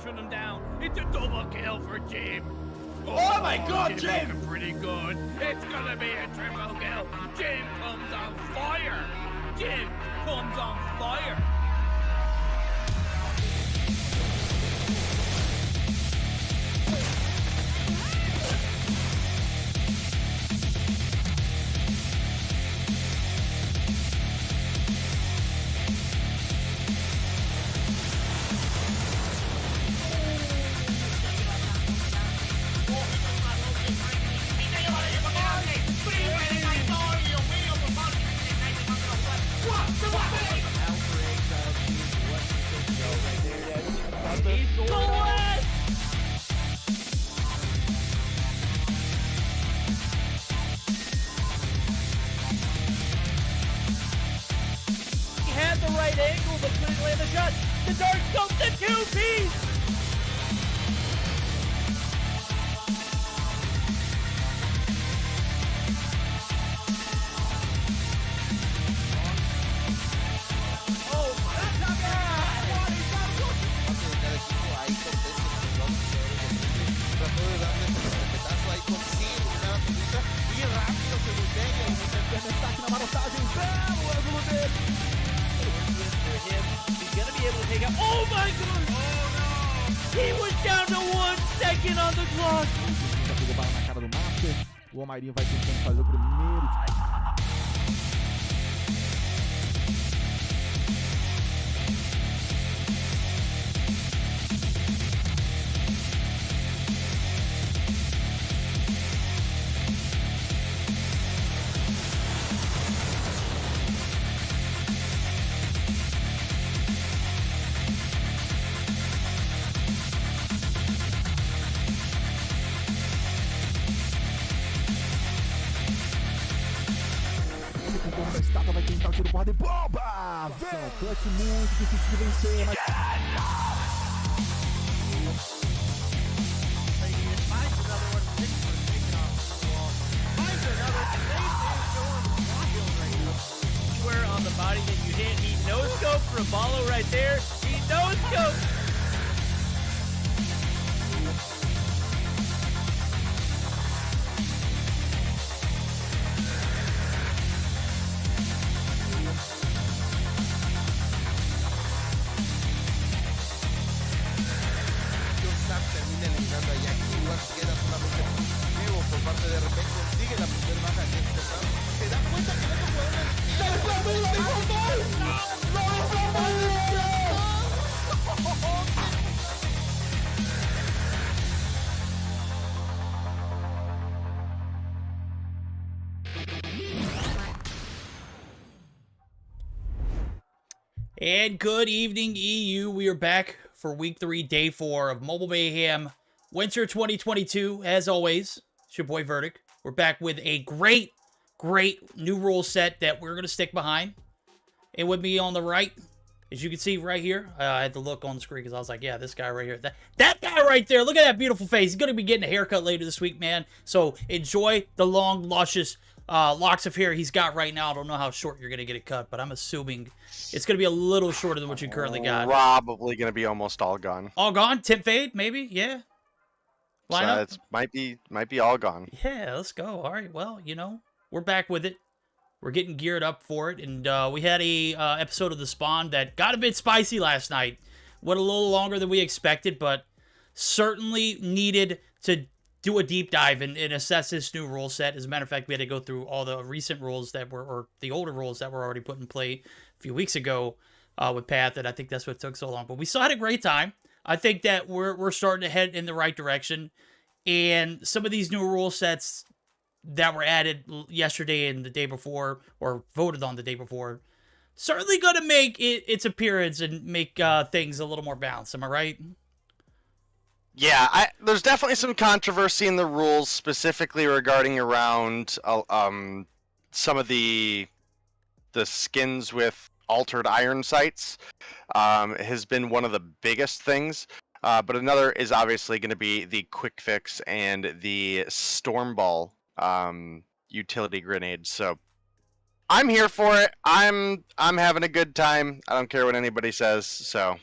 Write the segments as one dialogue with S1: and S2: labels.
S1: smashing them down. It's a double kill for Jim.
S2: Oh my God, Jim!
S1: Looking pretty good. It's gonna be a triple kill. Jim comes on fire. Jim comes on fire. Angle, but couldn't land the shot. The dark scope, the two-piece! Oh my God!
S3: Trató de darle ese carpetazo ahí con una pinza y rápido se voltea y se destaca una marotagem
S1: He's gonna be able to take out. Oh my God! Oh no! He was down to 1 second on the clock.
S4: Já pegou bala na cara do Master. O Almairinho vai tentando fazer o primeiro. Da estátua vai tentar o tiro porrada e bomba! Vem! Clutch muito difícil de vencer, mas...
S1: Square on the body that you hit. He no-scoped Raballo right there. He no-scoped.
S3: termina eliminando a Jackie, igual queda solamente positivo por parte de repente, consigue la primera baja en este round, se da cuenta que no
S1: And good evening, EU. We are back for week 3, day 4 of Mobile Mayhem Winter 2022. As always, it's your boy Verdict. We're back with a great new rule set that we're going to stick behind. And with me on the right, as you can see right here, I had to look on the screen because I was like, yeah, this guy right here. That guy right there, look at that beautiful face. He's going to be getting a haircut later this week, man. So enjoy the long, luscious locks of hair he's got right now. I don't know how short you're going to get it cut, but I'm assuming it's going to be a little shorter than what you currently got.
S5: Probably going to be almost all gone.
S1: All gone? Tip fade, maybe? Yeah. Line up?
S5: It might be all gone.
S1: Yeah, let's go. All right, well, you know, we're back with it. We're getting geared up for it, and we had a episode of The Spawn that got a bit spicy last night. Went a little longer than we expected, but certainly needed to do a deep dive and assess this new rule set. As a matter of fact, we had to go through all the recent rules that were, or the older rules that were already put in play a few weeks ago with Path, and I think that's what took so long. But we still had a great time. I think that we're starting to head in the right direction, and some of these new rule sets that were added yesterday and the day before, or voted on the day before, certainly going to make its appearance and make things a little more balanced. Am I right?
S5: Yeah, there's definitely some controversy in the rules, specifically regarding around some of the skins with altered iron sights. Has been one of the biggest things. But another is obviously going to be the quick fix and the Stormball utility grenade. So I'm here for it. I'm having a good time. I don't care what anybody says. So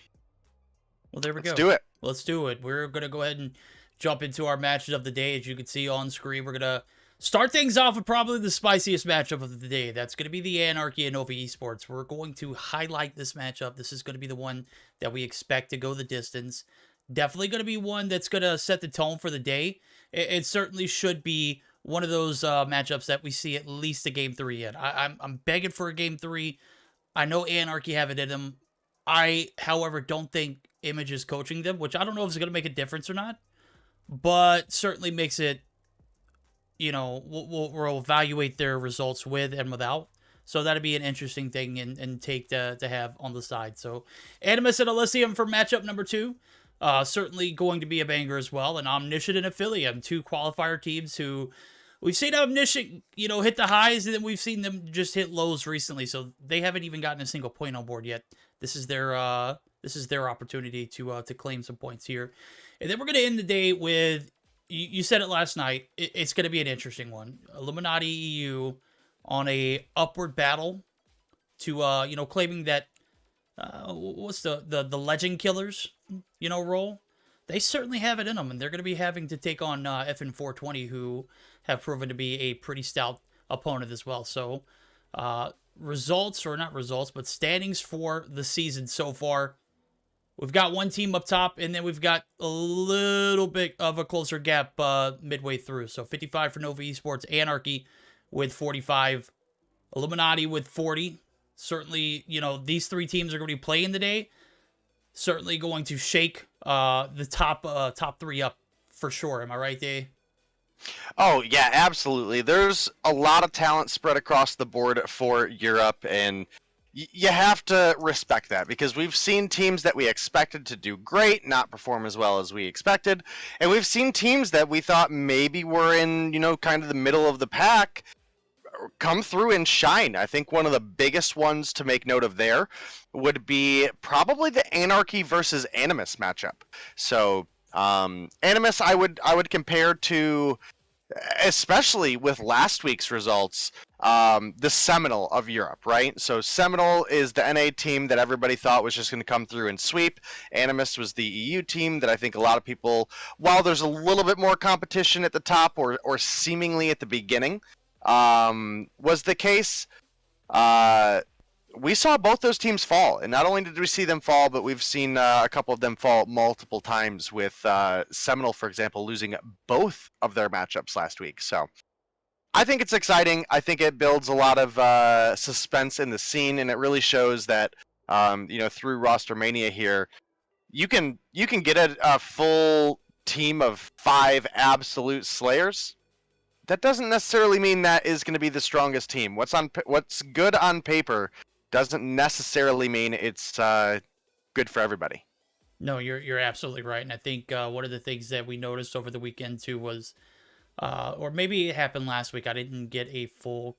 S1: well, there we go.
S5: Let's do it.
S1: Let's do it. We're going to go ahead and jump into our matches of the day. As you can see on screen, we're going to start things off with probably the spiciest matchup of the day. That's going to be the Anarchy and Nova Esports. We're going to highlight this matchup. This is going to be the one that we expect to go the distance. Definitely going to be one that's going to set the tone for the day. It certainly should be one of those matchups that we see at least a Game 3 in. I'm begging for a Game 3. I know Anarchy have it in them. I, however, don't think Image is coaching them, which I don't know if it's going to make a difference or not, but certainly makes it, you know, we'll evaluate their results with and without. So that'd be an interesting thing and take to have on the side. So Animus and Elysium for matchup number 2. Certainly going to be a banger as well. And Omniscient and Aphelion, 2 qualifier teams who we've seen Omniscient, you know, hit the highs, and then we've seen them just hit lows recently. So they haven't even gotten a single point on board yet. This is their opportunity to claim some points here. And then we're going to end the day with, you said it last night, it's going to be an interesting one. Illuminati EU on a upward battle to, you know, claiming that, what's the Legend Killers, you know, role. They certainly have it in them, and they're going to be having to take on FN 420, who have proven to be a pretty stout opponent as well. So, results, or not results, but standings for the season so far. We've got one team up top, and then we've got a little bit of a closer gap midway through. So 55 for Nova Esports, Anarchy with 45, Illuminati with 40. Certainly, you know, these 3 teams are going to be playing today. Certainly going to shake the top 3 up for sure. Am I right, Dave?
S5: Oh, yeah, absolutely. There's a lot of talent spread across the board for Europe, and you have to respect that, because we've seen teams that we expected to do great not perform as well as we expected, and we've seen teams that we thought maybe were in, you know, kind of the middle of the pack come through and shine. I think one of the biggest ones to make note of there would be probably the Anarchy versus Animus matchup. So Animus I would compare to, especially with last week's results, the Seminole of Europe, right? So Seminole is the NA team that everybody thought was just going to come through and sweep. Animus was the EU team that I think a lot of people, while there's a little bit more competition at the top, or seemingly at the beginning, was the case. We saw both those teams fall, and not only did we see them fall, but we've seen a couple of them fall multiple times, with Seminole, for example, losing both of their matchups last week. So I think it's exciting. I think it builds a lot of suspense in the scene, and it really shows that, you know, through roster mania here, you can get a full team of 5 absolute slayers. That doesn't necessarily mean that is going to be the strongest team. What's good on paper doesn't necessarily mean it's good for everybody.
S1: No, you're absolutely right. And I think one of the things that we noticed over the weekend too was, or maybe it happened last week, I didn't get a full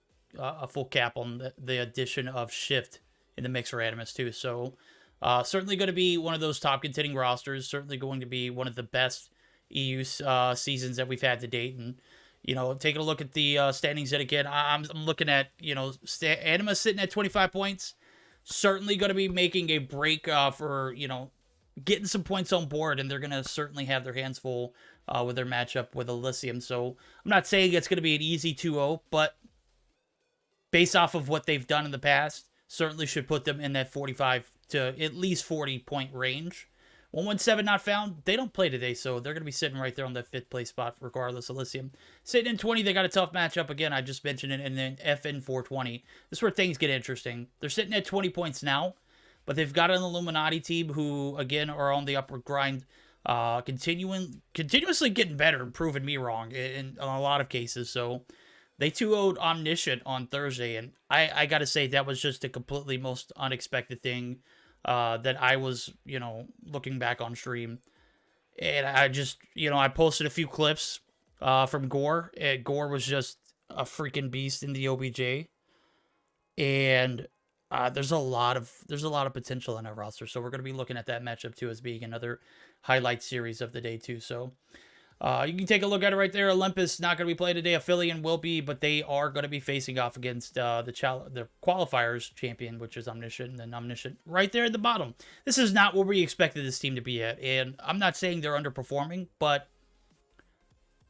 S1: cap on the addition of Shift in the mix for Animus too. So certainly going to be one of those top contending rosters. Certainly going to be one of the best EU seasons that we've had to date. And you know, taking a look at the standings yet again, I'm looking at, you know, Animus sitting at 25 points. Certainly going to be making a break for, you know, getting some points on board, and they're going to certainly have their hands full with their matchup with Elysium. So I'm not saying it's going to be an easy 2-0, but based off of what they've done in the past, certainly should put them in that 45 to at least 40 point range. 117 not found. They don't play today, so they're going to be sitting right there on that 5th place spot regardless. Elysium sitting in 20. They got a tough matchup again. I just mentioned it. And then FN 420. This is where things get interesting. They're sitting at 20 points now, but they've got an Illuminati team who, again, are on the upward grind, continuously getting better and proving me wrong in a lot of cases. So they 2-0'd Omniscient on Thursday, and I got to say that was just a completely most unexpected thing that I was, you know, looking back on stream. And I just, you know, I posted a few clips from Gore. Gore was just a freaking beast in the OBJ. And there's a lot of potential in our roster. So we're going to be looking at that matchup too as being another highlight series of the day too. So You can take a look at it right there. Olympus not going to be playing today. Aphelion will be, but they are going to be facing off against the qualifiers champion, which is Omniscient, and then Omniscient right there at the bottom. This is not where we expected this team to be at, and I'm not saying they're underperforming, but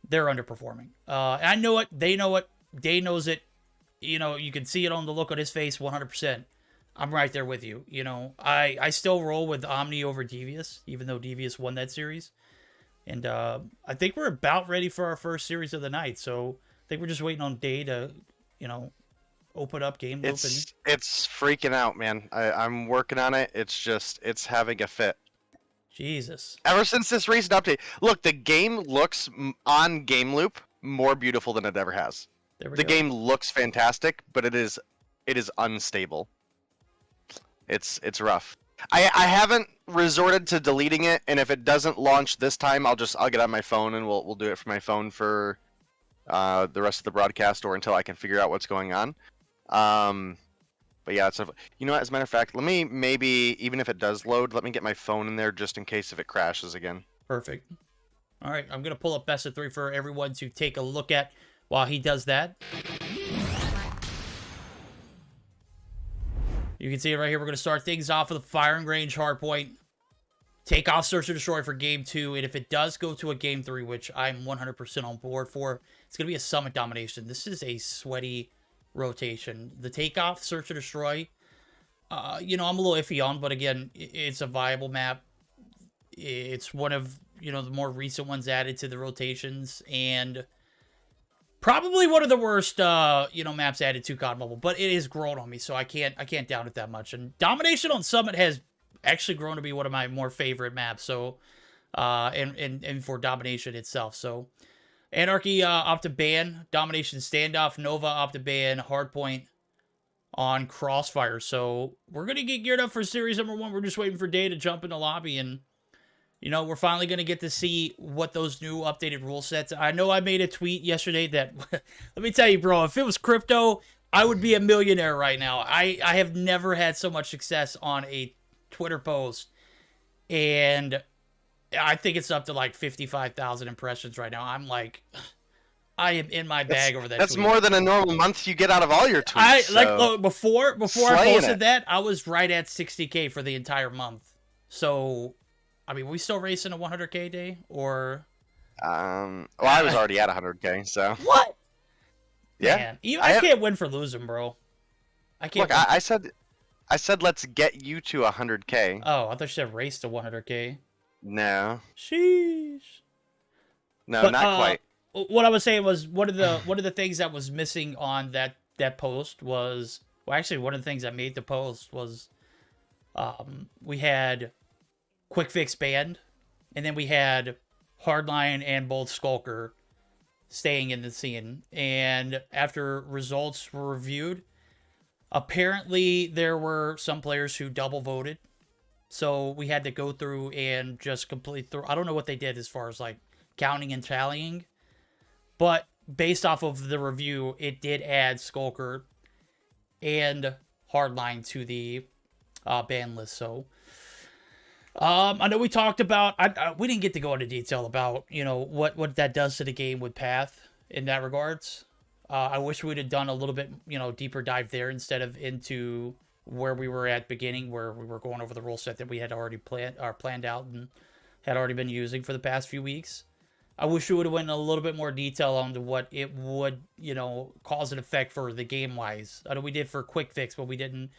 S1: they're underperforming. I know it. They know it. Day knows it. You know, you can see it on the look on his face 100%. I'm right there with you. You know, I still roll with Omni over Devious, even though Devious won that series. And I think we're about ready for our first series of the night. So I think we're just waiting on Day to, you know, open up game loop.
S5: It's freaking out, man. I'm working on it. It's having a fit.
S1: Jesus.
S5: Ever since this recent update, look, the game looks on game loop more beautiful than it ever has. The game looks fantastic, but it is unstable. It's rough. I haven't resorted to deleting it, and if it doesn't launch this time, I'll get on my phone and we'll do it from my phone for the rest of the broadcast or until I can figure out what's going on. But yeah, you know what? As a matter of fact, let me maybe, even if it does load, let me get my phone in there just in case if it crashes again.
S1: Perfect. All right, I'm gonna pull up best of 3 for everyone to take a look at while he does that. You can see it right here. We're going to start things off with a firing range hardpoint. Take off Search and Destroy for Game 2. And if it does go to a Game 3, which I'm 100% on board for, it's going to be a Summit Domination. This is a sweaty rotation. The Takeoff, Search and Destroy, you know, I'm a little iffy on, but again, it's a viable map. It's one of, you know, the more recent ones added to the rotations. And probably one of the worst, you know, maps added to COD Mobile, but it has grown on me, so I can't down it that much. And Domination on Summit has actually grown to be one of my more favorite maps. So, and for Domination itself. So, Anarchy opt to ban Domination Standoff, Nova opt to ban Hardpoint on Crossfire. So we're gonna get geared up for series number 1. We're just waiting for Day to jump in the lobby and, you know, we're finally going to get to see what those new updated rule sets. I know I made a tweet yesterday that, let me tell you, bro, if it was crypto, I would be a millionaire right now. I have never had so much success on a Twitter post. And I think it's up to like 55,000 impressions right now. I'm like, I am in my bag over that
S5: That's
S1: tweet.
S5: more than a normal month you get out of all your tweets.
S1: Look, before I posted that, I was right at 60K for the entire month. So, I mean, we still racing a 100K day, or?
S5: Well, I was already at 100K, so.
S1: What?
S5: Yeah.
S1: Man, I can't win for losing, bro. I can't.
S5: Look, I said let's get you to 100K.
S1: Oh, I thought you said race to 100K.
S5: No.
S1: Sheesh.
S5: No,
S1: But,
S5: not quite.
S1: What I was saying was one of the things that was missing on that post was, well, actually one of the things that made the post was, we had Quick Fix banned, and then we had Hardline and both Skulker staying in the scene. And after results were reviewed, apparently there were some players who double voted. So we had to go through and just complete through. I don't know what they did as far as like counting and tallying, but based off of the review, it did add Skulker and Hardline to the ban list. So I know we talked about, we didn't get to go into detail about, you know, what that does to the game with Path in that regards. I wish we'd have done a little bit, you know, deeper dive there instead of into where we were at beginning, where we were going over the rule set that we had already planned out and had already been using for the past few weeks. I wish we would have went in a little bit more detail on to what it would, you know, cause an effect for the game-wise. I know we did for Quick Fix, but we didn't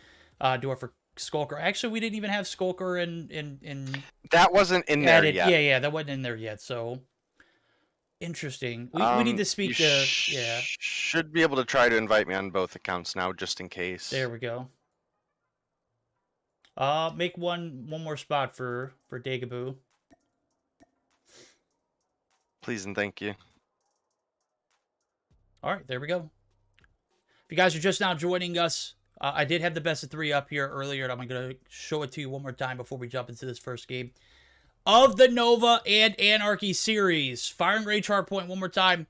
S1: do it for Skulker. Actually, we didn't even have Skulker in
S5: That wasn't in there yet.
S1: Yeah, that wasn't in there yet. So interesting. We need to speak to. Yeah,
S5: should be able to try to invite me on both accounts now, just in case.
S1: there we go. Make one more spot for Dagaboo.
S5: Please and thank you.
S1: All right, there we go. If you guys are just now joining us, I did have the best of 3 up here earlier, and I'm going to show it to you one more time before we jump into this first game of the Nova and Anarchy series. Firing Range Hardpoint one more time.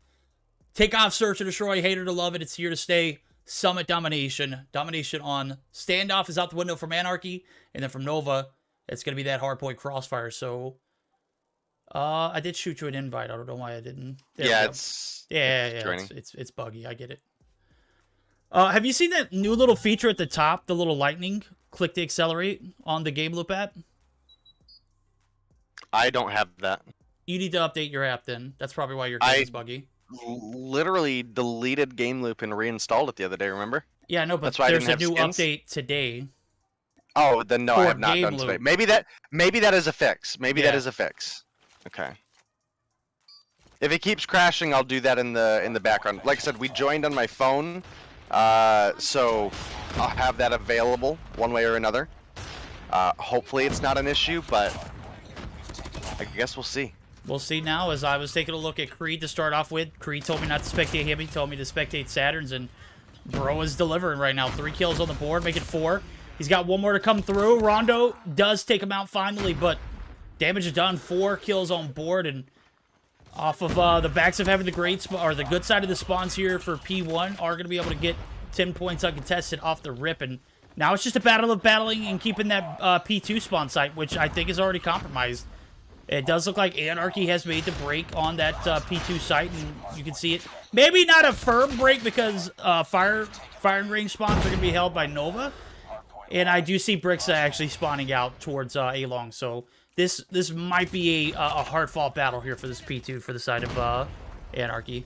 S1: Take off Search and Destroy. Hate it or love it. It's here to stay. Summit Domination. Domination on Standoff is out the window from Anarchy, and then from Nova, it's going to be that Hardpoint Crossfire. So, I did shoot you an invite. I don't know why I didn't. There
S5: Yeah,
S1: we go.
S5: it's
S1: Yeah,
S5: joining.
S1: it's buggy. I get it. Have you seen that new little feature at the top, the little lightning? Click to accelerate on the Game Loop app?
S5: I don't have that.
S1: You need to update your app then. That's probably why your game is buggy.
S5: Literally deleted Game Loop and reinstalled it the other day, remember?
S1: Yeah, no, but
S5: That's why I
S1: there's
S5: didn't
S1: a
S5: have
S1: new
S5: skins.
S1: update today.
S5: Oh, then no, I
S1: For
S5: have not
S1: Game
S5: done today.
S1: Loop.
S5: Maybe that is a fix. Maybe that
S1: Yeah.
S5: is a fix. Okay. If it keeps crashing, I'll do that in the background. Like I said, we joined on my phone, so I'll have that available one way or another. Hopefully it's not an issue, but I guess we'll see.
S1: We'll see now. As I was taking a look at Creed to start off with, Creed told me not to spectate him. He told me to spectate Saturns, and bro is delivering right now. 3 kills on the board, make it 4. He's got 1 more to come through. Rondo does take him out finally, but damage is done. 4 kills on board, and off of the backs of having the the good side of the spawns here for P1 are going to be able to get 10 points uncontested off the rip, and now it's just a battle of battling and keeping that P2 spawn site, which I think is already compromised. It does look like Anarchy has made the break on that P2 site, and you can see it. Maybe not a firm break because firing range spawns are going to be held by Nova. And I do see Brixa actually spawning out towards A-Long, so this might be a hard-fought battle here for this P2 for the side of Anarchy.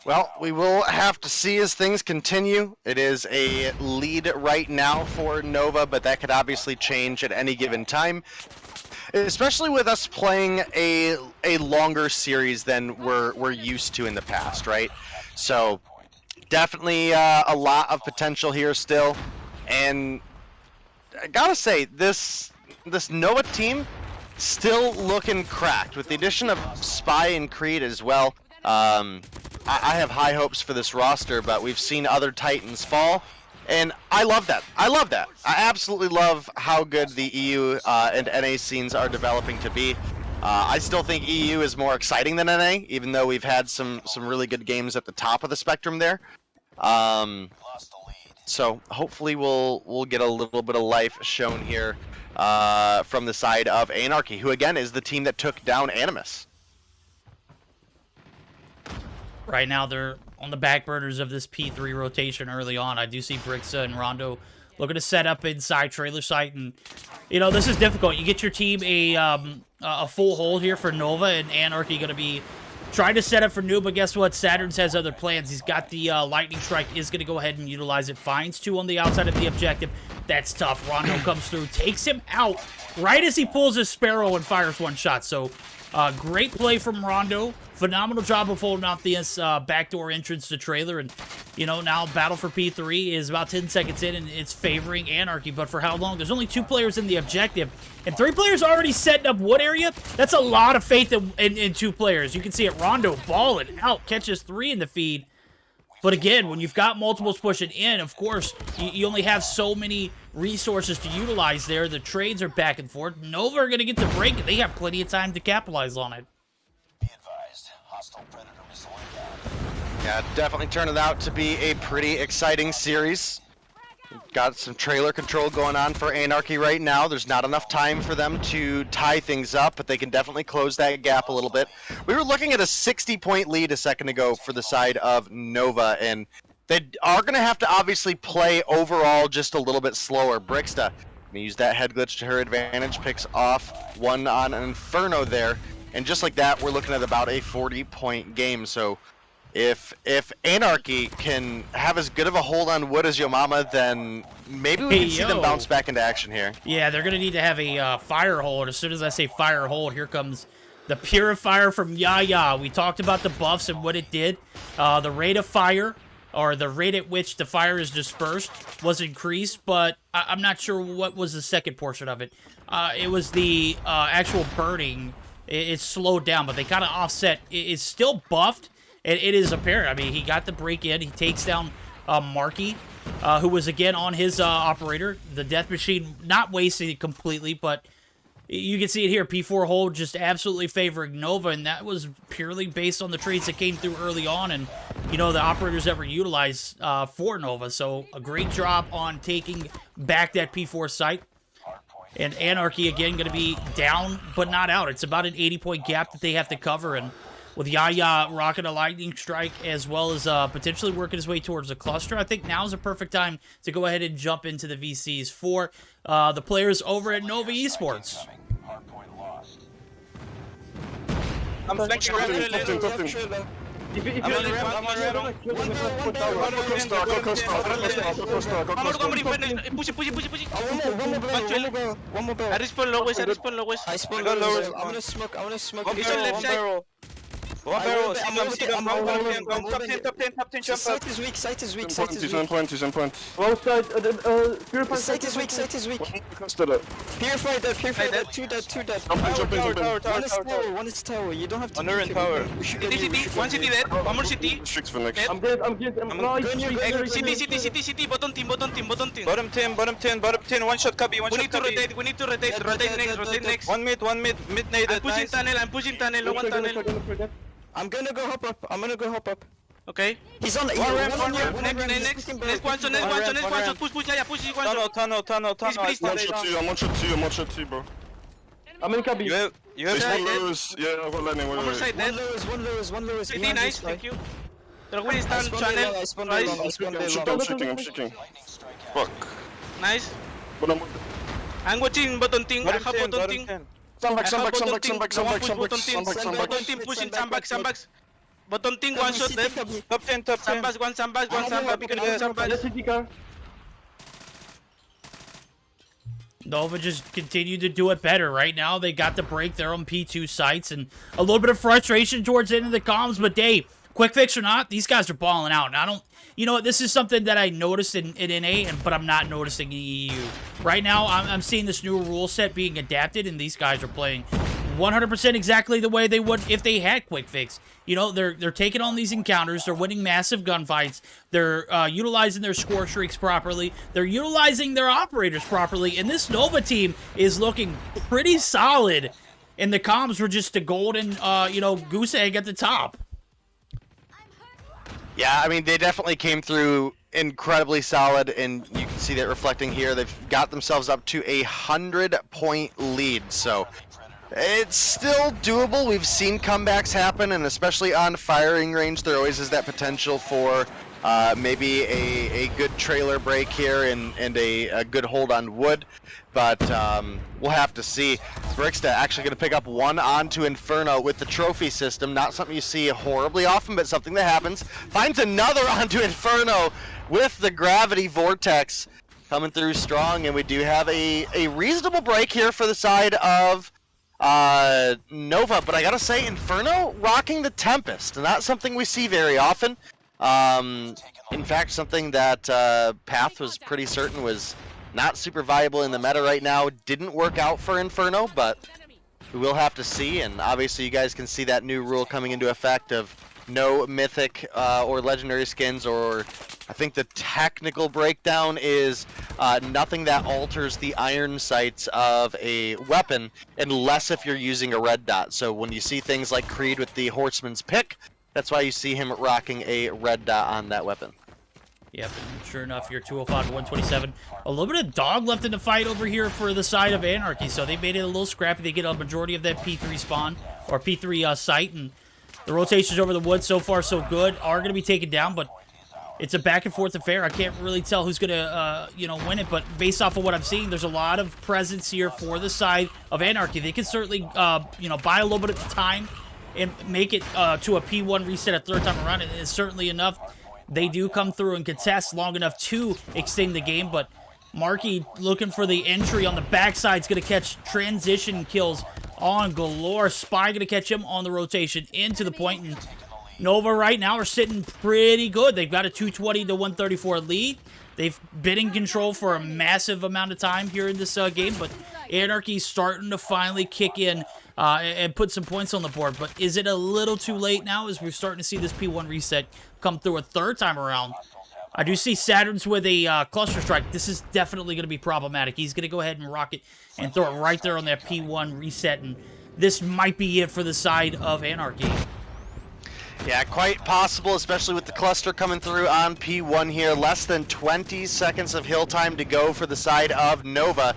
S5: Well, we will have to see as things continue. It is a lead right now for Nova, but that could obviously change at any given time. Especially with us playing a longer series than we're used to in the past, right? So definitely a lot of potential here still, and I gotta say this Nova team still looking cracked with the addition of Spy and Creed as well. I have high hopes for this roster, but we've seen other Titans fall. And I love that. I love that. I absolutely love how good the EU and NA scenes are developing to be. I still think EU is more exciting than NA, even though we've had some really good games at the top of the spectrum there. So hopefully we'll get a little bit of life shown here from the side of Anarchy, who again is the team that took down Animus.
S1: Right now, they're on the back burners of this P3 rotation early on. I do see Brixa and Rondo looking to set up inside trailer site, and you know this is difficult. You get your team a full hold here for Nova, and Anarchy going to be trying to set up for Noob, but guess what? Saturns has other plans. He's got the Lightning Strike, is going to go ahead and utilize it. Finds 2 on the outside of the objective. That's tough. Rondo comes through, takes him out right as he pulls his Sparrow and fires 1 shot. So great play from Rondo. Phenomenal job of holding off this backdoor entrance to trailer. And, you know, now battle for P3 is about 10 seconds in, and it's favoring Anarchy. But for how long? There's only 2 players in the objective, and 3 players already setting up wood area. That's a lot of faith in 2 players. You can see it. Rondo balling out, catches 3 in the feed. But again, when you've got multiples pushing in, of course, you only have so many resources to utilize there. The trades are back and forth. Nova are going to get the break, and they have plenty of time to capitalize on it.
S5: Yeah, definitely turned out to be a pretty exciting series. Got some trailer control going on for Anarchy right now. There's not enough time for them to tie things up, but they can definitely close that gap a little bit. We were looking at a 60-point lead a second ago for the side of Nova, and they are going to have to obviously play overall just a little bit slower. Brixta use that head glitch to her advantage, picks off 1 on an Inferno there, and just like that, we're looking at about a 40-point game. So if Anarchy can have as good of a hold on wood as Yo Mama, then maybe we can see them bounce back into action here.
S1: Yeah, they're going to need to have a fire hold. As soon as I say fire hold, here comes the Purifier from Yaya. We talked about the buffs and what it did. The rate of fire, or the rate at which the fire is dispersed, was increased, but I'm not sure what was the second portion of it. It was the actual burning. It's slowed down, but they kind of offset. It's still buffed. It is apparent. I mean, he got the break in. He takes down Marky, who was, again, on his operator. The Death Machine not wasting it completely, but you can see it here. P4 hold just absolutely favoring Nova, and that was purely based on the trades that came through early on and, you know, the operators that were utilized for Nova. So a great job on taking back that P4 site. And Anarchy, again, going to be down but not out. It's about an 80-point gap that they have to cover. And with Yaya rocking a lightning strike as well as potentially working his way towards the cluster, I think now is a perfect time to go ahead and jump into the VCs for the players over at Nova Esports.
S6: I'm flexing ramp. If you I'm on ramp. One more barrel. I respawn lowest. I spawn lowest. I'm gonna smoke. He's on left side. One barrel. Top 10. Site is weak.
S7: He's on point.
S6: Site is weak. Purify dead. Two dead. One is tower. You don't have to.
S3: Under in tower.
S6: One city dead. One more city.
S7: Six for next.
S6: I'm city. Bottom team.
S3: Bottom 10. One shot copy.
S6: We need to rotate. Rotate next.
S3: One mid nade.
S6: I'm pushing tunnel. One tunnel. I'm gonna go hop up. Okay. He's on. One ramp. Next one shot. Push. Yeah, push.
S3: Tunnel.
S6: Please.
S7: I'm one shot to you, bro.
S6: I'm in copy.
S3: You have
S7: Yeah, I've got lightning.
S6: One more
S7: Wait.
S6: side dead. One lowest. Pretty nice. Thank you. The win is done. Channel.
S7: I'm shaking. Fuck.
S6: Nice.
S7: But
S6: I'm watching bottom thing. I have bottom thing.
S7: Some back.
S6: Bottom team pushing sandbags. Bottom team one shot dead.
S3: Top 10.
S6: Sandbags, one sandbag.
S1: Nova just continued to do it better. Right now, they got to break their own P2 sites and a little bit of frustration towards the end of the comms. But Dave, quick fix or not, these guys are balling out. And I don't, you know what, this is something that I noticed in NA, but I'm not noticing in EU. Right now, I'm seeing this new rule set being adapted, and these guys are playing 100% exactly the way they would if they had quick fix. You know, they're taking on these encounters, they're winning massive gunfights, they're utilizing their score streaks properly, they're utilizing their operators properly, and this Nova team is looking pretty solid, and the comms were just a golden, goose egg at the top.
S5: Yeah, I mean, they definitely came through incredibly solid, and you can see that reflecting here. They've got themselves up to a 100-point lead, so it's still doable. We've seen comebacks happen, and especially on firing range, there always is that potential for maybe a good trailer break here and a good hold on wood. But we'll have to see. Bricksta actually going to pick up one onto Inferno with the trophy system. Not something you see horribly often, but something that happens. Finds another onto Inferno with the gravity vortex coming through strong. And we do have a reasonable break here for the side of Nova. But I got to say, Inferno rocking the Tempest. And that's something we see very often. In fact, something that Path was pretty certain was not super viable in the meta right now. Didn't work out for Inferno, but we will have to see. And obviously you guys can see that new rule coming into effect of no mythic or legendary skins, or I think the technical breakdown is nothing that alters the iron sights of a weapon unless if you're using a red dot. So when you see things like Creed with the Horseman's Pick, that's why you see him rocking a red dot on that weapon.
S1: Yep, and sure enough, you're 205 to 127. A little bit of dog left in the fight over here for the side of Anarchy, so they made it a little scrappy. They get a majority of that P3 spawn, or P3 site, and the rotations over the woods so far so good are going to be taken down, but it's a back and forth affair. I can't really tell who's going to, win it, but based off of what I'm seeing, there's a lot of presence here for the side of Anarchy. They can certainly, buy a little bit of time and make it to a P1 reset a third time around. It is certainly enough. They do come through and contest long enough to extend the game, but Markey looking for the entry on the backside is going to catch transition kills on galore. Spy going to catch him on the rotation into the point, and Nova right now are sitting pretty good. They've got a 220 to 134 lead. They've been in control for a massive amount of time here in this game, but Anarchy's starting to finally kick in and put some points on the board. But is it a little too late now as we're starting to see this P1 reset come through a third time around? I do see Saturn's with a cluster strike. This is definitely going to be problematic. He's going to go ahead and rock it and throw it right there on that P1 reset, and this might be it for the side of Anarchy.
S5: Yeah, quite possible, especially with the cluster coming through on P1 here. Less than 20 seconds of hill time to go for the side of Nova.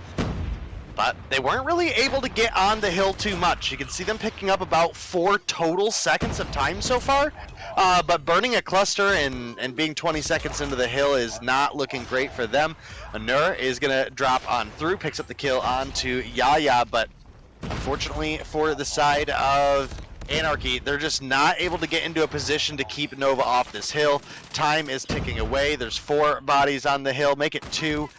S5: but they weren't really able to get on the hill too much. You can see them picking up about 4 total seconds of time so far, but burning a cluster and being 20 seconds into the hill is not looking great for them. Anur is going to drop on through, picks up the kill onto Yaya, but unfortunately for the side of Anarchy, they're just not able to get into a position to keep Nova off this hill. Time is ticking away. There's 4 bodies on the hill, make it 2.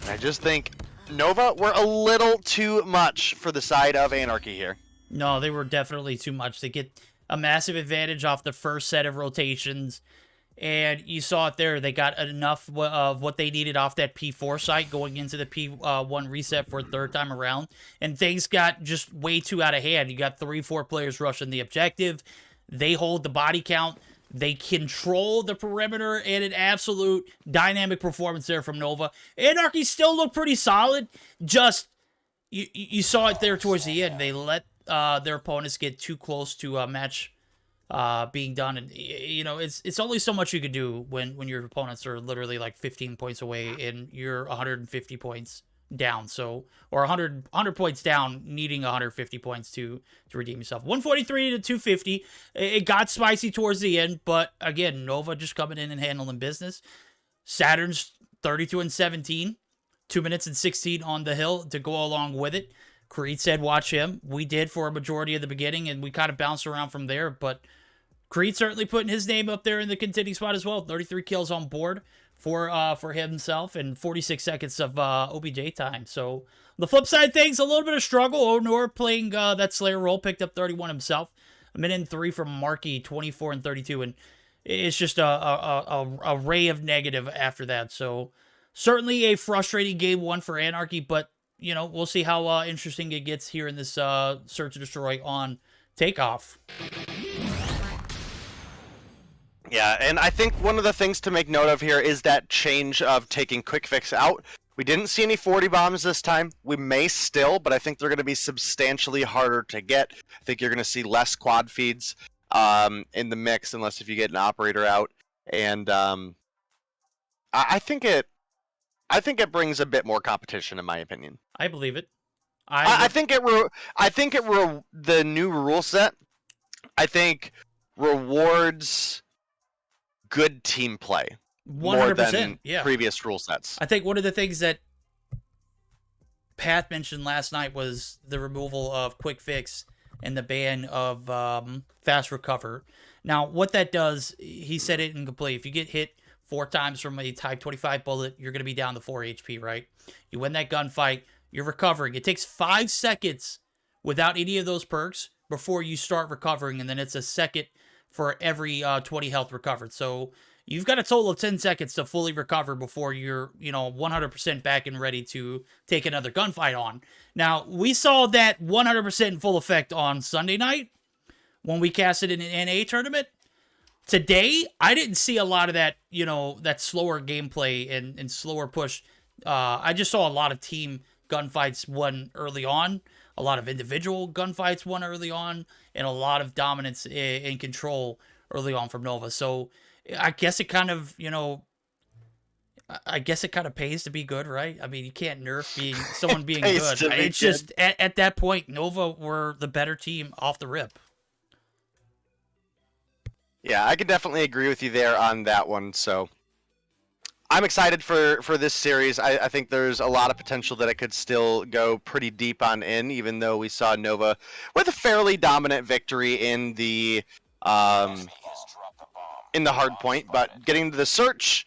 S5: And I just think Nova were a little too much for the side of Anarchy here.
S1: No, they were definitely too much. They get a massive advantage off the first set of rotations, and you saw it there. They got enough of what they needed off that P4 site going into the P1 reset for a third time around, and things got just way too out of hand. You got 3-4 players rushing the objective. They hold the body count. They control the perimeter, and an absolute dynamic performance there from Nova. Anarchy still looked pretty solid. Just, you saw it there towards the end. They let their opponents get too close to a match being done. And, you know, it's only so much you can do when your opponents are literally like 15 points away and you're 150 points down. So, or 100 points down, needing 150 points to redeem yourself. 143 to 250. It got spicy towards the end, but again, Nova just coming in and handling business. Saturn's 32 and 17, 2 minutes and 16 on the hill to go along with it. Creed said watch him. We did for a majority of the beginning, and we kind of bounced around from there, but Creed certainly putting his name up there in the contending spot as well. 33 kills on board for himself, and 46 seconds of OBJ time. So the flip side of things, a little bit of struggle. Onur playing that Slayer role, picked up 31 himself. A minute and 3 from Marky, 24 and 32, and it's just a ray of negative after that. So certainly a frustrating game 1 for Anarchy, but you know, we'll see how interesting it gets here in this Search and Destroy on Takeoff.
S5: Yeah, and I think one of the things to make note of here is that change of taking Quick Fix out. We didn't see any 40 bombs this time. We may still, but I think they're going to be substantially harder to get. I think you're going to see less quad feeds in the mix, unless if you get an operator out. And I think it brings a bit more competition, in my opinion.
S1: I believe it.
S5: I think the new rule set, I think, rewards good team play
S1: 100%,
S5: more than
S1: yeah.
S5: previous rule sets.
S1: I think one of the things that Pat mentioned last night was the removal of Quick Fix and the ban of Fast Recover. Now, what that does, he said it incomplete. If you get hit 4 times from a Type 25 bullet, you're going to be down to 4 HP, right? You win that gunfight, you're recovering. It takes 5 seconds without any of those perks before you start recovering, and then it's a second for every 20 health recovered. So you've got a total of 10 seconds to fully recover before you're, 100% back and ready to take another gunfight on. Now, we saw that 100% in full effect on Sunday night when we casted in an NA tournament. Today, I didn't see a lot of that, that slower gameplay and slower push. I just saw a lot of team gunfights won early on, a lot of individual gunfights won early on, and a lot of dominance and control early on from Nova. So I guess it kind of, pays to be good, right? I mean, you can't nerf someone being good. It's just, at that point, Nova were the better team off the rip.
S5: Yeah, I can definitely agree with you there on that one. So I'm excited for this series. I think there's a lot of potential that it could still go pretty deep on in, even though we saw Nova with a fairly dominant victory in the hard point. But getting to the search,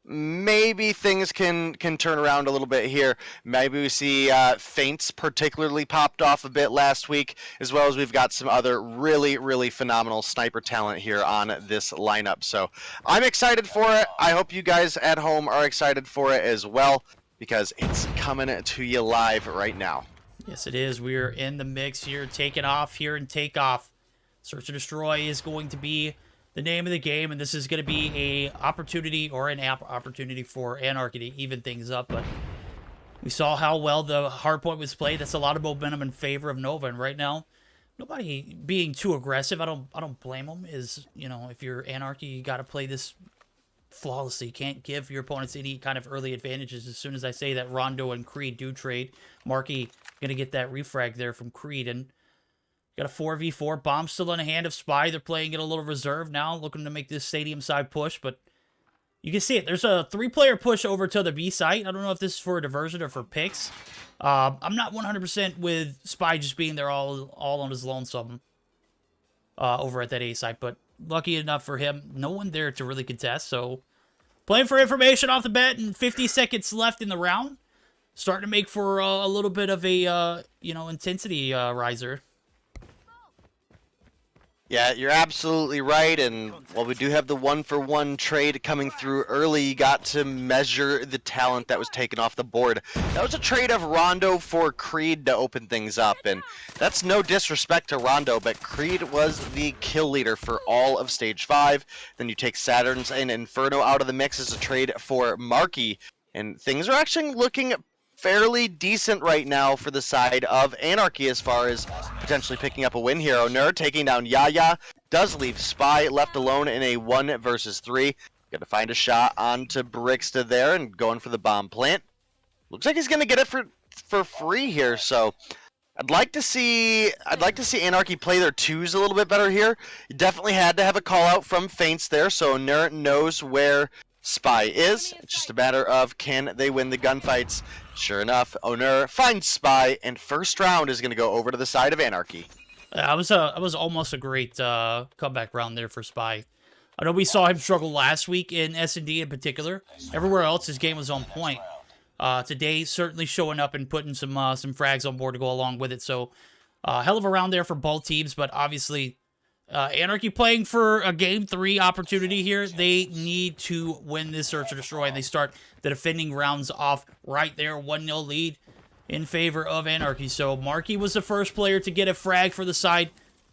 S5: maybe things can turn around a little bit here. Maybe we see Feints particularly popped off a bit last week, as well as we've got some other really, really phenomenal sniper talent here on this lineup. So I'm excited for it. I hope you guys at home are excited for it as well, because it's coming to you live right now.
S1: Yes, it is. We're in the mix here, taking off here and Takeoff. Search and Destroy is going to be the name of the game, and this is going to be a opportunity or an opportunity for Anarchy to even things up. But we saw how well the hardpoint was played. That's a lot of momentum in favor of Nova, and right now, nobody being too aggressive. I don't blame them. If you're Anarchy, you got to play this flawlessly. Can't give your opponents any kind of early advantages. As soon as I say that Rondo and Creed do trade, Marky going to get that refrag there from Creed. And got a 4v4. Bomb still in the hand of Spy. They're playing it a little reserved now, looking to make this stadium side push. But you can see it. There's a 3-player push over to the B site. I don't know if this is for a diversion or for picks. I'm not 100% with Spy just being there all on his lonesome over at that A site. But lucky enough for him, no one there to really contest. So playing for information off the bat and 50 seconds left in the round. Starting to make for a little bit of a, intensity riser.
S5: Yeah, you're absolutely right, and while we do have the 1-for-1 trade coming through early, you got to measure the talent that was taken off the board. That was a trade of Rondo for Creed to open things up, and that's no disrespect to Rondo, but Creed was the kill leader for all of Stage 5. Then you take Saturn's and Inferno out of the mix as a trade for Marky, and things are actually looking fairly decent right now for the side of Anarchy as far as potentially picking up a win here. Onur taking down Yaya does leave Spy left alone in a 1 versus 3. Got to find a shot onto Brixta there and going for the bomb plant. Looks like he's going to get it for free here, so I'd like to see Anarchy play their 2s a little bit better here. You definitely had to have a call out from Feints there, so Onur knows where Spy is. It's just a matter of can they win the gunfights. Sure enough, Onur finds Spy, and first round is going to go over to the side of Anarchy.
S1: That was almost a great comeback round there for Spy. I know we saw him struggle last week in S&D in particular. Everywhere else, his game was on point. Today, certainly showing up and putting some frags on board to go along with it. So, hell of a round there for both teams, but obviously Anarchy playing for a Game 3 opportunity here. They need to win this Search or Destroy, and they start the defending rounds off right there. 1-0 lead in favor of Anarchy. So Marky was the first player to get a frag for the side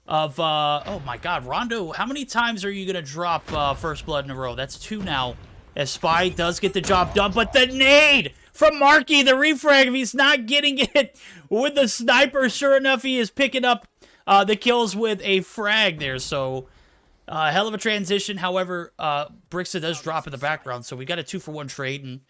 S1: of, oh my god, Rondo, how many times are you going to drop first blood in a row? That's 2 now, as Spy does get the job done, but the nade from Marky, the refrag, if he's not getting it with the sniper, sure enough, he is picking up the kills with a frag there. So hell of a transition. However, Brixta does drop in the background, so we got a 2-for-1 trade, and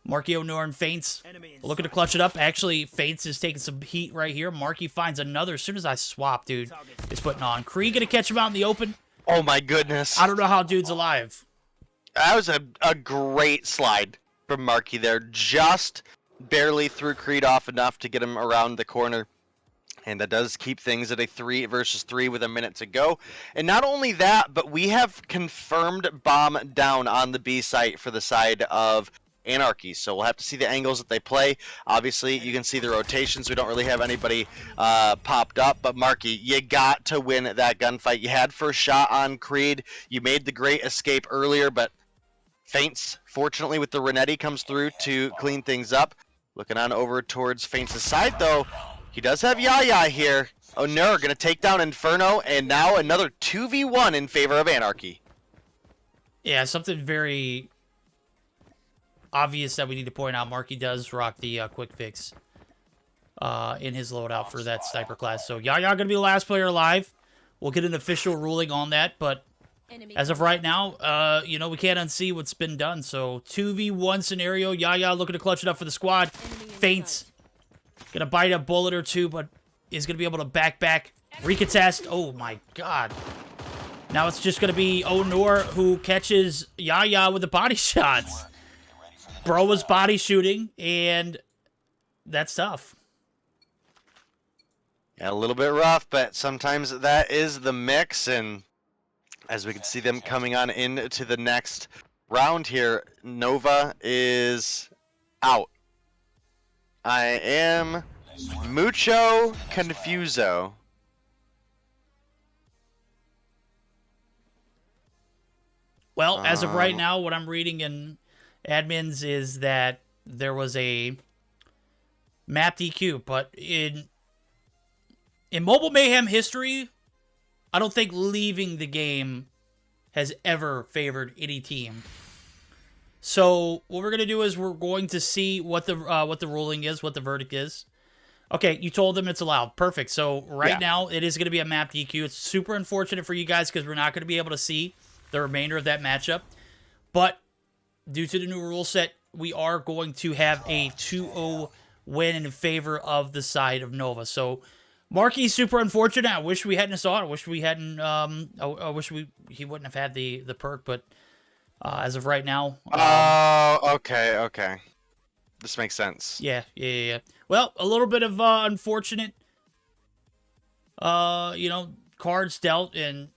S1: Marky, Onur, and Feints looking to clutch it up. Actually, Feints is taking some heat right here. Marky finds another. As soon as I swap, dude, it's putting on. Creed gonna catch him out in the open.
S5: Oh my goodness.
S1: I don't know how dude's alive.
S5: That was a great slide from Marky there. Just barely threw Creed off enough to get him around the corner. And that does keep things at a 3 versus 3 with a minute to go. And not only that, but we have confirmed bomb down on the B site for the side of Anarchy. So we'll have to see the angles that they play. Obviously, you can see the rotations. We don't really have anybody popped up. But Marky, you got to win that gunfight. You had first shot on Creed. You made the great escape earlier, but Feints, fortunately, with the Renetti, comes through to clean things up. Looking on over towards Feints' side, though. He does have Yaya here. Onur going to take down Inferno, and now another 2v1 in favor of Anarchy.
S1: Yeah, something very obvious that we need to point out. Marky does rock the quick fix in his loadout for that sniper class. So Yaya going to be the last player alive. We'll get an official ruling on that, but as of right now, we can't unsee what's been done. So 2v1 scenario. Yaya looking to clutch it up for the squad. Feints. Gonna bite a bullet or two, but is gonna be able to back, recontest. Oh my god. Now it's just gonna be Onur who catches Yaya with the body shots. Bro was body shooting, and that's tough.
S5: Yeah, a little bit rough, but sometimes that is the mix, and as we can see them coming on into the next round here, Nova is out. I am mucho confuso.
S1: Well, as of right now, what I'm reading in admins is that there was a map DQ, but in Mobile Mayhem history, I don't think leaving the game has ever favored any team. So what we're gonna do is we're going to see what the ruling is, what the verdict is. Okay, you told them it's allowed. Perfect. So right now it is gonna be a map DQ. It's super unfortunate for you guys because we're not gonna be able to see the remainder of that matchup. But due to the new rule set, we are going to have a 2-0 win in favor of the side of Nova. So, Marky's super unfortunate. I wish we hadn't saw it. I wish we hadn't. I wish he wouldn't have had the perk. But as of right now.
S5: Okay. This makes sense.
S1: Yeah. Well, a little bit of unfortunate. Cards dealt, and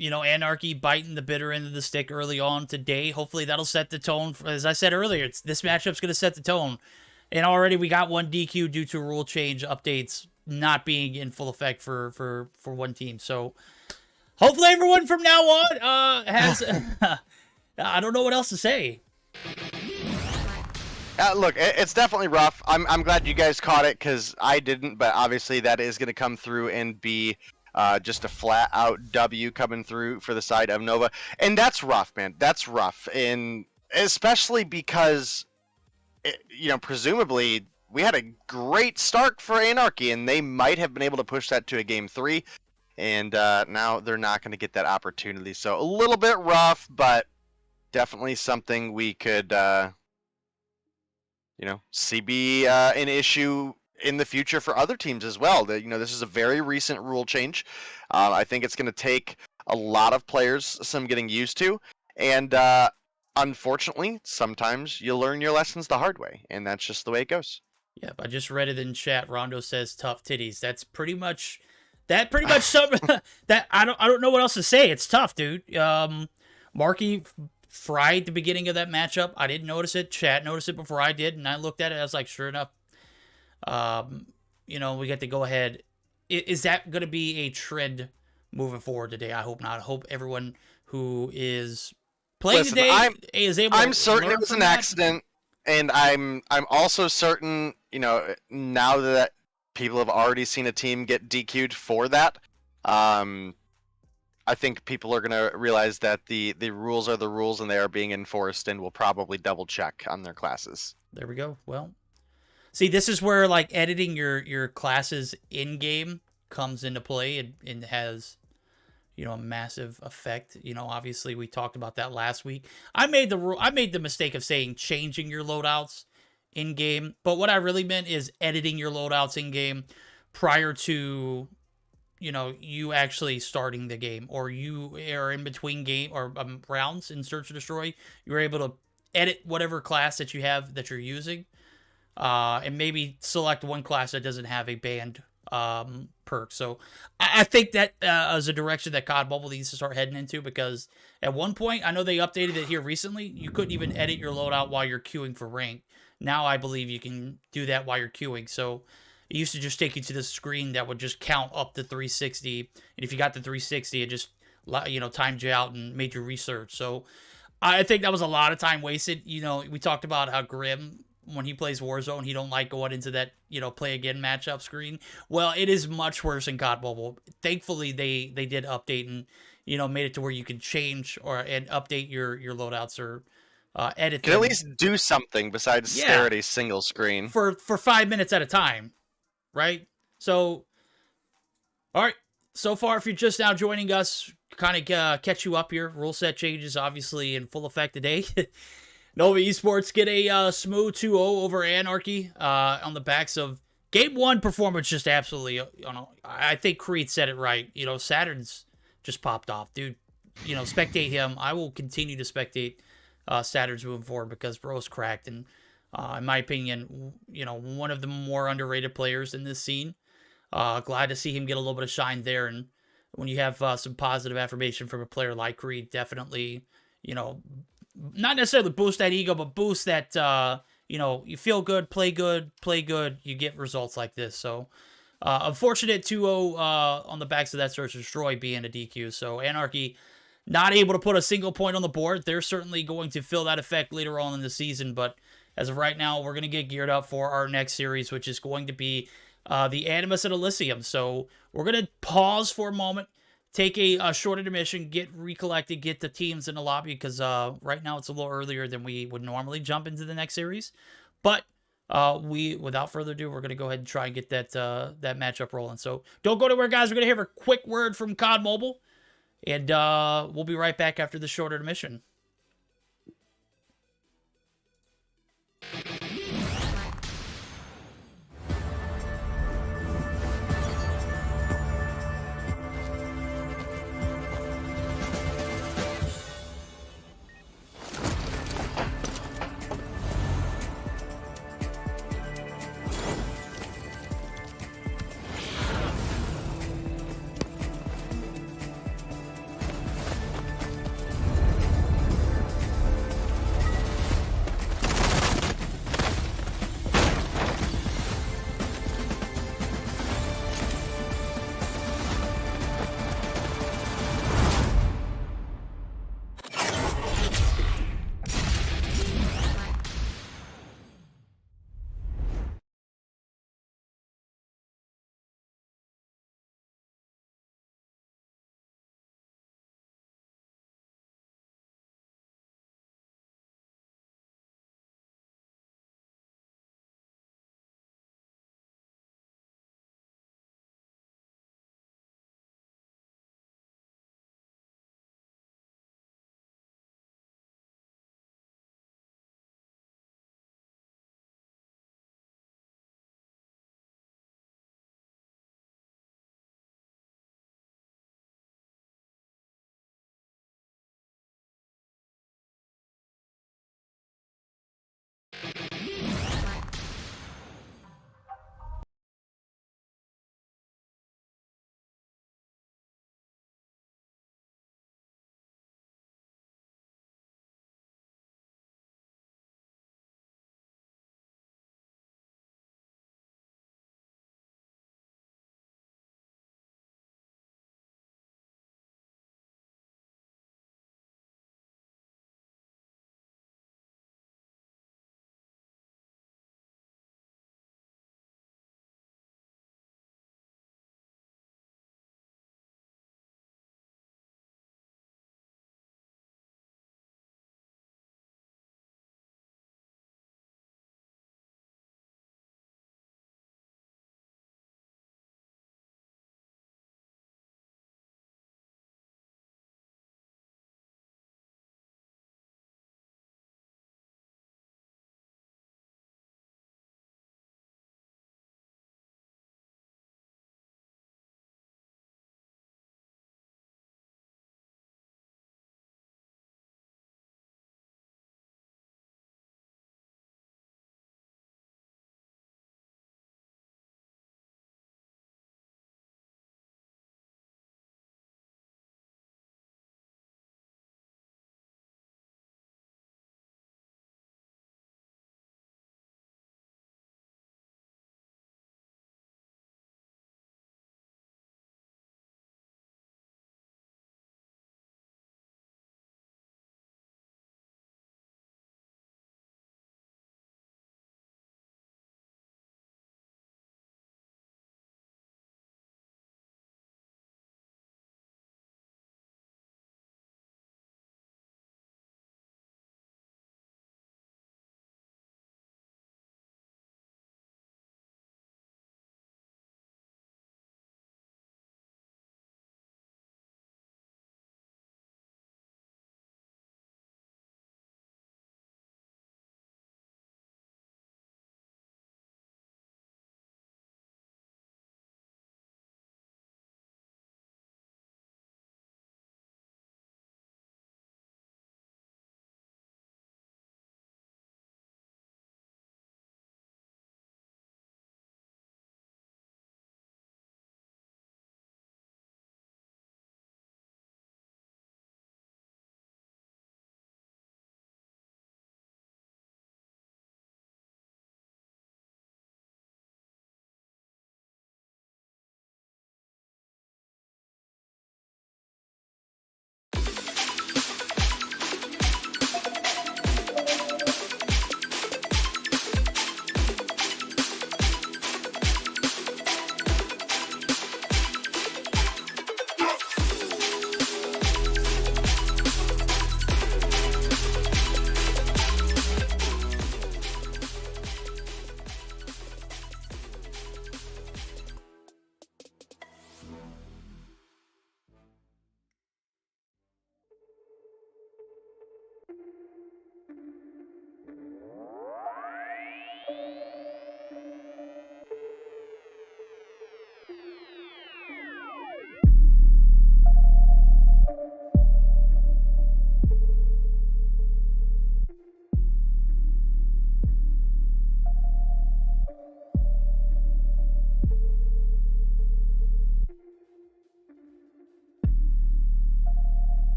S1: Anarchy biting the bitter end of the stick early on today. Hopefully that'll set the tone. As I said earlier, this matchup's going to set the tone. And already we got one DQ due to rule change updates not being in full effect for one team. So hopefully everyone from now on has... I don't know what else to say.
S5: Look, it's definitely rough. I'm glad you guys caught it because I didn't, but obviously that is going to come through and be just a flat-out W coming through for the side of Nova. And that's rough, man. That's rough. And especially because, presumably we had a great start for Anarchy, and they might have been able to push that to a Game 3. And now they're not going to get that opportunity. So a little bit rough, but definitely something we could... see be an issue in the future for other teams as well. This is a very recent rule change. I think it's going to take a lot of players some getting used to, and unfortunately, sometimes you learn your lessons the hard way, and that's just the way it goes.
S1: Yep, I just read it in chat. Rondo says tough titties. That's pretty much something that I don't know what else to say. It's tough, dude. Marky fried the beginning of that matchup. I didn't notice it. Chat noticed it before I did, and I looked at it. I was like, sure enough, we get to go ahead. Is that going to be a trend moving forward today? I hope not. I hope everyone who is playing today is able. I'm
S5: certain it was an accident, and I'm also certain, now that people have already seen a team get DQ'd for that. I think people are going to realize that the rules are the rules and they are being enforced, and will probably double check on their classes.
S1: There we go. Well, see, this is where editing your classes in game comes into play and has a massive effect. Obviously we talked about that last week. I made the mistake of saying changing your loadouts in game, but what I really meant is editing your loadouts in game prior to you actually starting the game, or you are in between game or rounds in Search and Destroy. You're able to edit whatever class that you have that you're using, and maybe select one class that doesn't have a banned perk. So I think that is a direction that COD Mobile needs to start heading into, because at one point, I know they updated it here recently, you couldn't even edit your loadout while you're queuing for rank. Now I believe you can do that while you're queuing. So it used to just take you to the screen that would just count up to 360. And if you got the 360, it just, timed you out and made you research. So I think that was a lot of time wasted. We talked about how Grim, when he plays Warzone, he don't like going into that, play again matchup screen. Well, it is much worse in COD Mobile. Thankfully, they did update and, made it to where you can change and update your loadouts or edit them.
S5: Can at least do something besides stare at a single screen.
S1: For 5 minutes at a time. Right? So, all right. So far, if you're just now joining us, kind of catch you up here. Rule set changes, obviously, in full effect today. Nova Esports get a smooth 2-0 over Anarchy on the backs of Game 1 performance. Just absolutely, I think Creed said it right. Saturn's just popped off, dude. Spectate him. I will continue to spectate Saturn's moving forward because bro's cracked, and in my opinion, one of the more underrated players in this scene. Glad to see him get a little bit of shine there. And when you have some positive affirmation from a player like Creed, definitely, not necessarily boost that ego, but boost that, you feel good, play good, you get results like this. So, unfortunate 2-0 on the backs of that Search and Destroy being a DQ. So, Anarchy not able to put a single point on the board. They're certainly going to feel that effect later on in the season, but as of right now, we're going to get geared up for our next series, which is going to be the Animus and Elysium. So we're going to pause for a moment, take a short intermission, get recollected, get the teams in the lobby, because right now it's a little earlier than we would normally jump into the next series. But without further ado, we're going to go ahead and try and get that matchup rolling. So don't go anywhere, guys. We're going to hear a quick word from COD Mobile, and we'll be right back after the short intermission.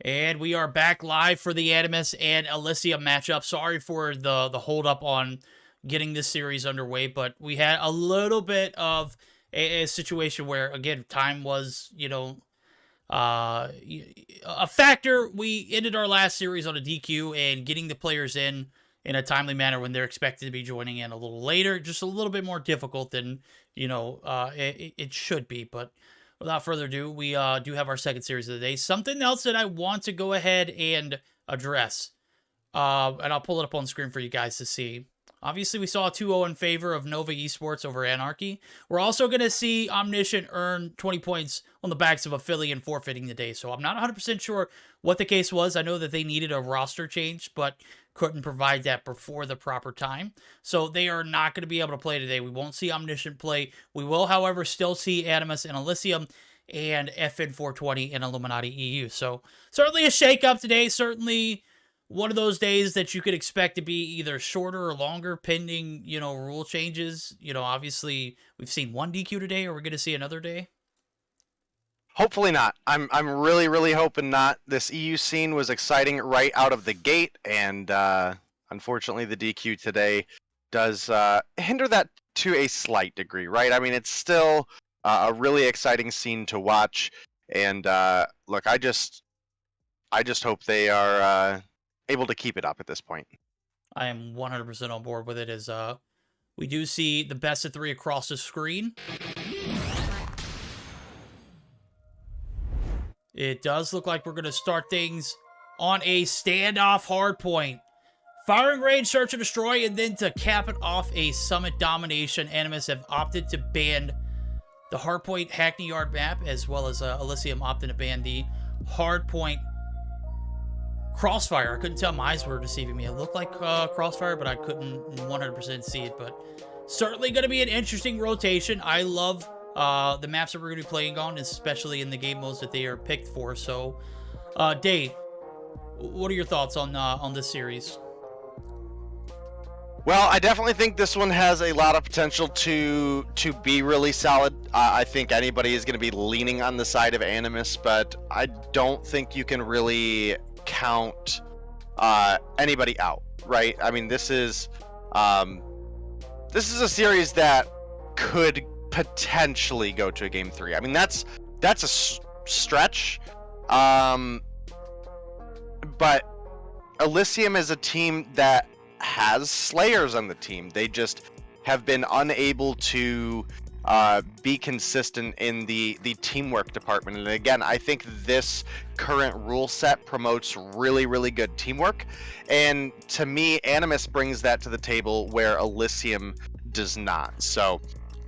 S1: And we are back live for the Animus and Elysium matchup. Sorry for the hold up on getting this series underway, but we had a little bit of a situation where, again, time was, you know, a factor. We ended our last series on a DQ, and getting the players in a timely manner when they're expected to be joining in a little later, just a little bit more difficult than, you know, it should be. But without further ado, we do have our second series of the day. Something else that I want to go ahead and address, and I'll pull it up on screen for you guys to see. Obviously, we saw a 2-0 in favor of Nova Esports over Anarchy. We're also going to see Omniscient earn 20 points on the backs of Aphelion forfeiting the day. So I'm not 100% sure what the case was. I know that they needed a roster change, but couldn't provide that before the proper time. So they are not going to be able to play today. We won't see Omniscient play. We will, however, still see Animus and Elysium and FN420 and Illuminati EU. So certainly a shakeup today. Certainly one of those days that you could expect to be either shorter or longer pending, you know, rule changes. You know, obviously we've seen one DQ today. Are we going to see another day?
S5: Hopefully not. I'm really hoping not. This EU scene was exciting right out of the gate, and unfortunately the DQ today does hinder that to a slight degree, right? I mean, it's still a really exciting scene to watch, and look, I just hope they are able to keep it up at this point.
S1: I am 100% on board with it, as we do see the best of 3 across the screen. It does look like we're going to start things on a standoff hardpoint. Firing range, search and destroy, and then to cap it off, a summit domination. Animus have opted to ban the hardpoint Hackney Yard map, as well as Elysium opted to ban the hardpoint Crossfire. I couldn't tell, my eyes were deceiving me. It looked like Crossfire, but I couldn't 100% see it. But certainly going to be an interesting rotation. I love the maps that we're going to be playing on, especially in the game modes that they are picked for. So, Dave, what are your thoughts on this series?
S5: Well, I definitely think this one has a lot of potential to be really solid. I think anybody is going to be leaning on the side of Animus, but I don't think you can really count anybody out, right? I mean, this is a series that could potentially go to a game 3. I mean, that's a stretch, but Elysium is a team that has Slayers on the team. They just have been unable to be consistent in the teamwork department. And again, I think this current rule set promotes really good teamwork. And to me, Animus brings that to the table where Elysium does not. So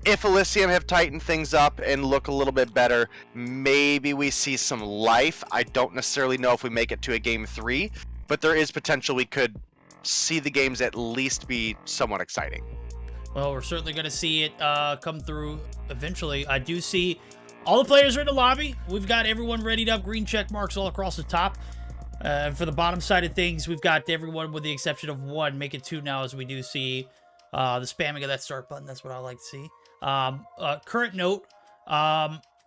S5: if Elysium have tightened things up and look a little bit better, maybe we see some life. I don't necessarily know if we make it to a game 3, but there is potential we could see the games at least be somewhat exciting.
S1: Well, we're certainly going to see it come through eventually. I do see all the players are in the lobby. We've got everyone readied up, green check marks all across the top. For the bottom side of things, we've got everyone with the exception of one. Make it 2 now, as we do see the spamming of that start button. That's what I like to see. Current note,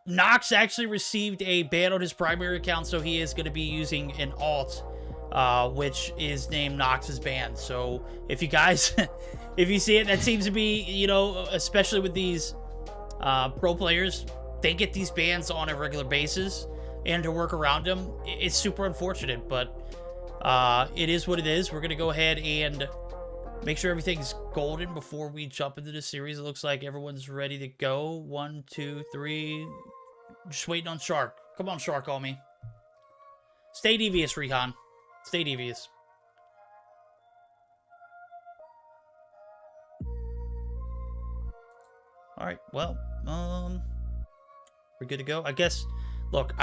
S1: Nox actually received a ban on his primary account, so he is going to be using an alt, which is named Nox's band. So if you guys, if you see it, that seems to be, you know, especially with these pro players, they get these bans on a regular basis, and to work around them, it's super unfortunate, but it is what it is. We're going to go ahead and make sure everything's golden before we jump into the series. It looks like everyone's ready to go. 1, 2, 3. Just waiting on Shark. Come on, Shark, call me. Stay devious, Rehan. Stay devious. Alright, well, we're good to go. I guess, look,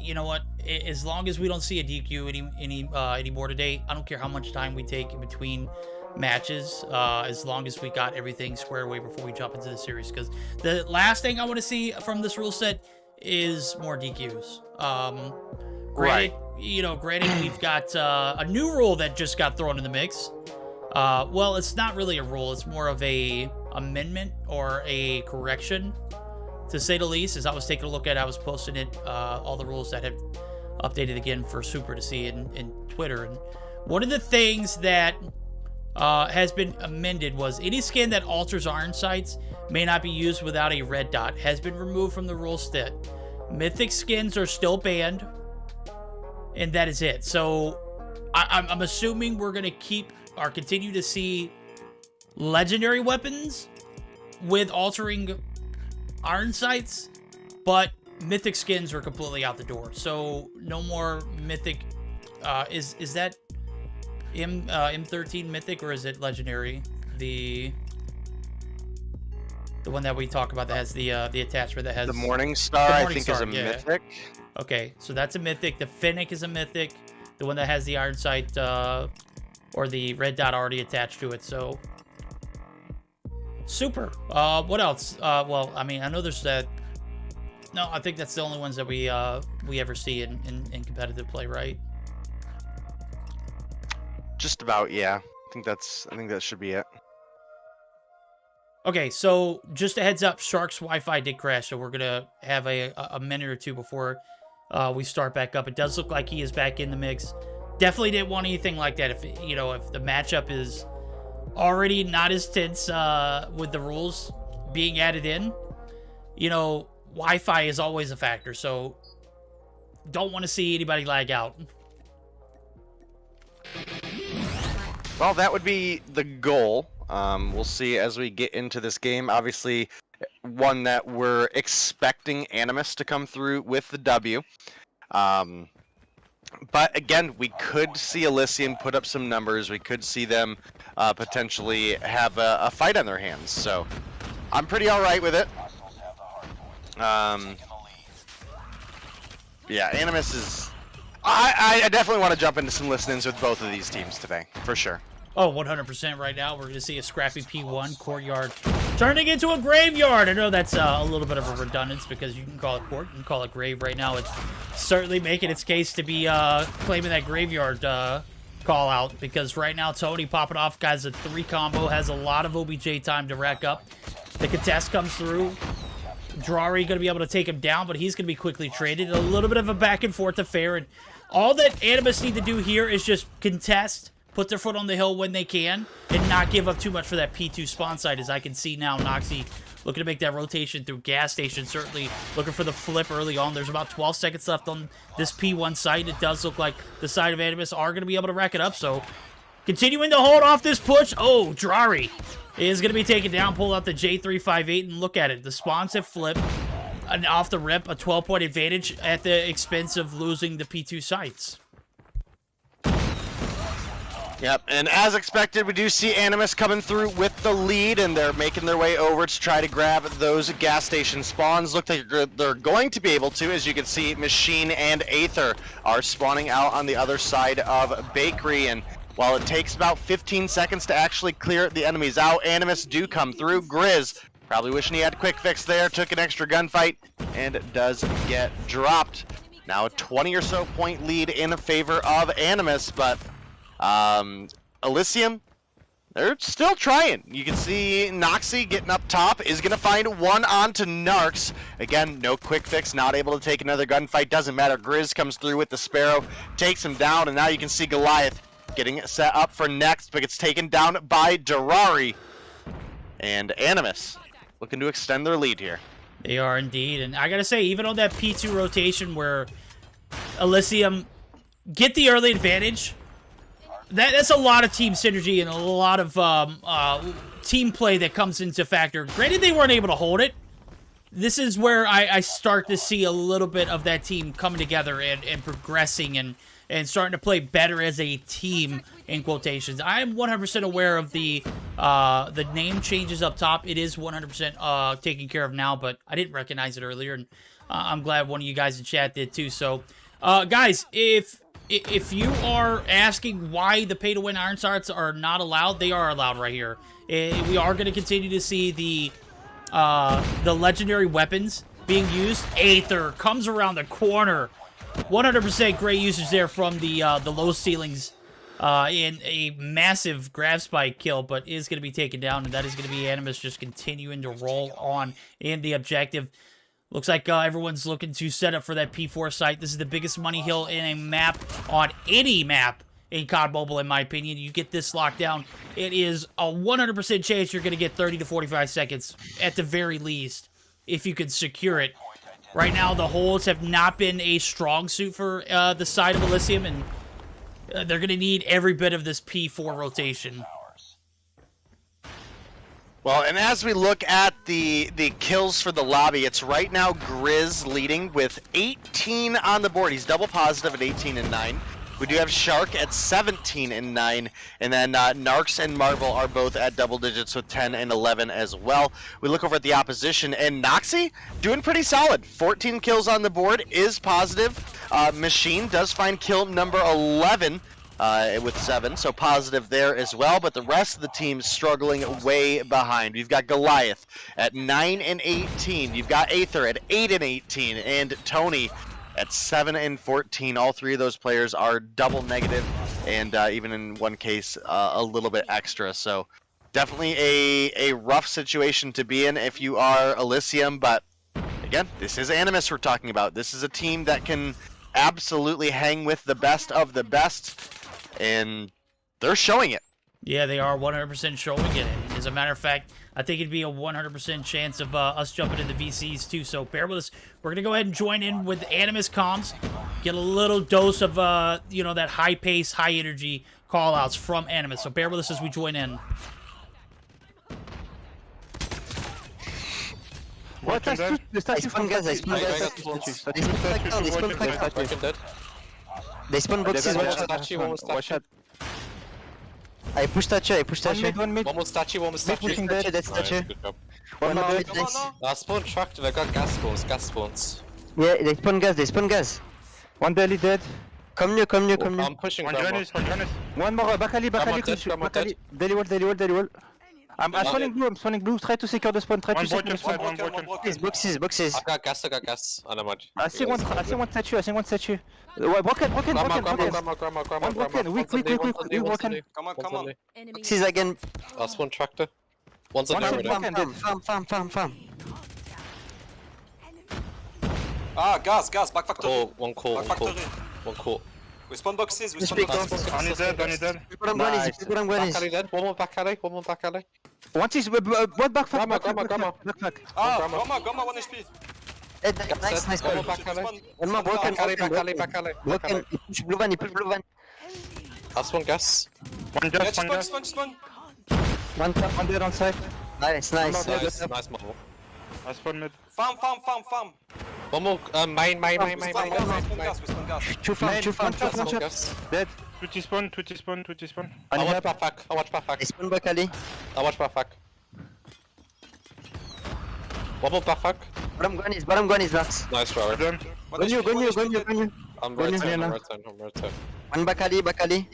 S1: you know what? As long as we don't see a DQ anymore today, I don't care how much time we take in between matches, as long as we got everything squared away before we jump into the series, because the last thing I want to see from this rule set is more DQs. Granted, you know, we've got a new rule that just got thrown in the mix. Well, it's not really a rule, it's more of a amendment or a correction, to say the least. As I was taking a look at it, I was posting it, all the rules that have updated again for Super to see in Twitter. And one of the things that has been amended was any skin that alters iron sights may not be used without a red dot. Has been removed from the rule set. Mythic skins are still banned, and that is it. So I'm assuming we're gonna keep or continue to see legendary weapons with altering iron sights, but mythic skins are completely out the door. So no more mythic. Is that M13 mythic, or is it legendary? The one that we talk about that has the attachment that has
S5: The Morning Star, I think, is a mythic.
S1: Okay, so that's a mythic. The Fennec is a mythic. The one that has the iron sight or the red dot already attached to it. So super. What else? Well, I mean, I know there's that. No, I think that's the only ones that we ever see in competitive play, right?
S5: Just about, yeah. I think that should be it.
S1: Okay, so just a heads up, Shark's Wi-Fi did crash, so we're gonna have a minute or two before we start back up. It does look like he is back in the mix. Definitely didn't want anything like that. If the matchup is already not as tense with the rules being added in, Wi-Fi is always a factor. So don't want to see anybody lag out.
S5: Well, that would be the goal. We'll see as we get into this game. Obviously, one that we're expecting Animus to come through with the W. But again, we could see Elysium put up some numbers. We could see them potentially have a fight on their hands. So I'm pretty all right with it. Yeah, Animus is... I definitely want to jump into some listen-ins with both of these teams today, for sure.
S1: Oh, 100% right now. We're going to see a scrappy P1 courtyard turning into a graveyard. I know that's a little bit of a redundance because you can call it court, you can call it grave right now. It's certainly making its case to be claiming that graveyard call out because right now Tony popping off, guys, a 3 combo, has a lot of OBJ time to rack up. The contest comes through. Drari going to be able to take him down, but he's going to be quickly traded. A little bit of a back and forth affair, and all that Animus need to do here is just contest, put their foot on the hill when they can, and not give up too much for that P2 spawn site. As I can see now, Noxy looking to make that rotation through gas station, certainly looking for the flip early on. There's about 12 seconds left on this P1 site. It does look like the side of Animus are going to be able to rack it up, so continuing to hold off this push. Oh, Drari is going to be taken down, pull out the J358, and look at it. The spawns have flipped, and off the rip, a 12-point advantage at the expense of losing the P2 sites.
S5: Yep, and as expected, we do see Animus coming through with the lead, and they're making their way over to try to grab those gas station spawns. Look like they're going to be able to. As you can see, Machine and Aether are spawning out on the other side of Bakery, and while it takes about 15 seconds to actually clear the enemies out, Animus do come through. Grizz, probably wishing he had quick fix there, took an extra gunfight, and does get dropped. Now a 20 or so point lead in favor of Animus, but Elysium, they're still trying. You can see Noxy getting up top, is going to find one onto Narcs. Again, no quick fix, not able to take another gunfight, doesn't matter. Grizz comes through with the Sparrow, takes him down, and now you can see Goliath getting set up for next, but gets taken down by Darari. And Animus looking to extend their lead here.
S1: They are indeed, and I gotta say, even on that P2 rotation where Elysium get the early advantage, that's a lot of team synergy and a lot of team play that comes into factor. Granted, they weren't able to hold it. This is where I start to see a little bit of that team coming together and progressing and starting to play better as a team, in quotations. I am 100% aware of the name changes up top. It is 100% taken care of now, but I didn't recognize it earlier, and I'm glad one of you guys in chat did too. So, guys, if you are asking why the pay-to-win Iron Sights are not allowed, they are allowed right here. We are going to continue to see the legendary weapons being used. Aether comes around the corner. 100% great usage there from the low ceilings in a massive grab spike kill, but is going to be taken down, and that is going to be Animus just continuing to roll on in the objective. Looks like everyone's looking to set up for that P4 site. This is the biggest money hill in a map on any map in COD Mobile, in my opinion. You get this locked down, it is a 100% chance you're going to get 30 to 45 seconds at the very least if you could secure it. Right now, the holds have not been a strong suit for the side of Elysium, and they're going to need every bit of this P4 rotation.
S5: Well, and as we look at the kills for the lobby, it's right now Grizz leading with 18 on the board. He's double positive at 18 and 9. We do have Shark at 17 and 9, and then Narcs and Marvel are both at double digits with 10 and 11 as well. We look over at the opposition, and Noxy doing pretty solid. 14 kills on the board is positive. Machine does find kill number 11. With 7, so positive there as well, but the rest of the team's struggling way behind. We've got Goliath at 9 and 18, you've got Aether at 8 and 18, and Tony at 7 and 14. All three of those players are double negative, and even in one case, a little bit extra, so definitely a rough situation to be in if you are Elysium, but again, this is Animus we're talking about. This is a team that can absolutely hang with the best of the best, and they're showing it.
S1: Yeah, they are 100% showing it. And as a matter of fact, I think it'd be a 100% chance of us jumping into VCs too. So bear with us. We're gonna go ahead and join in with Animus comms, get a little dose of you know, that high pace, high energy call outs from Animus. So bear with us as we join in.
S8: They spawn boxes.
S3: Watch out.
S8: I push statue.
S3: One more statue.
S8: That's statue. One more mid, nice.
S3: Spawn truck, they got gas spawns.
S8: Yeah, they spawn gas.
S4: One belly dead.
S8: Come new.
S3: I'm pushing grandma.
S4: One more, Bakali.
S3: Grandma dead.
S4: Daily wall. I'm spawning blue. Try to secure the spawn.
S8: Boxes.
S3: I got gas. And I'm out.
S4: I see one statue. Broken.
S3: Grandma.
S4: Weak. Broken.
S3: Come on.
S8: Boxes again.
S3: Spawn tractor. One's on
S4: One
S3: there.
S8: Farm.
S2: Ah, gas, back factory.
S3: One call.
S2: We spawn boxes,
S8: Push big down.
S7: One is dead.
S8: People
S3: Back alley. One more back alley.
S4: One is what back
S3: Grandma.
S2: Ah, Goma, 1 HP.
S8: Nice.
S3: One more back alley.
S8: One more broken.
S3: Back alley.
S8: Broken. He push blue van.
S3: I spawn gas.
S7: One
S2: Yeah,
S7: just,
S2: just spawn.
S4: One dead on side.
S8: Nice.
S3: Nice Marvel.
S7: I spawn mid.
S2: Farm.
S3: One more main.
S2: We spawn gas.
S4: Two farm.
S3: Spawn gas.
S4: Dead.
S7: Two T-spawn.
S3: I watch back.
S8: They spawn Bakali.
S3: I watch back. One more back.
S8: Bottom gun is Max.
S3: Nice Rory.
S7: Done.
S8: Go new.
S3: I'm
S8: Go new,
S3: rotating.
S8: Nena. One Bakali.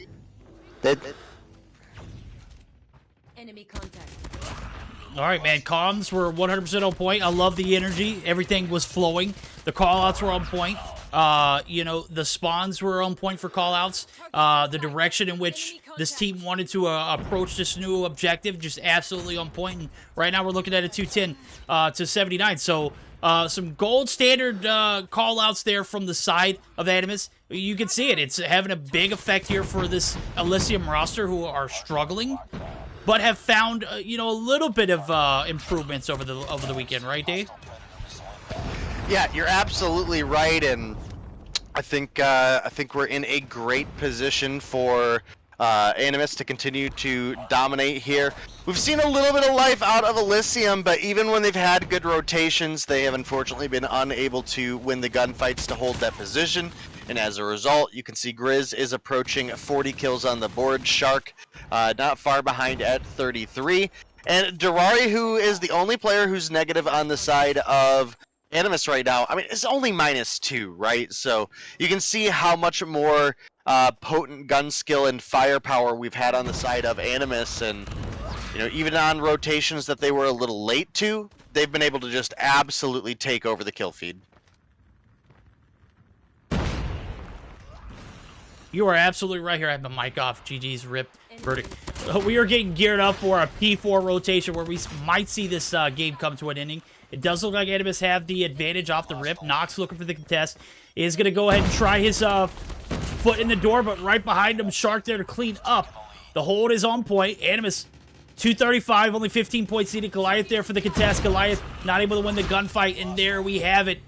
S8: Dead.
S9: Enemy contact.
S1: All right, man. Comms were 100% on point. I love the energy. Everything was flowing. The call-outs were on point. You know, the spawns were on point for call-outs. The direction in which this team wanted to approach this new objective, just absolutely on point. And right now we're looking at a 210 to 79. So some gold standard call-outs there from the side of Animus. You can see it. It's having a big effect here for this Elysium roster who are struggling, but have found you know, a little bit of improvements over the weekend, right, Dave?
S5: Yeah, you're absolutely right, and I think we're in a great position for Animus to continue to dominate here. We've seen a little bit of life out of Elysium, but even when they've had good rotations, they have unfortunately been unable to win the gunfights to hold that position. And as a result, you can see Grizz is approaching 40 kills on the board. Shark not far behind at 33. And Durari, who is the only player who's negative on the side of Animus right now, I mean, it's only -2, right? So you can see how much more potent gun skill and firepower we've had on the side of Animus. And, you know, even on rotations that they were a little late to, they've been able to just absolutely take over the kill feed.
S1: You are absolutely right here. I have my mic off. GG's ripped verdict. We are getting geared up for a P4 rotation where we might see this game come to an ending. It does look like Animus have the advantage off the rip. Nox looking for the contest. Is going to go ahead and try his foot in the door, but right behind him, Shark there to clean up. The hold is on point. Animus, 235, only 15 points needed. Goliath there for the contest. Goliath not able to win the gunfight, and there we have it.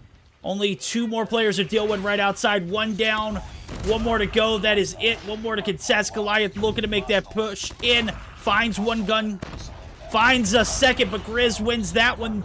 S1: Only 2 more players to deal with right outside. 1 down, 1 more to go. That is it. 1 more to contest. Goliath looking to make that push in. Finds 1 gun. Finds a second, but Grizz wins that one.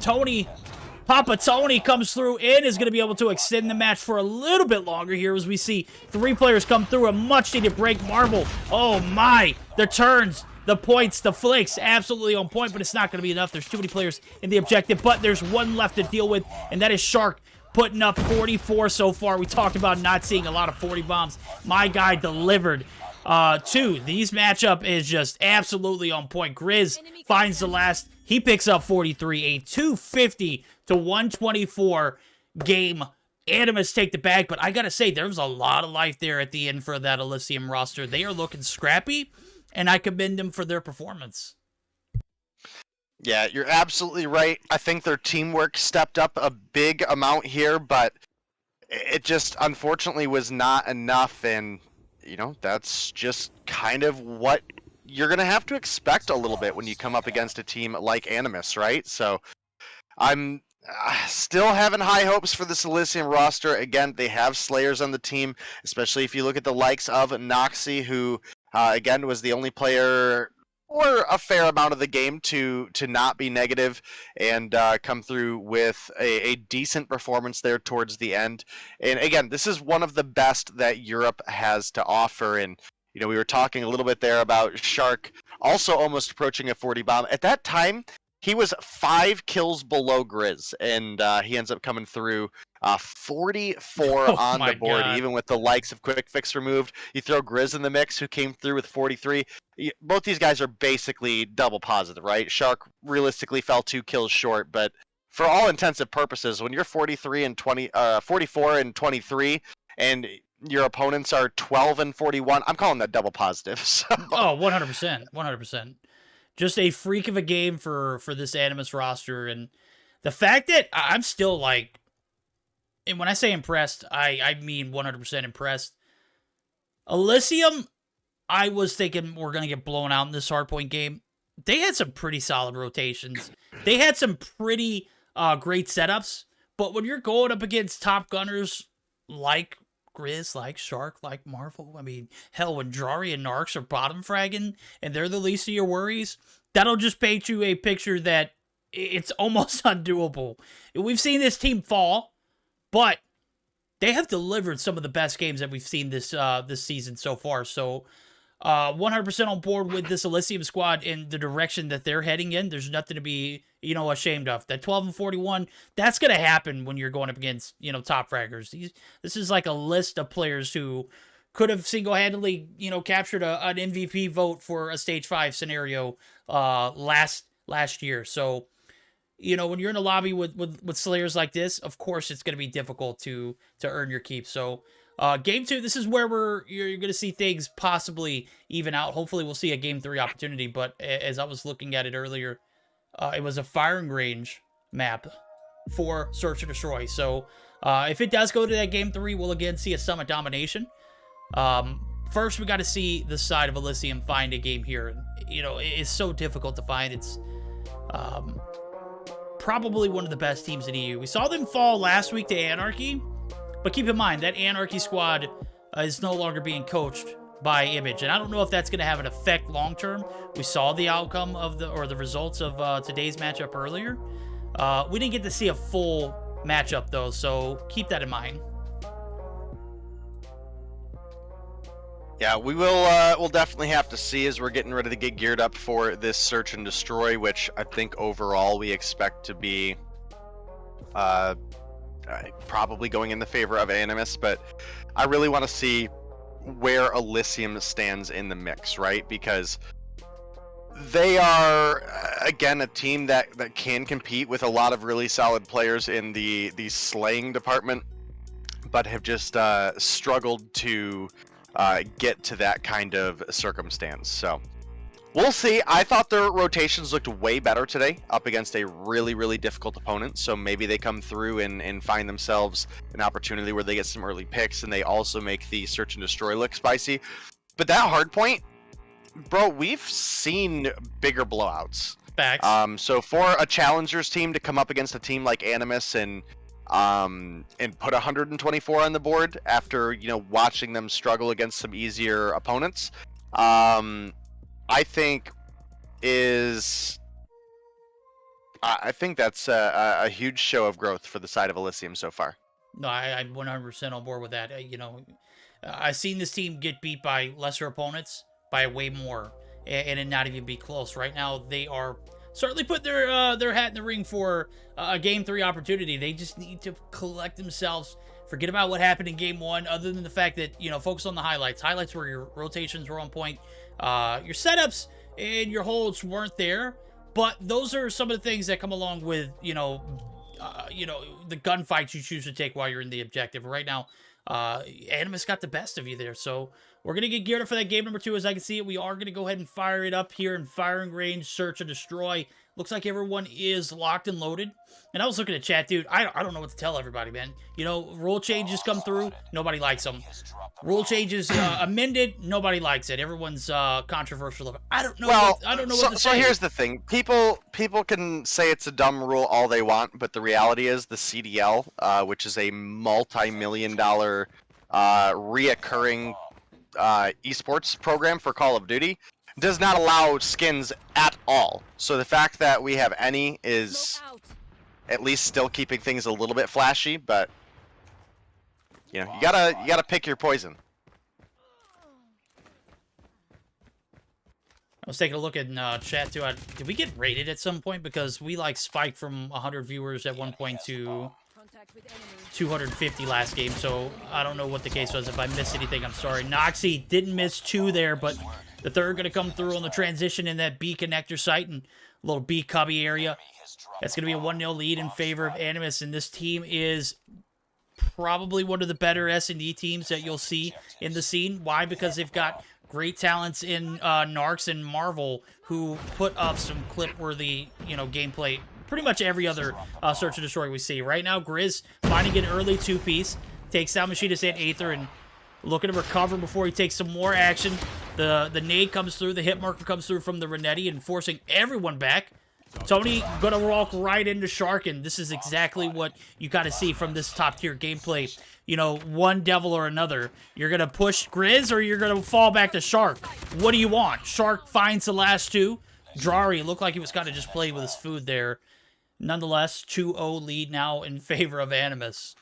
S1: Papa Tony comes through and is going to be able to extend the match for a little bit longer here as we see 3 players come through. A much-needed break. Marvel, oh my. The turns, the points, the flicks, absolutely on point, but it's not going to be enough. There's too many players in the objective, but there's 1 left to deal with, and that is Shark putting up 44 so far. We talked about not seeing a lot of 40 bombs. My guy delivered. 2. These matchup is just absolutely on point. Grizz finds the last. He picks up 43, a 250 to 124 game. Animus take the bag, but I gotta say, there was a lot of life there at the end for that Elysium roster. They are looking scrappy, and I commend them for their performance.
S5: Yeah, you're absolutely right. I think their teamwork stepped up a big amount here, but it just unfortunately was not enough, and you know, that's just kind of what you're going to have to expect a little bit when you come up against a team like Animus, right? So I'm still having high hopes for this Elysium roster. Again, they have Slayers on the team, especially if you look at the likes of Noxy, who, again, was the only player or a fair amount of the game to not be negative and come through with a decent performance there towards the end. And again, this is one of the best that Europe has to offer. And, you know, we were talking a little bit there about Shark also almost approaching a 40 bomb. At that time, he was 5 kills below Grizz, and he ends up coming through 44 on the board, even with the likes of Quick Fix removed. You throw Grizz in the mix, who came through with 43. Both these guys are basically double positive, right? Shark realistically fell 2 kills short, but for all intents and purposes, when you're 44 and 23, and your opponents are 12 and 41, I'm calling that double positive. So.
S1: Oh, 100%, 100%. Just a freak of a game for this Animus roster, and the fact that I'm still like, and when I say impressed, I mean 100% impressed. Elysium, I was thinking we're going to get blown out in this hardpoint game. They had some pretty solid rotations. They had some pretty great setups, but when you're going up against top gunners like Grizz, like Shark, like Marvel, I mean, hell, when Drari and Narcs are bottom fragging and they're the least of your worries, that'll just paint you a picture that it's almost undoable. We've seen this team fall, but they have delivered some of the best games that we've seen this season so far. So 100% on board with this Elysium squad and the direction that they're heading in. There's nothing to be, ashamed of. That 12 and 41, that's going to happen when you're going up against, top fraggers. This is like a list of players who could have single-handedly, captured an MVP vote for a Stage 5 scenario last year. So, when you're in a lobby with Slayers like this, of course it's going to be difficult to earn your keep. So, Game 2, this is where you're going to see things possibly even out. Hopefully we'll see a Game 3 opportunity, but as I was looking at it earlier, it was a firing range map for Search and Destroy. So, if it does go to that Game 3, we'll again see a Summit domination. First, we got to see the side of Elysium find a game here. It's so difficult to find. It's probably one of the best teams in EU. We saw them fall last week to Anarchy, but keep in mind that Anarchy squad is no longer being coached by Image, and I don't know if that's going to have an effect long term. We saw the outcome of the results of today's matchup earlier. We didn't get to see a full matchup though, so keep that in mind.
S5: Yeah, we'll definitely have to see as we're getting ready to get geared up for this Search and Destroy, which I think overall we expect to be probably going in the favor of Animus, but I really want to see where Elysium stands in the mix, right? Because they are, again, a team that can compete with a lot of really solid players in the slaying department, but have just struggled to get to that kind of circumstance. So We'll see. I thought their rotations looked way better today up against a really, really difficult opponent. So maybe they come through and find themselves an opportunity where they get some early picks and they also make the search and destroy look spicy. But that hard point, bro, we've seen bigger blowouts.
S1: Facts.
S5: So for a challengers team to come up against a team like Animus and put 124 on the board after, you know, watching them struggle against some easier opponents, I think that's a huge show of growth for the side of Elysium so far.
S1: No, I'm 100% on board with that. You know, I've seen this team get beat by lesser opponents by way more, and it not even be close. Right now, they are certainly put their hat in the ring for a Game 3 opportunity. They just need to collect themselves. Forget about what happened in Game 1, other than the fact that, you know, focus on the highlights. Highlights where your rotations were on point. Your setups and your holds weren't there, but those are some of the things that come along with, you know, the gunfights you choose to take while you're in the objective. Right now, Animus got the best of you there, so we're going to get geared up for that game number 2. As I can see it, we are going to go ahead and fire it up here in firing range, search and destroy. Looks like everyone is locked and loaded. And I was looking at chat, dude. I don't know what to tell everybody, man. You know, rule changes come through. Nobody likes them. Rule changes amended. Nobody likes it. Everyone's controversial. I don't know.
S5: Well,
S1: I don't know what to say.
S5: So here's the thing. People can say it's a dumb rule all they want, but the reality is the CDL, which is a multi-million-dollar reoccurring esports program for Call of Duty, does not allow skins at all. So the fact that we have any is at least still keeping things a little bit flashy, but you know, you gotta pick your poison.
S1: I was taking a look at chat too. Did we get rated at some point? Because we like spiked from 100 viewers at one point to 250 last game, so I don't know what the case was. If I missed anything, I'm sorry. Noxy didn't miss 2 there, but the third going to come through on the transition in that B connector site and a little B cubby area. That's going to be a 1-0 lead in favor of Animus, and this team is probably one of the better S&D teams that you'll see in the scene. Why? Because they've got great talents in Narcs and Marvel, who put up some clip-worthy, you know, gameplay pretty much every other search and destroy we see. Right now, Grizz finding an early 2-piece, takes down Machinist and Aether, and looking to recover before he takes some more action. The nade comes through, the hit marker comes through from the Renetti and forcing everyone back. Tony gonna walk right into Shark, and this is exactly what you gotta see from this top-tier gameplay. You know, one devil or another. You're gonna push Grizz, or you're gonna fall back to Shark. What do you want? Shark finds the last 2. Drari looked like he was kind of just playing with his food there. Nonetheless, 2-0 lead now in favor of Animus.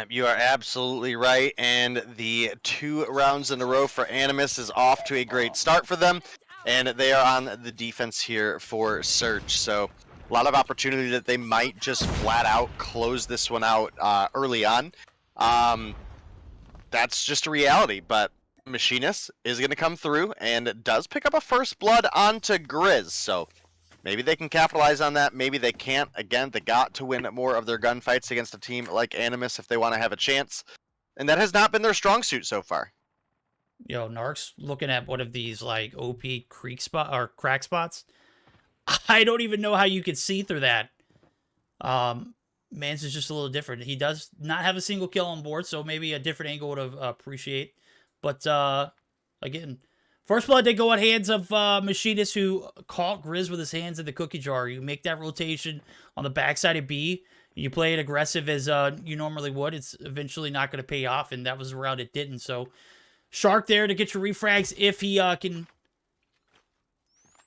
S5: You are absolutely right, and the 2 rounds in a row for Animus is off to a great start for them, and they are on the defense here for Search. So a lot of opportunity that they might just flat out close this one out early on. That's just a reality, but Machinist is going to come through and does pick up a first blood onto Grizz, so maybe they can capitalize on that. Maybe they can't. Again, they got to win more of their gunfights against a team like Animus if they want to have a chance. And that has not been their strong suit so far.
S1: Yo, Narc's looking at one of these, like, OP creek spot or crack spots. I don't even know how you could see through that. Mans is just a little different. He does not have a single kill on board, so maybe a different angle would appreciate. But, again, first blood did go on hands of Machinist, who caught Grizz with his hands in the cookie jar. You make that rotation on the backside of B. You play it aggressive as you normally would. It's eventually not going to pay off, and that was the route it didn't. So, Shark there to get your refrags if he can.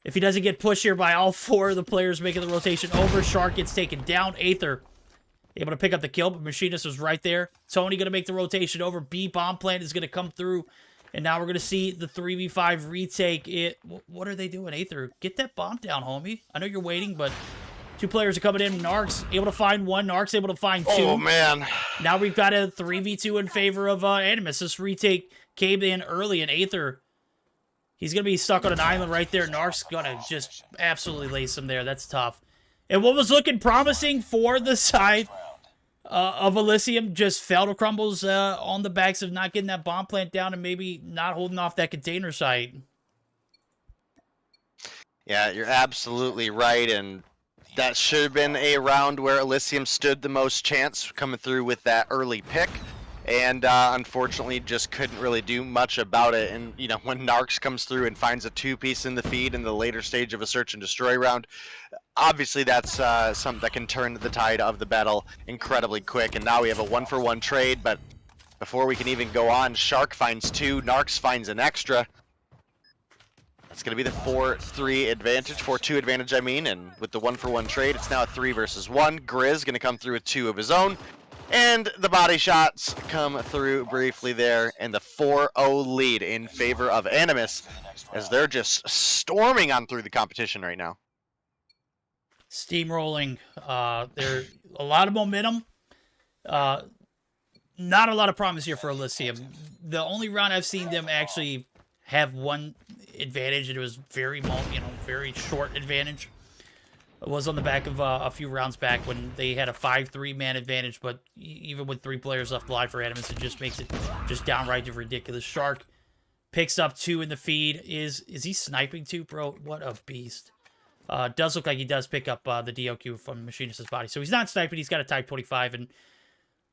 S1: If he doesn't get pushed here by all 4 of the players making the rotation over, Shark gets taken down. Aether able to pick up the kill, but Machinist was right there. Tony going to make the rotation over. B bomb plant is going to come through. And now we're going to see the 3v5 retake. What are they doing, Aether? Get that bomb down, homie. I know you're waiting, but 2 players are coming in. Narc's able to find 1. Narc's able to find 2.
S5: Oh, man.
S1: Now we've got a 3v2 in favor of Animus. This retake came in early, and Aether, he's going to be stuck on an island right there. Narc's going to just absolutely lace him there. That's tough. And what was looking promising for the side of Elysium just fell to crumbles on the backs of not getting that bomb plant down and maybe not holding off that container site.
S5: Yeah, you're absolutely right, and that should have been a round where Elysium stood the most chance coming through with that early pick, and unfortunately just couldn't really do much about it. And you know, when Narcs comes through and finds a 2-piece in the feed in the later stage of a search and destroy round, obviously that's something that can turn the tide of the battle incredibly quick. And now we have a 1-for-1 trade, but before we can even go on, Shark finds 2, Narcs finds an extra. It's going to be the 4-3 advantage, 4-2 advantage, I mean, and with the 1-for-1 trade, it's now a 3 versus 1. Grizz going to come through with 2 of his own, and the body shots come through briefly there, and the 4-0 lead in favor of Animus, as they're just storming on through the competition right now.
S1: Steamrolling. There's a lot of momentum. Not a lot of promise here for Elysium. The only round I've seen them actually have one advantage, and it was very short advantage. It was on the back of a few rounds back when they had a 5-3 man advantage, but even with 3 players left alive for Animus, it just makes it just downright ridiculous. Shark picks up 2 in the feed. Is he sniping 2, bro? What a beast. Does look like he does pick up the DOQ from Machinist's body. So he's not sniping, he's got a Type 25, and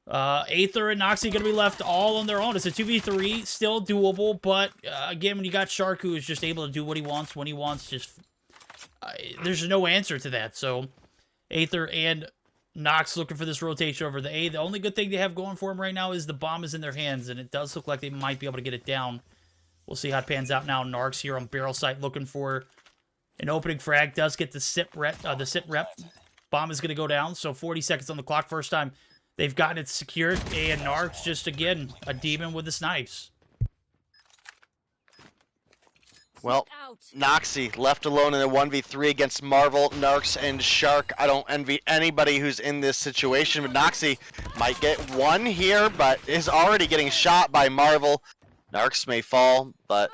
S1: Aether and Noxy going to be left all on their own. It's a 2v3, still doable, but again, when you got Shark, who is just able to do what he wants, when he wants, just there's no answer to that. So Aether and Nox looking for this rotation over the A. The only good thing they have going for them right now is the bomb is in their hands, and it does look like they might be able to get it down. We'll see how it pans out now. Narcs here on barrel site looking for an opening frag. Does get the sit rep. Bomb is going to go down, so 40 seconds on the clock. First time they've gotten it secured, and Narcs just, again, a demon with the snipes.
S5: Well, Noxy left alone in a 1v3 against Marvel, Narcs, and Shark. I don't envy anybody who's in this situation, but Noxy might get one here, but is already getting shot by Marvel. Narcs may fall, but...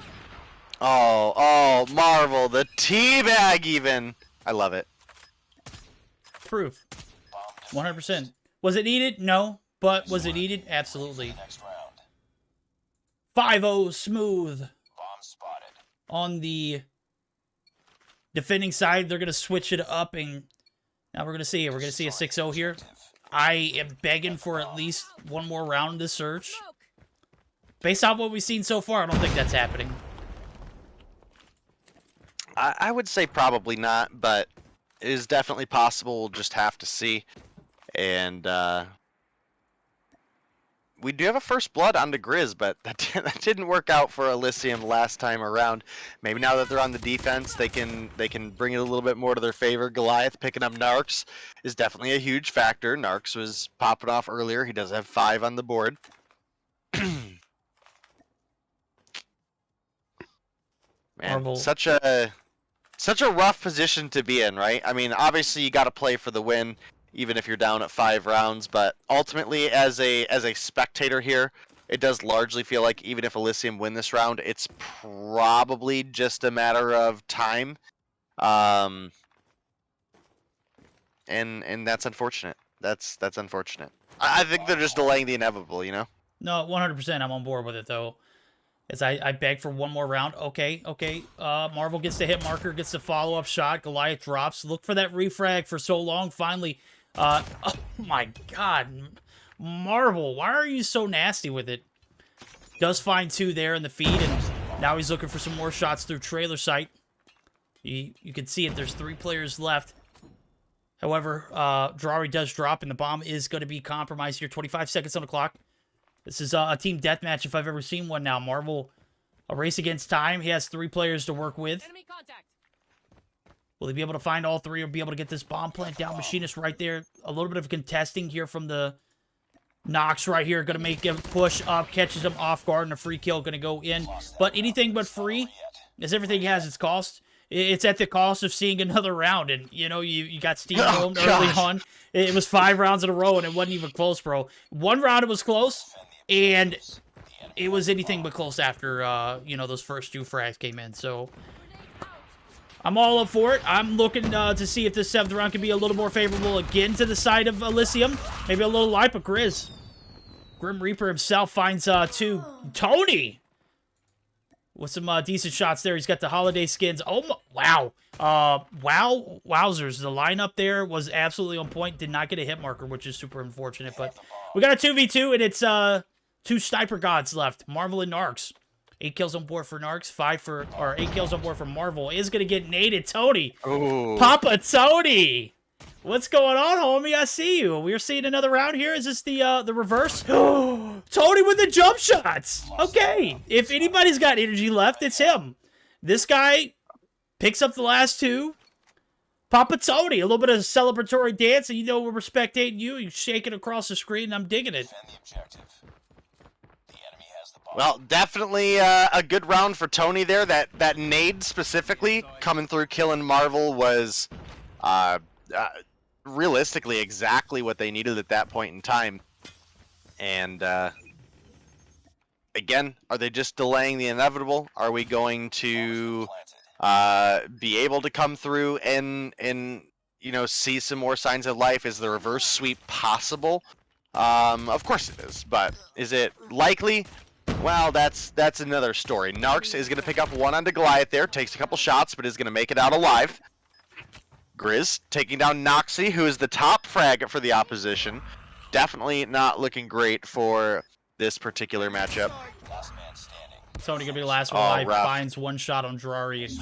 S5: Oh, Marvel, the teabag even! I love it.
S1: Proof. 100%. Was it needed? No. But was it needed? Absolutely. 5-0 smooth. On the defending side, they're going to switch it up, and now we're going to see it. We're going to see a 6-0 here. I am begging for at least one more round in this search. Based on what we've seen so far, I don't think that's happening.
S5: I would say probably not, but it is definitely possible. We'll just have to see. And we do have a first blood onto Grizz, but that didn't work out for Elysium last time around. Maybe now that they're on the defense, they can bring it a little bit more to their favor. Goliath picking up Narcs is definitely a huge factor. Narcs was popping off earlier. He does have 5 on the board. Man,
S1: Marvel.
S5: such a rough position to be in, right? I mean, obviously you got to play for the win, even if you're down at 5 rounds. But ultimately, as a spectator here, it does largely feel like even if Elysium win this round, it's probably just a matter of time. And that's unfortunate. That's unfortunate. I think they're just delaying the inevitable, you know?
S1: No, 100%. I'm on board with it, though. As I beg for one more round. Okay. Marvel gets the hit marker, gets the follow-up shot. Goliath drops. Look for that refrag for so long. Finally, oh my God. Marvel, why are you so nasty with it? Does find 2 there in the feed, and now he's looking for some more shots through trailer sight. You can see it. There's 3 players left. However, Drari does drop, and the bomb is going to be compromised here. 25 seconds on the clock. This is a team deathmatch if I've ever seen one now. Marvel, a race against time. He has 3 players to work with.
S9: Enemy contact.
S1: Will he be able to find all 3 or be able to get this bomb plant down? Machinist right there. A little bit of contesting here from the Nox right here. Going to make him push up. Catches him off guard, and a free kill going to go in. But anything but free, as everything has its cost. It's at the cost of seeing another round. And, you know, you got steamrolled early on. It was 5 rounds in a row, and it wasn't even close, bro. 1 round it was close. And it was anything but close after, you know, those first 2 frags came in. So, I'm all up for it. I'm looking to see if this 7th round can be a little more favorable again to the side of Elysium. Maybe a little light, but Grizz. Grim Reaper himself finds 2. Tony! With some decent shots there. He's got the holiday skins. Oh, wow. Wowzers. The lineup there was absolutely on point. Did not get a hit marker, which is super unfortunate. But we got a 2v2, and it's 2 sniper gods left. Marvel and Narcs. 8 kills on board for Narcs. 8 kills on board for Marvel. Is going to get naded. Tony.
S5: Ooh.
S1: Papa Tony. What's going on, homie? I see you. We're seeing another round here. Is this the reverse? Tony with the jump shots. Okay. If anybody's got energy left, it's him. This guy picks up the last 2. Papa Tony, a little bit of celebratory dance, and you know we're spectating you. You shake it across the screen, and I'm digging it.
S5: Well, definitely a good round for Tony there. That nade specifically coming through killing Marvel was realistically exactly what they needed at that point in time. And again, are they just delaying the inevitable? Are we going to be able to come through and see some more signs of life? Is the reverse sweep possible? Of course it is, but is it likely? Well, that's another story. Narcs is going to pick up 1 onto Goliath there, takes a couple shots, but is going to make it out alive. Grizz taking down Noxy, who is the top frag for the opposition. Definitely not looking great for this particular matchup.
S1: Tony gonna be the last one alive.
S5: Rough.
S1: Finds 1 shot on Drari and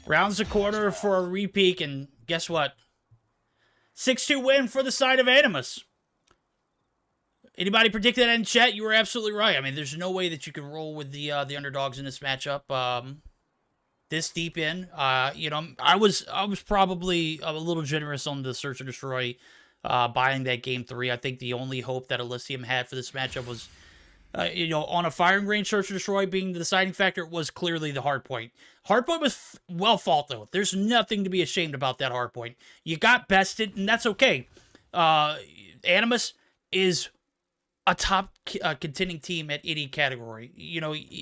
S1: rounds the corner for a repeat. And guess what? 6-2 win for the side of Animus. Anybody predict that in chat? You were absolutely right. I mean, there's no way that you could roll with the underdogs in this matchup. This deep in, I was probably a little generous on the Search and Destroy, buying that game 3. I think the only hope that Elysium had for this matchup was, on a firing range, Search and Destroy being the deciding factor was clearly the hard point. Hard point was well fought though. There's nothing to be ashamed about that hard point. You got bested, and that's okay. Animus is a top contending team at any category.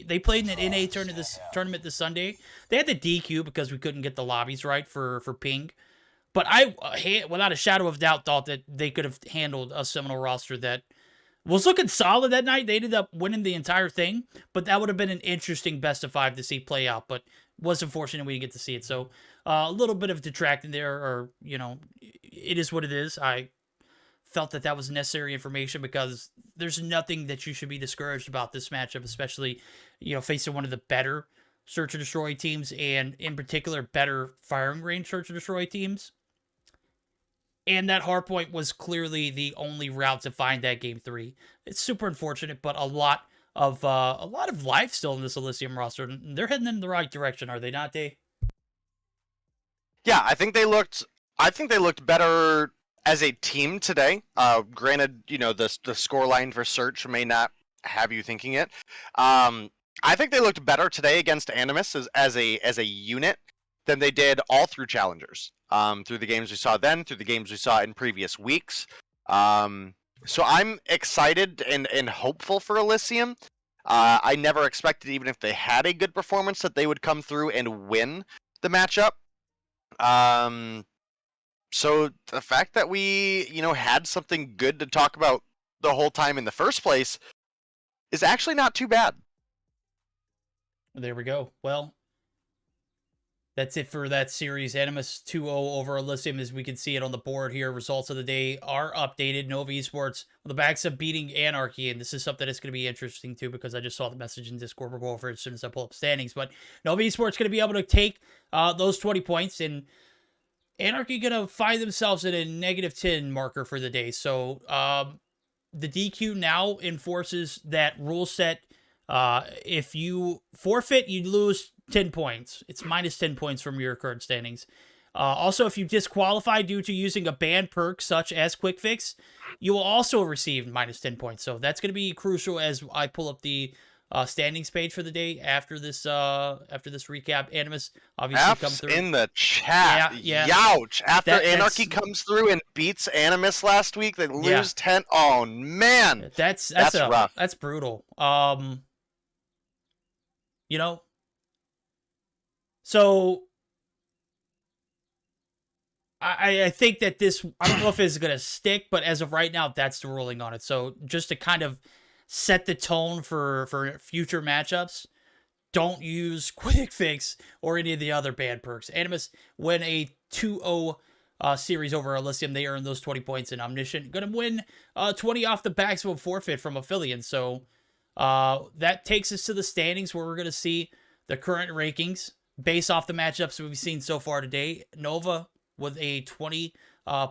S1: They played in an NA tournament this Sunday. They had the DQ because we couldn't get the lobbies right for ping. But I, without a shadow of doubt, thought that they could have handled a Seminole roster that was looking solid that night. They ended up winning the entire thing, but that would have been an interesting best of 5 to see play out. But was unfortunate we didn't get to see it. So a little bit of detracting there, or it is what it is. I felt that was necessary information because there's nothing that you should be discouraged about this matchup, especially, facing one of the better Search and Destroy teams, and in particular, better firing range Search and Destroy teams. And that hardpoint was clearly the only route to find that game 3. It's super unfortunate, but a lot of life still in this Elysium roster. They're heading in the right direction, are they not, Dave?
S5: Yeah, I think they looked better as a team today. Granted, the scoreline for Search may not have you thinking it. I think they looked better today against Animus as a unit than they did all through Challengers. Through the games we saw then, through the games we saw in previous weeks. So I'm excited and hopeful for Elysium. I never expected, even if they had a good performance, that they would come through and win the matchup. So the fact that we, had something good to talk about the whole time in the first place is actually not too bad.
S1: There we go. Well, that's it for that series. Animus 2-0 over Elysium, as we can see it on the board here. Results of the day are updated. Nova Esports on the backs of beating Anarchy, and this is something that's going to be interesting too, because I just saw the message in Discord. We'll go over it as soon as I pull up standings. But Nova Esports going to be able to take those 20 points, and Anarchy going to find themselves at a -10 marker for the day. So the DQ now enforces that rule set. If you forfeit, you lose 10 points. It's -10 points from your current standings. Also, if you disqualify due to using a banned perk such as Quick Fix, you will also receive -10 points. So that's going to be crucial as I pull up the standings page for the day after this recap. Animus obviously come through
S5: in the chat.
S1: Yeah.
S5: Youch! After Anarchy comes through and beats Animus last week, they lose 10. Oh man,
S1: that's rough. That's brutal. So I think that this, I don't know if it's going to stick, but as of right now, that's the ruling on it. So just to kind of set the tone for future matchups, don't use Quick Fix or any of the other banned perks. Animus win a 2-0 series over Elysium. They earn those 20 points, and Omniscient going to win 20 off the backs of a forfeit from Aphelion. So that takes us to the standings where we're going to see the current rankings based off the matchups we've seen so far today. Nova with a 20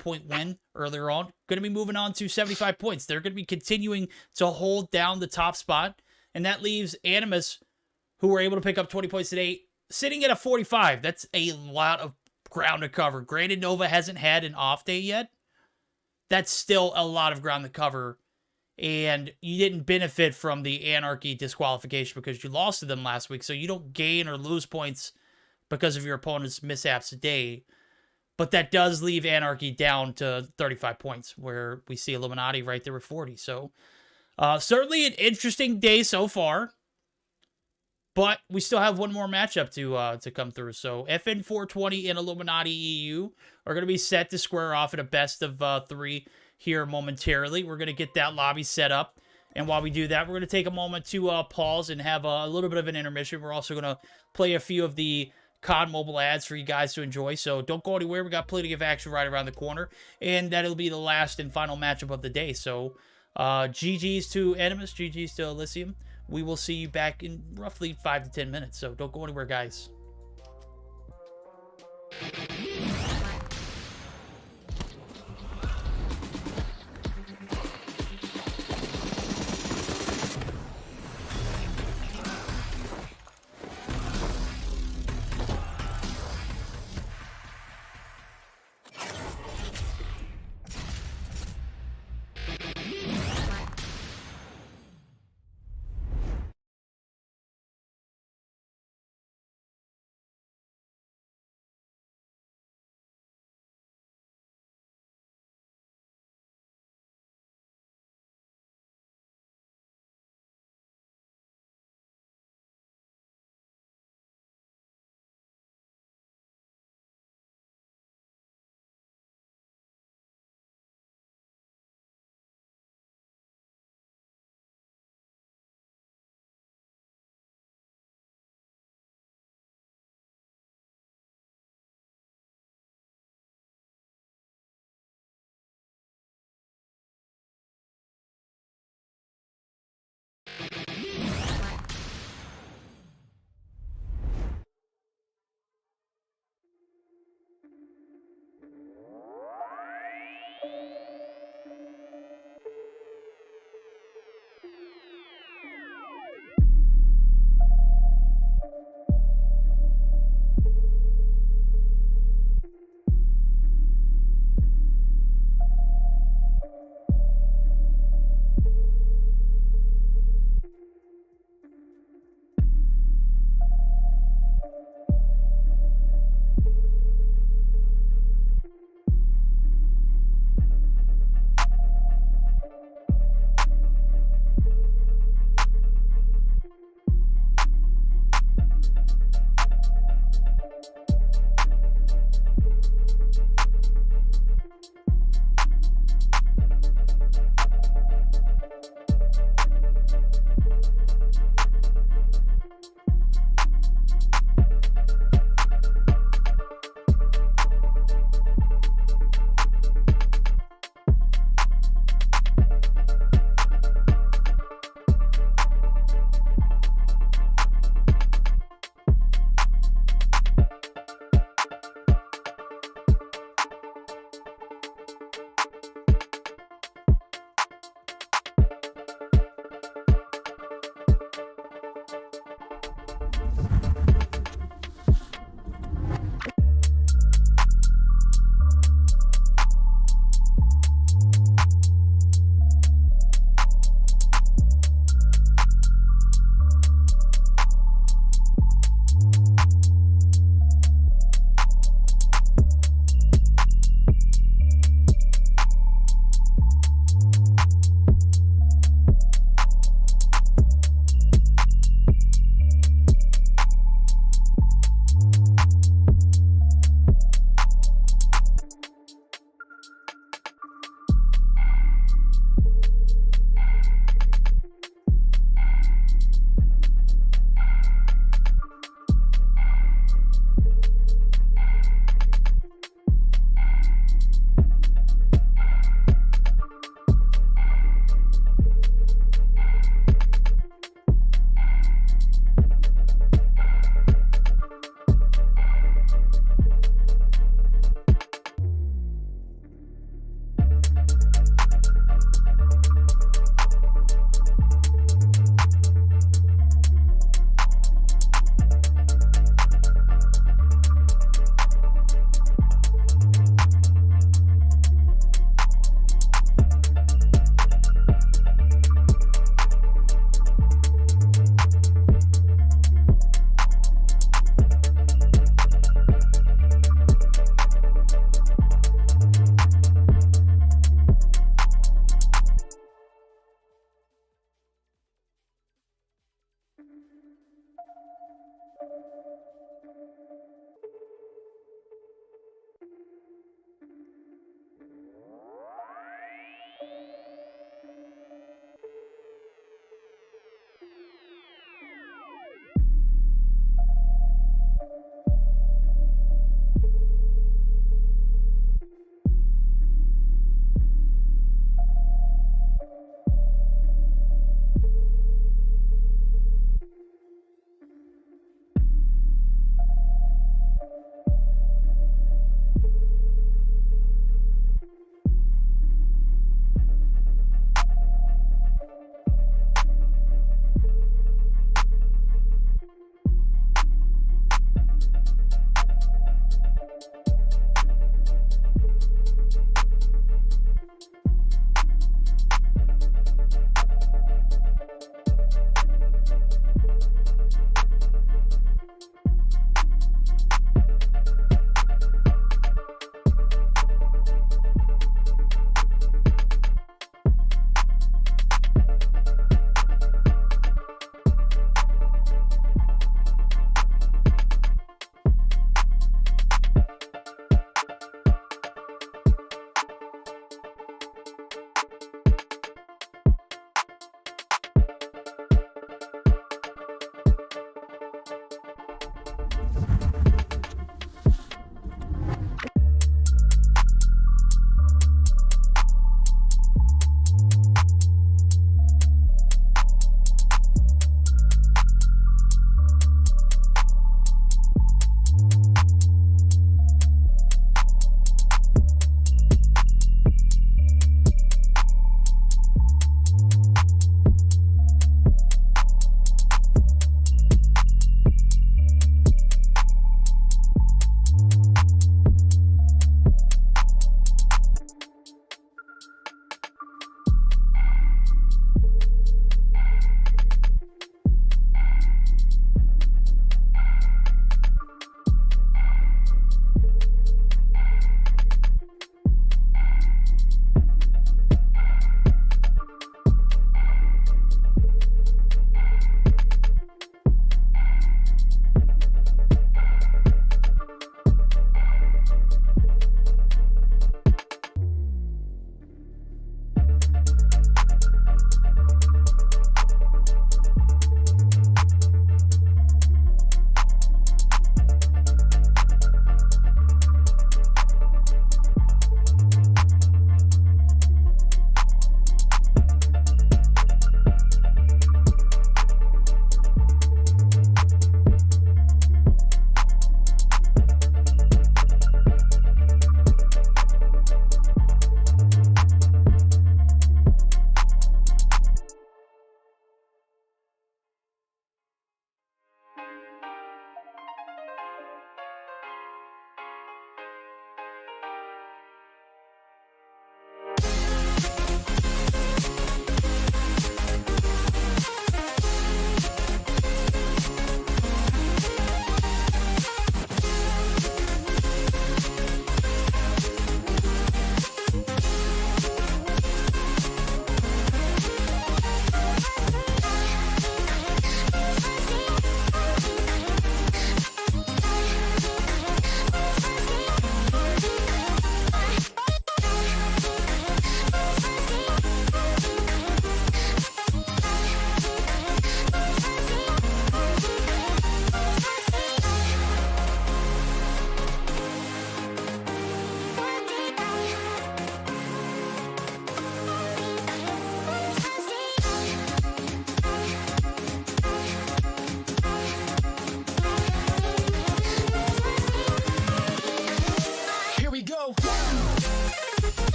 S1: point win earlier on. Going to be moving on to 75 points. They're going to be continuing to hold down the top spot. And that leaves Animus, who were able to pick up 20 points today, sitting at a 45. That's a lot of ground to cover. Granted, Nova hasn't had an off day yet. That's still a lot of ground to cover. And you didn't benefit from the Anarchy disqualification because you lost to them last week. So you don't gain or lose points because of your opponent's mishaps today. But that does leave Anarchy down to 35 points, where we see Illuminati right there with 40. So certainly an interesting day so far. But we still have one more matchup to come through. So FN 420 and Illuminati EU are going to be set to square off in a best of 3 here momentarily. We're going to get that lobby set up. And while we do that, we're going to take a moment to pause and have a little bit of an intermission. We're also going to play a few of the COD mobile ads for you guys to enjoy. So don't go anywhere. We got plenty of action right around the corner. And that'll be the last and final matchup of the day. So GG's to Animus, GG's to Elysium. We will see you back in roughly 5 to 10 minutes. So don't go anywhere, guys.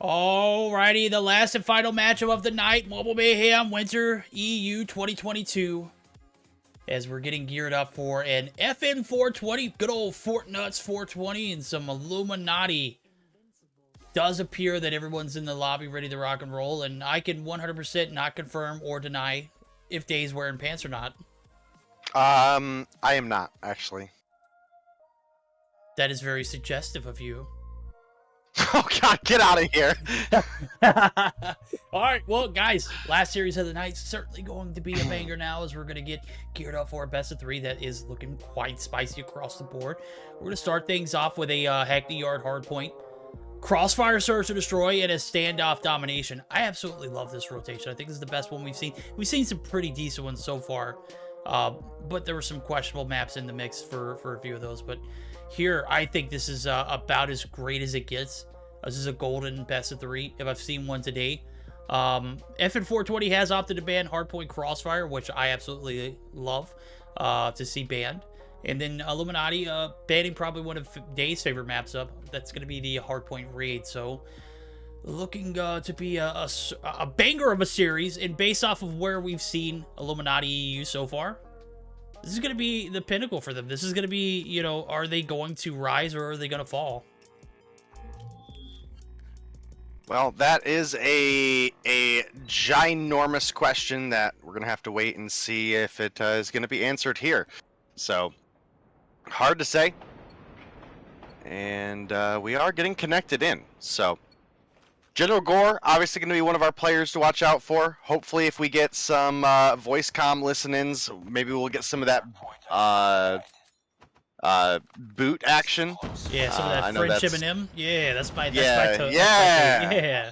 S1: Alrighty, the last and final matchup of the night, Mobile Mayhem Winter EU 2022. As we're getting geared up for an FN 420, good old Fort Nuts 420, and some Illuminati. Does appear that everyone's in the lobby ready to rock and roll, and I can 100% not confirm or deny if Day's wearing pants or not.
S5: I am not, actually.
S1: That is very suggestive of you.
S5: Oh god, get out of here!
S1: Alright, well, guys, last series of the night, certainly going to be a banger now as we're going to get geared up for a best of 3 that is looking quite spicy across the board. We're going to start things off with a Hackney Yard hardpoint. Crossfire Search and Destroy, and a Standoff Domination. I absolutely love this rotation. I think this is the best one we've seen. We've seen some pretty decent ones so far, but there were some questionable maps in the mix for a few of those. But here, I think this is about as great as it gets. This is a golden best of 3, if I've seen one today. FN 420 has opted to ban Hardpoint Crossfire, which I absolutely love to see banned. And then Illuminati banning probably one of Day's favorite maps up. That's going to be the Hardpoint Raid. So looking to be a banger of a series. And based off of where we've seen Illuminati EU so far, this is going to be the pinnacle for them. This is going to be, you know, are they going to rise or are they going to fall?
S5: Well, that is a ginormous question that we're going to have to wait and see if it is going to be answered here. So, hard to say. And we are getting connected in. So, General Gore, obviously going to be one of our players to watch out for. Hopefully, if we get some voice comm listen-ins, maybe we'll get some of that boot action.
S1: Yeah, some of that friendship in him. Yeah, that's my
S5: yeah.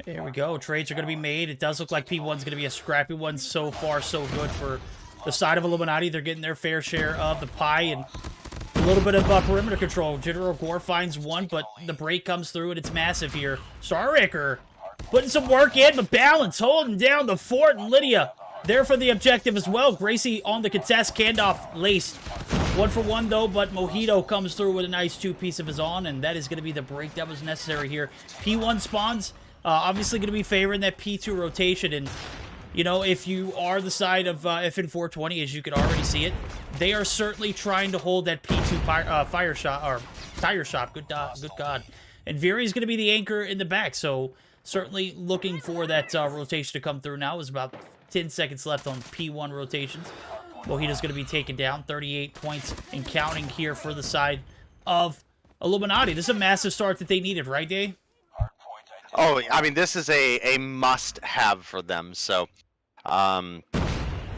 S1: There we go. Trades are going to be made. It does look like P1's going to be a scrappy one. So far, so good for the side of Illuminati. They're getting their fair share of the pie and a little bit of perimeter control. General Gore finds one, but the break comes through and it's massive here. Starraker putting some work in, but Balance holding down the fort, and Lydia there for the objective as well. Gracie on the contest. Candoff laced. 1 for 1 though, but Mojito comes through with a nice 2-piece of his own, and that is going to be the break that was necessary here. P1 spawns, obviously going to be favoring that P2 rotation, and you know, if you are the side of FN 420, as you can already see it, they are certainly trying to hold that P2 fire shot, or tire shop. Good God. And Viri is going to be the anchor in the back, so certainly looking for that rotation to come through now. There's about 10 seconds left on P1 rotations. Mojito's going to be taken down. 38 points and counting here for the side of Illuminati. This is a massive start that they needed, right, Day?
S5: Oh, I mean, this is a must-have for them. So,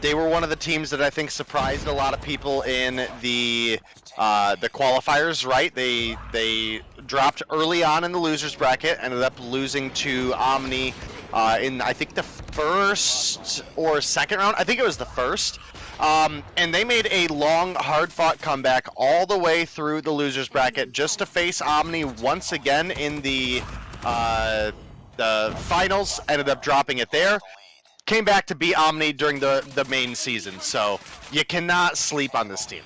S5: they were one of the teams that I think surprised a lot of people in the qualifiers. Right? They dropped early on in the losers bracket, ended up losing to Omni in I think the first or second round. I think it was the first. And they made a long, hard-fought comeback all the way through the losers bracket just to face Omni once again in the finals. Ended up dropping it there. Came back to beat Omni during the main season. So you cannot sleep on this team.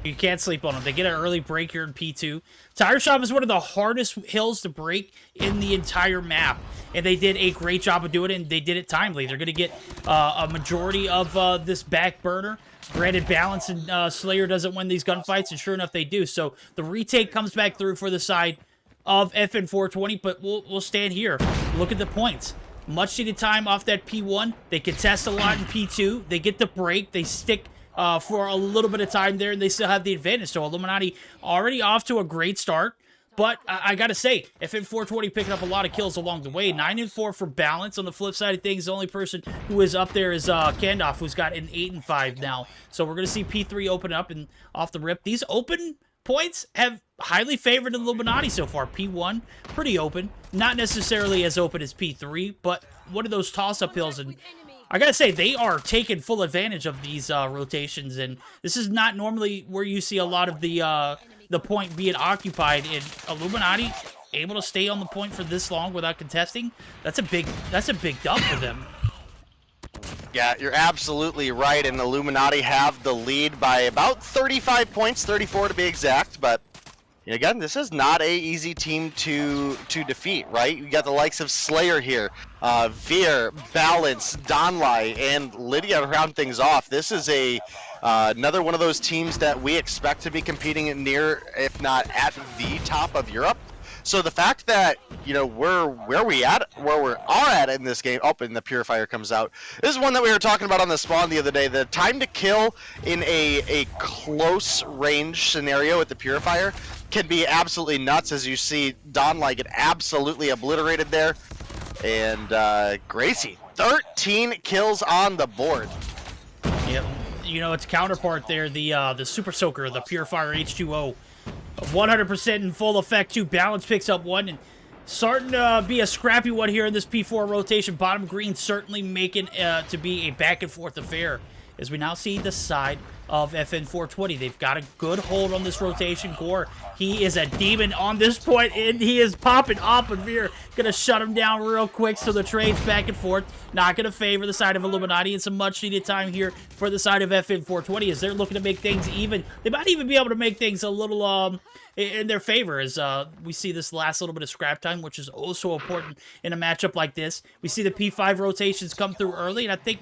S1: You can't sleep on them. They get an early break here in P2. Tire Shop is one of the hardest hills to break in the entire map, and they did a great job of doing it, and they did it timely. They're going to get a majority of this back burner. Granted, Balance and Slayer doesn't win these gunfights, and sure enough, they do. So the retake comes back through for the side of FN 420, but we'll stand here. Look at the points. Much needed time off that P1. They contest a lot in P2. They get the break. They stick for a little bit of time there, and they still have the advantage. So Illuminati already off to a great start, but I gotta say, FN 420 picking up a lot of kills along the way. 9 and 4 for Balance. On the flip side of things, the only person who is up there is Candoff, who's got an 8 and 5 now. So we're gonna see P3 open up and off the rip. These open points have highly favored Illuminati so far. P1, pretty open. Not necessarily as open as P3, but one of those toss-up hills, and I gotta say, they are taking full advantage of these rotations, and this is not normally where you see a lot of the point being occupied. And Illuminati able to stay on the point for this long without contesting. That's a big dub for them.
S5: Yeah, you're absolutely right, and Illuminati have the lead by about 35 points, 34 to be exact, but again, this is not a easy team to defeat, right? You got the likes of Slayer here, Veer, Balance, Donlai, and Lydia to round things off. This is another one of those teams that we expect to be competing near, if not at the top of Europe. So the fact that, we're where we are at in this game, and the Purifier comes out. This is one that we were talking about on the spawn the other day. The time to kill in a close range scenario with the Purifier can be absolutely nuts, as you see Donlai get absolutely obliterated there. And Gracie, 13 kills on the board.
S1: Yep. Its counterpart there, the Super Soaker, the Purifier H2O. 100% in full effect too. Balance picks up one, and starting to be a scrappy one here in this P4 rotation. Bottom green certainly making to be a back and forth affair, as we now see the side of FN420. They've got a good hold on this rotation core. He is a demon on this point, and he is popping up, and Veer gonna shut him down real quick. So the trades back and forth, not gonna favor the side of Illuminati, and some much needed time here for the side of FN420 as they're looking to make things even. They might even be able to make things a little in their favor, as we see this last little bit of scrap time, which is also important in a matchup like this. We see the P5 rotations come through early, and I think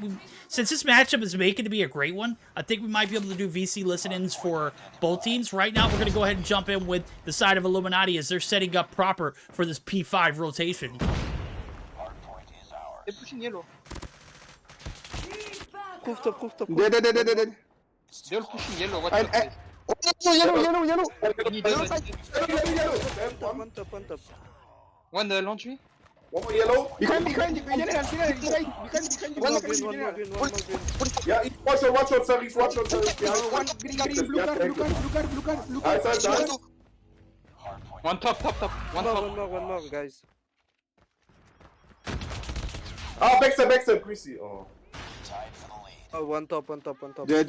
S1: since this matchup is making to be a great one, I think we might be able to do VC listen-ins for both teams. Right now, we're going to go ahead and jump in with the side of Illuminati as they're setting up proper for this P5 rotation.
S6: They're pushing yellow.
S3: Rooftop.
S2: Dead.
S6: They're all pushing yellow. Watch out, guys.
S2: Yellow.
S3: One top.
S6: One laundry.
S2: One more yellow.
S3: One more green.
S2: Yeah, watch out, Saris. Watch out, Saris.
S3: One green, blue card.
S2: Nice.
S6: One top. One
S3: more, guys.
S2: Ah, backstab, Greasy. Oh.
S3: Oh, one top.
S2: Dead.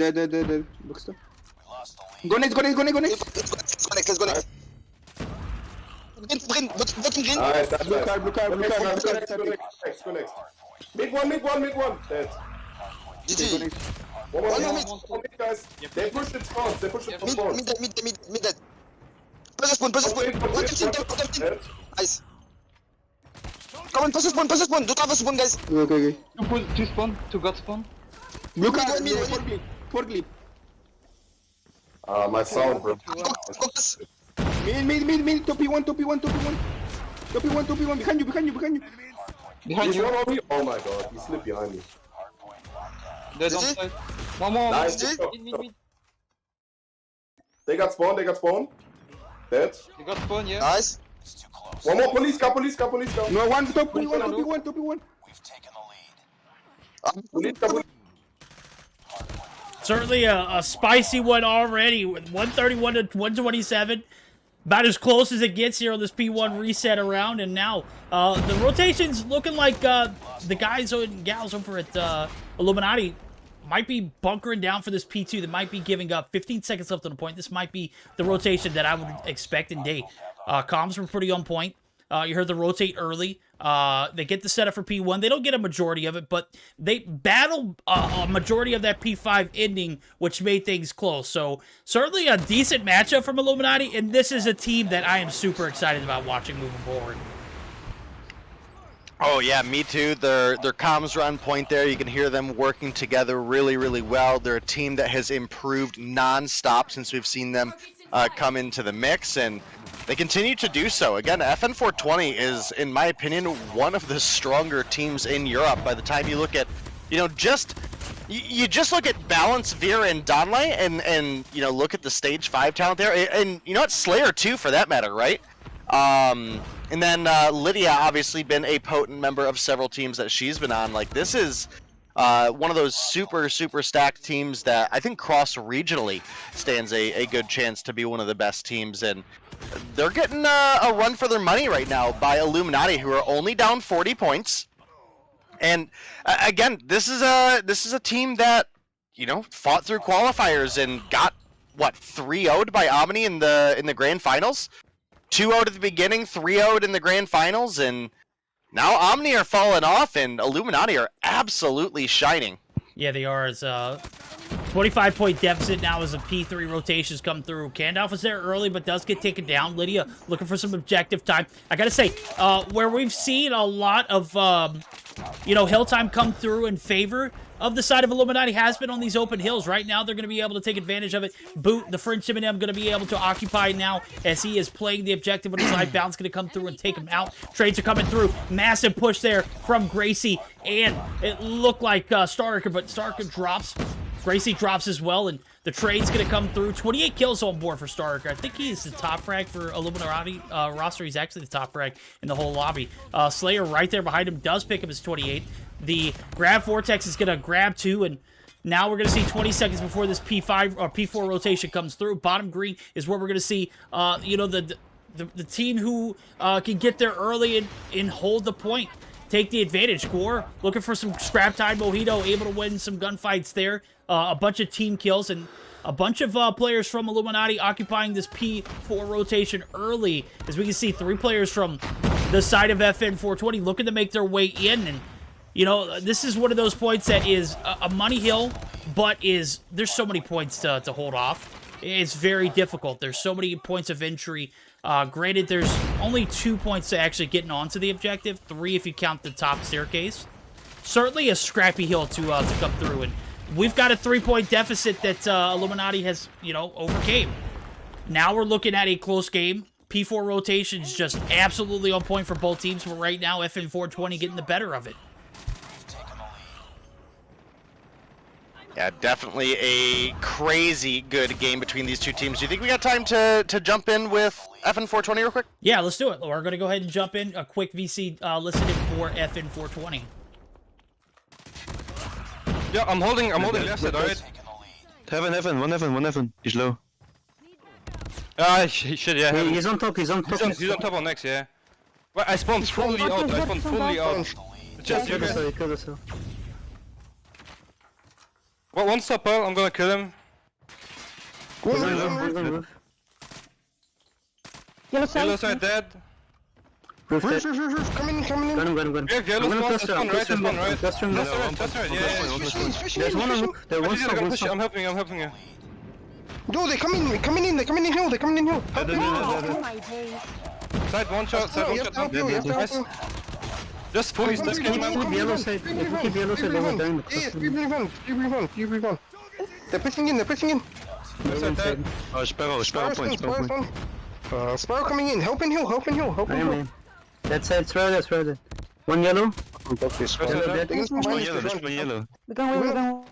S2: Bookstop. Go next.
S8: Let's go next. Green.
S2: Alright, that's blue card. Go next. Make one. Dead.
S8: GG.
S2: One more mid, guys. They push it spawn.
S8: Mid dead. Press the spawn.
S2: Dead.
S8: Nice. Come on, press the spawn. Do cover spawn, guys.
S2: Okay.
S6: Two spawn. Two god spawn.
S2: Blue card.
S8: Four clip.
S2: My sound, bro.
S8: Focus.
S2: Mid. Topi one. Behind you.
S6: Behind you.
S2: One on me. Oh my god, he slipped behind me.
S6: Dead on side. One more.
S2: Nice.
S6: Mid.
S2: They got spawn. Dead.
S6: You got spawn, yeah.
S8: Nice.
S2: One more police car.
S3: No, one top, Topi one.
S2: Police car.
S1: Certainly a spicy one already, with 131 to 127. About as close as it gets here on this P1 reset around, and now the rotation's looking like the guys and gals over at Illuminati might be bunkering down for this P2. They might be giving up. 15 seconds left on the point. This might be the rotation that I would expect in day. Comms were pretty on point. You heard the rotate early. They get the setup for P1. They don't get a majority of it, but they battle a majority of that P5 ending, which made things close. So certainly a decent matchup from Illuminati, and this is a team that I am super excited about watching moving forward.
S5: Oh yeah, me too. Their comms are on point there. You can hear them working together really, really well. They're a team that has improved non-stop since we've seen them come into the mix, and they continue to do so. Again, FN420 is, in my opinion, one of the stronger teams in Europe. By the time you look at, you just look at Balance, Veer, and Donlai, and look at the stage 5 talent there, and what, Slayer too, for that matter, right? And then Lydia obviously been a potent member of several teams that she's been on. Like, this is one of those super stacked teams that I think cross-regionally stands a good chance to be one of the best teams, and they're getting a run for their money right now by Illuminati, who are only down 40 points. And again, this is a team that fought through qualifiers and got 3-0'd by Omni in the grand finals, 2-0'd at the beginning, 3-0'd in the grand finals, and now Omni are falling off and Illuminati are absolutely shining.
S1: Yeah, they are. As 25-point deficit now as the P3 rotations come through. Gandalf was there early, but does get taken down. Lydia looking for some objective time. I gotta say, where we've seen a lot of, hill time come through in favor of the side of Illuminati has been on these open hills. Right now, they're going to be able to take advantage of it. Boot, the Fringe Eminem, going to be able to occupy now as he is playing the objective on his side. Bounce going to come through and take him out. Trades are coming through. Massive push there from Gracie, and it looked like Starker, but Starker drops. Gracie drops as well, and the trade's going to come through. 28 kills on board for Starker. I think he's the top frag for Illuminati roster. He's actually the top frag in the whole lobby. Slayer right there behind him does pick up his 28. The grab Vortex is going to grab 2, and now we're going to see 20 seconds before this P5 or P4 rotation comes through. Bottom green is where we're going to see, the team who can get there early and hold the point. Take the advantage. Gore looking for some scrap time. Mojito able to win some gunfights there. A bunch of team kills and a bunch of players from Illuminati occupying this P4 rotation early. As we can see, 3 players from the side of FN 420 looking to make their way in. And, this is one of those points that is a money hill, but there's so many points to hold off. It's very difficult. There's so many points of entry. Granted, there's only 2 points to actually getting onto the objective. 3 if you count the top staircase. Certainly a scrappy hill to come through, and we've got a 3-point deficit that Illuminati has, overcame. Now we're looking at a close game. P4 rotation is just absolutely on point for both teams, but right now FN 420 getting the better of it.
S5: Yeah, definitely a crazy good game between these two teams. Do you think we got time to jump in with FN 420 real quick?
S1: Yeah, let's do it. We're going to go ahead and jump in. A quick VC listening for FN 420.
S7: Yeah, I'm holding left side, alright?
S8: One heaven. He's low.
S7: Ah, shit, yeah.
S8: He's on top.
S7: He's on top on X, yeah. Well, I spawned fully out. Just you guys. Well, one stop out, I'm gonna kill him. Yellow side dead.
S8: Roof dead.
S2: Come in.
S8: Gun him.
S7: Yeah, yellow spawn right. That's right, yeah.
S8: There's one on roof. There was
S7: I'm
S8: one.
S7: helping you.
S2: Yo, they're coming in hill. Help me.
S9: Oh my days.
S7: Side one shot. Nice. Just fully stuck in man.
S8: Keep yellow side. If we keep yellow side, they will die in the cluster.
S2: Few revenge. They're pushing in.
S8: Oh, Sparrow point.
S2: Sparrow coming in. Helping hill.
S8: I am in. That side, Sparrow. One yellow. Yellow dead. One yellow.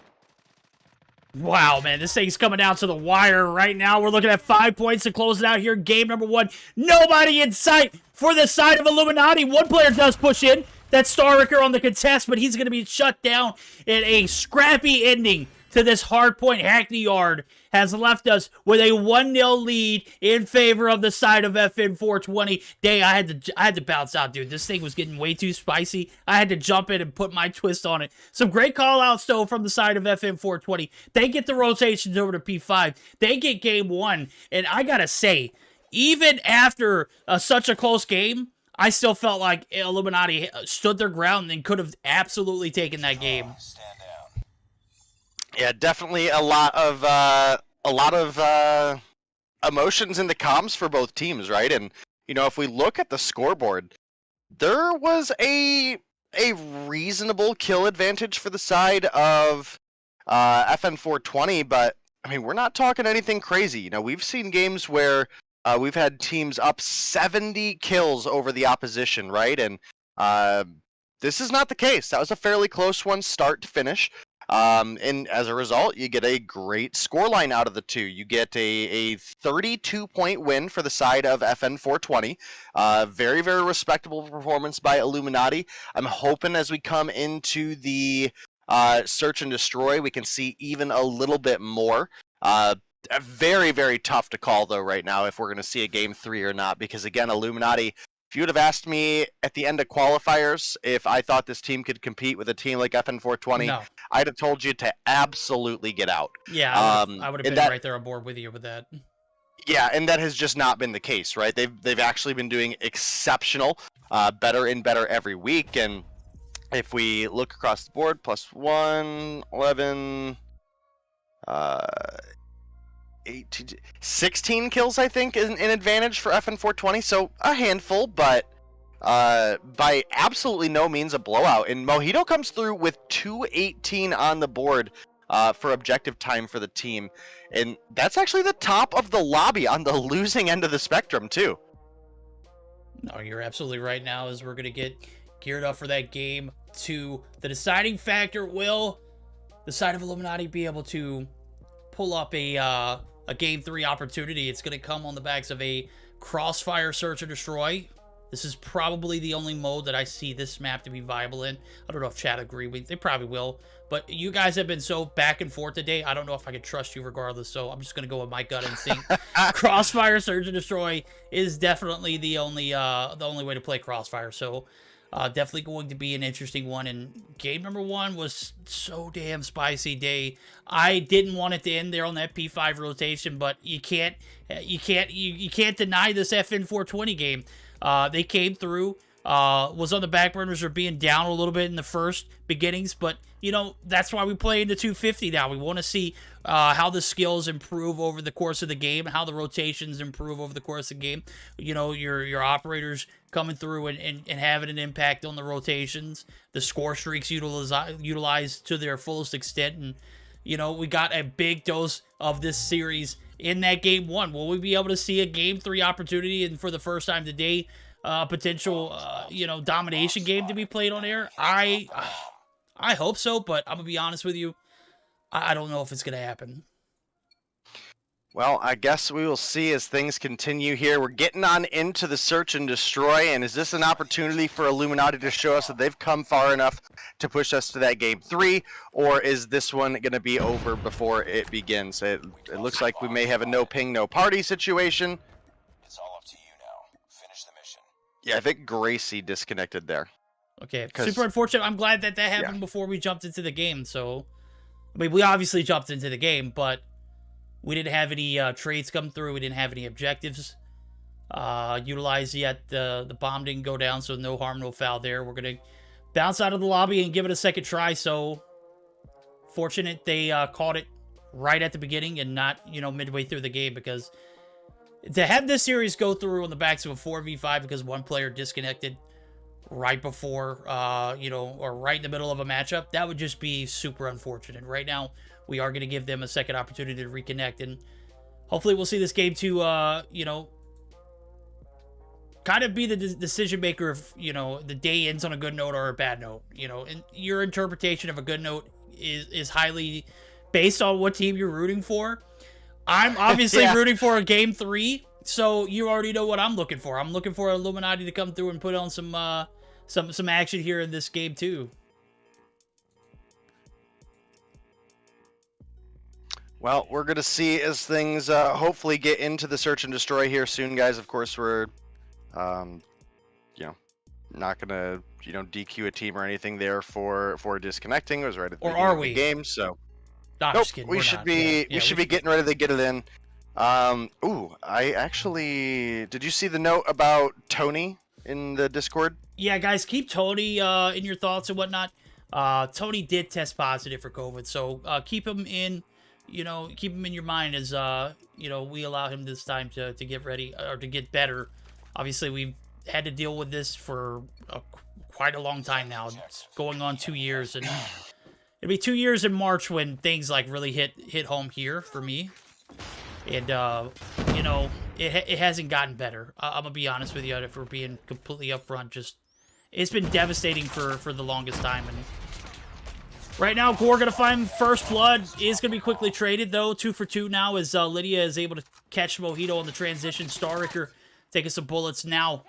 S1: Wow, man, this thing's coming down to the wire right now. We're looking at 5 points to close it out here. Game number 1. Nobody in sight for the side of Illuminati. One player does push in. That's Starricker on the contest, but he's going to be shut down in a scrappy ending to this hardpoint. Hackney Yard has left us with a 1-0 lead in favor of the side of FN 420. Day, I had to bounce out, dude. This thing was getting way too spicy. I had to jump in and put my twist on it. Some great call-outs, though, from the side of FN 420. They get the rotations over to P5. They get game 1. And I gotta say, even after such a close game, I still felt like Illuminati stood their ground and could have absolutely taken that game.
S5: Yeah, definitely a lot of emotions in the comms for both teams, right? And if we look at the scoreboard, there was a reasonable kill advantage for the side of FN 420, but I mean, we're not talking anything crazy. We've seen games where we've had teams up 70 kills over the opposition, right? And this is not the case. That was a fairly close one, start to finish. And as a result, you get a great scoreline out of the two. You get a 32-point win for the side of FN 420. Very, very respectable performance by Illuminati. I'm hoping as we come into the search and destroy, we can see even a little bit more. Very, very tough to call, though, right now, if we're going to see a Game 3 or not. Because, again, Illuminati, if you would have asked me at the end of qualifiers if I thought this team could compete with a team like FN 420, no. I'd have told you to absolutely get out.
S1: Yeah, I would have been right there on board with you with that.
S5: Yeah, and that has just not been the case, right? They've actually been doing exceptional, better and better every week. And if we look across the board, +1, 11, uh, 16 kills, I think, is an advantage for FN420. So a handful, but by absolutely no means a blowout. And Mojito comes through with 218 on the board for objective time for the team. And that's actually the top of the lobby on the losing end of the spectrum, too.
S1: No, you're absolutely right now as we're going to get geared up for that game 2. The deciding factor, will the side of Illuminati be able to pull up a game 3 opportunity? It's going to come on the backs of a crossfire search and destroy. This is probably the only mode that I see this map to be viable in. I don't know if chat agree with. They probably will. But you guys have been so back and forth today. I don't know if I can trust you regardless. So I'm just going to go with my gut instinct. Crossfire, Search and Destroy is definitely the only way to play Crossfire. So definitely going to be an interesting one. And game number 1 was so damn spicy day. I didn't want it to end there on that P5 rotation, but you can't deny this FN420 game. They came through, was on the back burners or being down a little bit in the first beginnings, but, you know, that's why we play in the 250 now. We want to see how the skills improve over the course of the game, how the rotations improve over the course of the game. You know, your operators coming through and having an impact on the rotations, the score streaks utilized to their fullest extent, and, you know, we got a big dose of this series in that game 1. Will we be able to see a game 3 opportunity and for the first time today, potential, you know, domination game to be played on air? I hope so, but I'm going to be honest with you. I don't know if it's going to happen.
S5: Well, I guess we will see as things continue here. We're getting on into the search and destroy, and is this an opportunity for Illuminati to show us that they've come far enough to push us to that game 3, or is this one going to be over before it begins? It looks like we may have a no ping, no party situation.
S9: It's all up to you now. Finish the mission.
S5: Yeah, I think Gracie disconnected there.
S1: Okay, super unfortunate. I'm glad that happened before we jumped into the game. So, I mean, we obviously jumped into the game, but we didn't have any trades come through. We didn't have any objectives utilized yet. The bomb didn't go down, so no harm, no foul there. We're going to bounce out of the lobby and give it a second try. So, fortunate they caught it right at the beginning and not, you know, midway through the game, because to have this series go through on the backs of a 4v5 because one player disconnected right before, you know, or right in the middle of a matchup, that would just be super unfortunate. Right now, we are going to give them a second opportunity to reconnect, and hopefully we'll see this game to, you know, kind of be the decision maker if, you know, the day ends on a good note or a bad note. You know, and your interpretation of a good note is highly based on what team you're rooting for. I'm obviously rooting for a game 3, so you already know what I'm looking for. I'm looking for Illuminati to come through and put on some action here in this game too.
S5: Well, we're going to see as things hopefully get into the search and destroy here soon, guys. Of course, we're, you know, not going to, you know, DQ a team or anything there for disconnecting. It was right at the beginning of the game, so. Nope, we should be getting ready to get it in. Ooh, I actually, did you see the note about Tony in the Discord?
S1: Yeah, guys, keep Tony in your thoughts and whatnot. Tony did test positive for COVID, so keep him in. You know, keep him in your mind as, you know, we allow him this time to get ready or to get better. Obviously, we've had to deal with this for quite a long time now. It's going on 2 years, and it'll be 2 years in March when things like really hit home here for me. And, you know, it hasn't gotten better. I'm going to be honest with you, if we're being completely upfront. Just, it's been devastating for the longest time, and right now, Gore going to find first blood. Is going to be quickly traded, though. 2 for 2 now as Lydia is able to catch Mojito on the transition. Starricker taking some bullets now.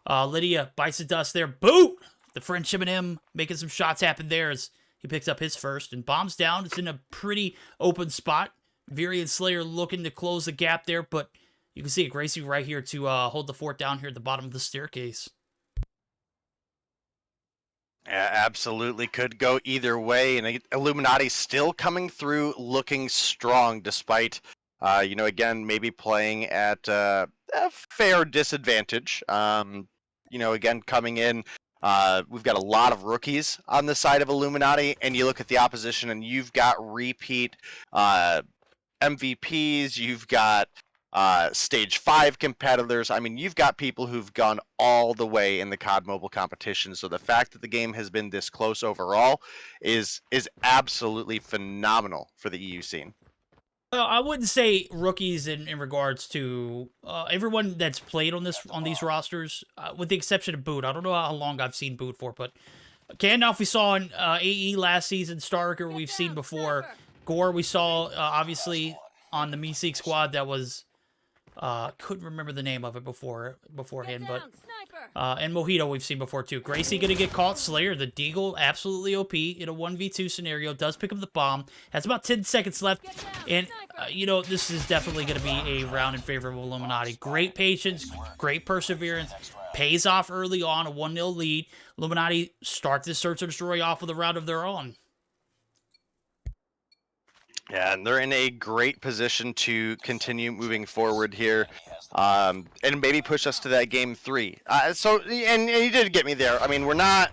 S1: Lydia bites the dust there. Boot! The friendship and him making some shots happen there as he picks up his first. And bombs down. It's in a pretty open spot. Viri and Slayer looking to close the gap there, but you can see Gracie right here to hold the fort down here at the bottom of the staircase.
S5: Yeah, absolutely could go either way, and Illuminati still coming through looking strong despite, you know, again, maybe playing at a fair disadvantage. You know, again, coming in We've got a lot of rookies on the side of Illuminati, and you look at the opposition, and you've got repeat MVPs, you've got stage 5 competitors. I mean, you've got people who've gone all the way in the COD Mobile competition. So the fact that the game has been this close overall is absolutely phenomenal for the EU scene.
S1: I wouldn't say rookies in regards to everyone that's played on these rosters, with the exception of Boot. I don't know how long I've seen Boot for, but Gandalf we saw in AE last season, Starker we've seen before, Gore we saw obviously on the Meeseek squad that was couldn't remember the name of it beforehand, but and Mojito we've seen before too. Gracie gonna get caught. Slayer, the Deagle, absolutely OP in a 1v2 scenario, does pick up the bomb, has about 10 seconds left, and you know, this is definitely gonna be a round in favor of Illuminati. Great patience, great perseverance, pays off early on, a 1-0 lead. Illuminati start this search and destroy off with a round of their own.
S5: Yeah, and they're in a great position to continue moving forward here, and maybe push us to that game 3. And you did get me there. I mean, we're not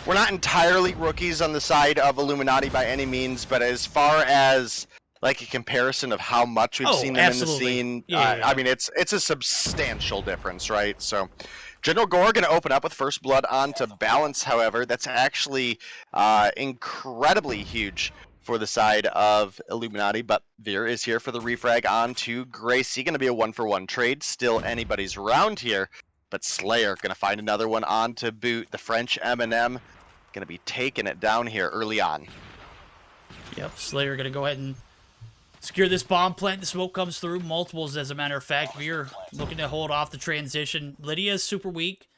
S5: entirely rookies on the side of Illuminati by any means, but as far as like a comparison of how much we've seen them in the scene, I mean, it's a substantial difference, right? So, General Gore going to open up with first blood onto Balance. However, that's actually incredibly huge for the side of Illuminati, but Veer is here for the refrag onto Gracie. Going to be a 1-for-1 trade. Still anybody's round here, but Slayer going to find another one onto Boot. The French M&M going to be taking it down here early on.
S1: Yep, Slayer going to go ahead and secure this bomb plant. The smoke comes through. Multiples, as a matter of fact. Veer looking to hold off the transition. Lydia's super weak.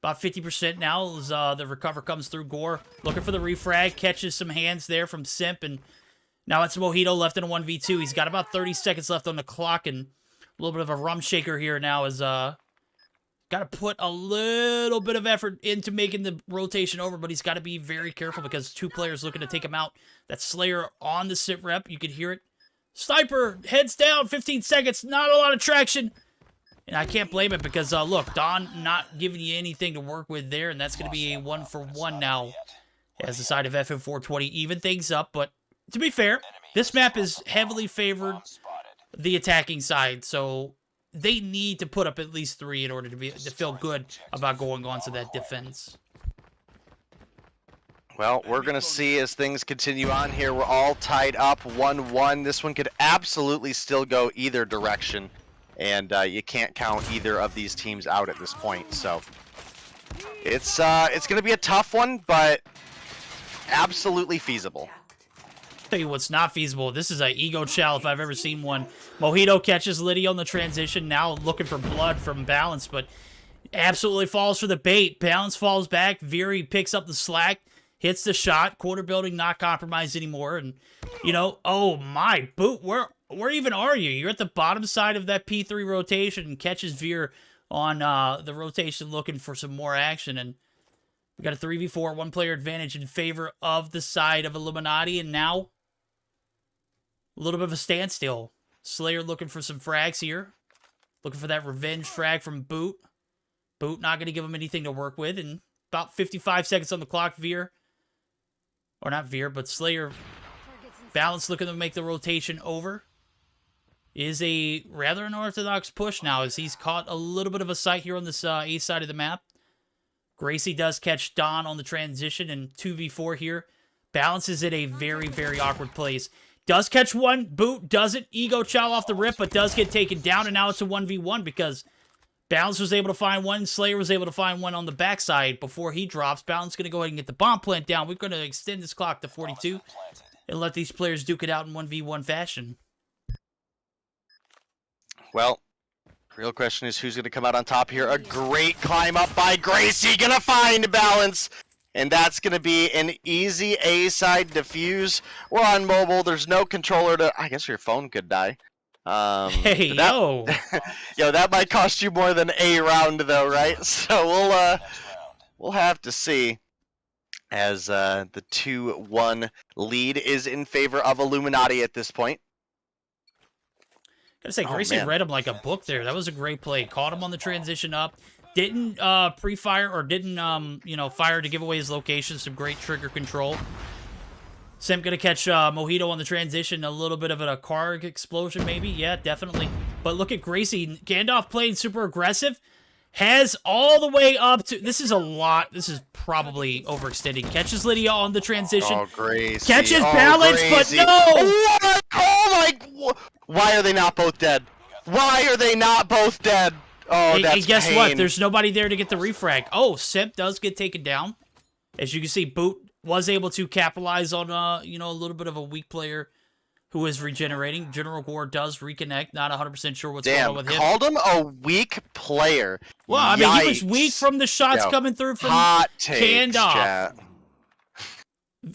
S1: About 50% now as the recover comes through. Gore looking for the refrag. Catches some hands there from Simp. And now it's Mojito left in a 1v2. He's got about 30 seconds left on the clock. And a little bit of a rum shaker here now is got to put a little bit of effort into making the rotation over. But he's got to be very careful because 2 players looking to take him out. That's Slayer on the sit rep. You could hear it. Sniper, heads down, 15 seconds. Not a lot of traction. And I can't blame it because, look, Don not giving you anything to work with there, and that's going to be a 1-for-1 now as the side of FM420 even things up. But to be fair, this map is heavily favored the attacking side, so they need to put up at least 3 in order to feel good about going on to that defense.
S5: Well, we're going to see as things continue on here. We're all tied up 1-1. This one could absolutely still go either direction. And you can't count either of these teams out at this point. So it's going to be a tough one, but absolutely feasible.
S1: Tell you what's not feasible. This is an ego chow if I've ever seen one. Mojito catches Lydia on the transition. Now looking for blood from Balance, but absolutely falls for the bait. Balance falls back. Veery picks up the slack. Hits the shot. Quarter building not compromised anymore. And, you know, oh my, Boot, where even are you? You're at the bottom side of that P3 rotation and catches Veer on the rotation looking for some more action. And we got a 3v4, 1-player advantage in favor of the side of Illuminati. And now, a little bit of a standstill. Slayer looking for some frags here. Looking for that revenge frag from Boot. Boot not going to give him anything to work with. And about 55 seconds on the clock, Veer. Or not Veer, but Slayer. Balance looking to make the rotation over. Is a rather unorthodox push now as he's caught a little bit of a sight here on this A side of the map. Gracie does catch Don on the transition in 2v4 here. Balance is at a very, very awkward place. Does catch one. Boot doesn't. Ego chow off the rip, but does get taken down. And now it's a 1v1 because Balance was able to find one. Slayer was able to find one on the backside before he drops. Balance going to go ahead and get the bomb plant down. We're going to extend this clock to 42 and let these players duke it out in 1v1 fashion.
S5: Well, real question is who's going to come out on top here. A great climb up by Gracie. Going to find Balance. And that's going to be an easy A-side defuse. We're on mobile. There's no controller to... I guess your phone could die.
S1: Hey, yo!
S5: Yo, that might cost you more than a round, though, right? So we'll have to see as the 2-1 lead is in favor of Illuminati at this point.
S1: Gotta say, Gracie read him like a book there. That was a great play. Caught him on the transition up. Didn't pre-fire or didn't, you know, fire to give away his location. Some great trigger control. Simp gonna catch Mojito on the transition. A little bit of a car explosion, maybe. Yeah, definitely. But look at Gracie. Gandalf playing super aggressive. Has all the way up to... This is a lot. This is probably overextending. Catches Lydia on the transition.
S5: Oh, Gracie.
S1: Catches
S5: oh,
S1: balance,
S5: Gracie.
S1: but no!
S5: What? Oh, my... Why are they not both dead? Why are they not both dead? Oh, that's
S1: and guess
S5: pain.
S1: what? There's nobody there to get the refrag. Oh, Simp does get taken down. As you can see, Boot was able to capitalize on, you know, a little bit of a weak player who is regenerating. General Gore does reconnect. Not 100% sure what's going on with him.
S5: Called him a weak player.
S1: Well, I mean, he was
S5: Yikes.
S1: weak from the shots coming through from
S5: Hot takes,
S1: Gandalf.
S5: chat.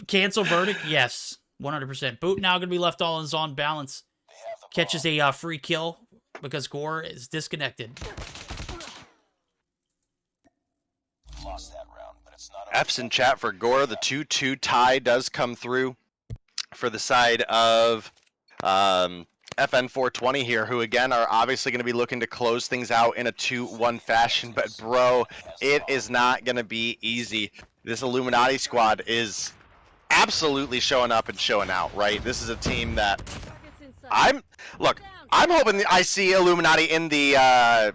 S1: Cancel verdict? Yes, 100%. Boot now going to be left all in zone balance. Catches a free kill because Gore is disconnected.
S9: Lost that round, but it's not
S5: F's in chat for Gore. The 2-2 tie does come through for the side of FN420 here, who again are obviously going to be looking to close things out in a 2-1 fashion. But bro, it is not going to be easy. This Illuminati squad is absolutely showing up and showing out, right? This is a team that I'm hoping that I see Illuminati in the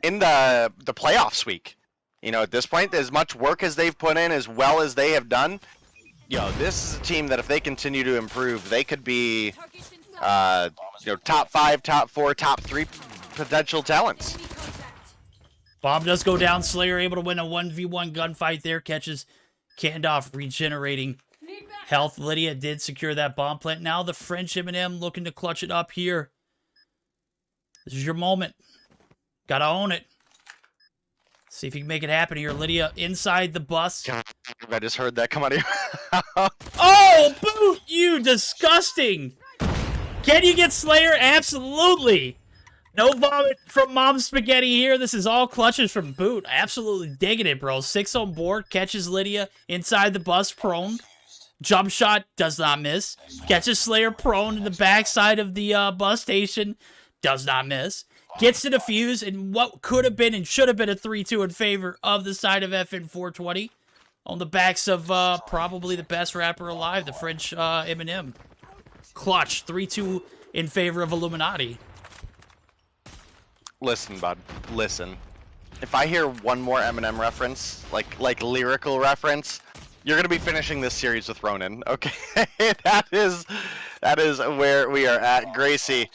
S5: playoffs week. You know, at this point, as much work as they've put in, as well as they have done, you know, this is a team that if they continue to improve, they could be, you know, top 5, top 4, top 3 potential talents.
S1: Bomb does go down. Slayer able to win a 1v1 gunfight there. Catches Gandalf regenerating health. Lydia did secure that bomb plant. Now the French M&M looking to clutch it up here. This is your moment. Gotta own it. See if you can make it happen here. Lydia inside the bus.
S5: I just heard that come out of your
S1: Oh, Boot, you disgusting. Can you get Slayer? Absolutely. No vomit from Mom Spaghetti here. This is all clutches from Boot. Absolutely digging it, bro. 6 on board. Catches Lydia inside the bus prone. Jump shot does not miss. Catches Slayer prone in the backside of the bus station. Does not miss. Gets to defuse in what could have been and should have been a 3-2 in favor of the side of FN420. On the backs of probably the best rapper alive, the French M&M. Clutch, 3-2 in favor of Illuminati.
S5: Listen, bud. Listen. If I hear one more Eminem reference, like lyrical reference, you're gonna be finishing this series with Ronin. Okay, that is where we are at. Gracie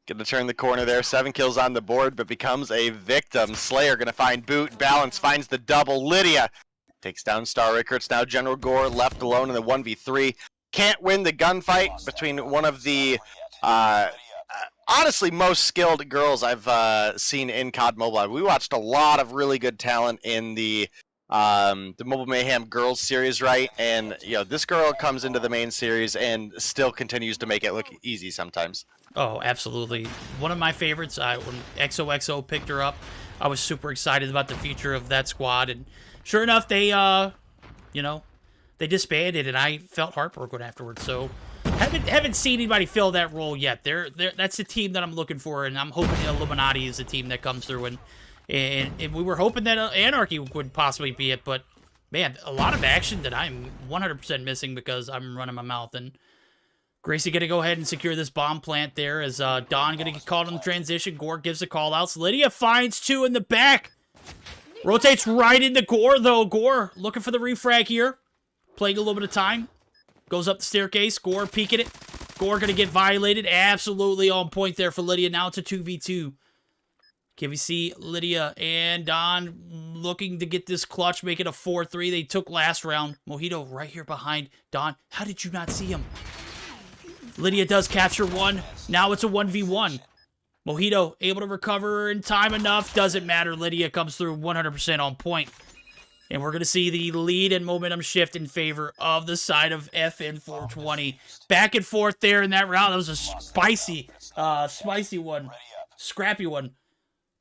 S5: gonna turn the corner there. 7 kills on the board, but becomes a victim. Slayer gonna find Boot. Balance finds the double. Lydia takes down Star Ricker. It's now General Gore left alone in the 1v3. Can't win the gunfight between one of the honestly most skilled girls I've seen in COD Mobile. We watched a lot of really good talent in the Mobile Mayhem Girls series, right? And you know, this girl comes into the main series and still continues to make it look easy sometimes.
S1: Oh, absolutely. One of my favorites. When XOXO picked her up, I was super excited about the future of that squad. And sure enough, they, you know, they disbanded, and I felt heartbroken afterwards. So haven't seen anybody fill that role yet. That's the team that I'm looking for, and I'm hoping the Illuminati is the team that comes through. And we were hoping that Anarchy would possibly be it, but man, a lot of action that I'm 100% missing because I'm running my mouth. And Gracie gonna go ahead and secure this bomb plant there as Don gonna get called on the transition. Gore gives the call outs. Lydia finds 2 in the back. Rotates right into Gore though. Gore looking for the refrag here. Playing a little bit of time. Goes up the staircase. Gore peeking it. Gore gonna get violated. Absolutely on point there for Lydia. Now it's a 2v2. Can we see Lydia and Don looking to get this clutch, make it a 4-3. They took last round. Mojito right here behind Don. How did you not see him? Lydia does capture 1. Now it's a 1v1. Mojito able to recover in time enough. Doesn't matter. Lydia comes through 100% on point. And we're going to see the lead and momentum shift in favor of the side of FN420. Back and forth there in that round. That was a spicy one. Scrappy one.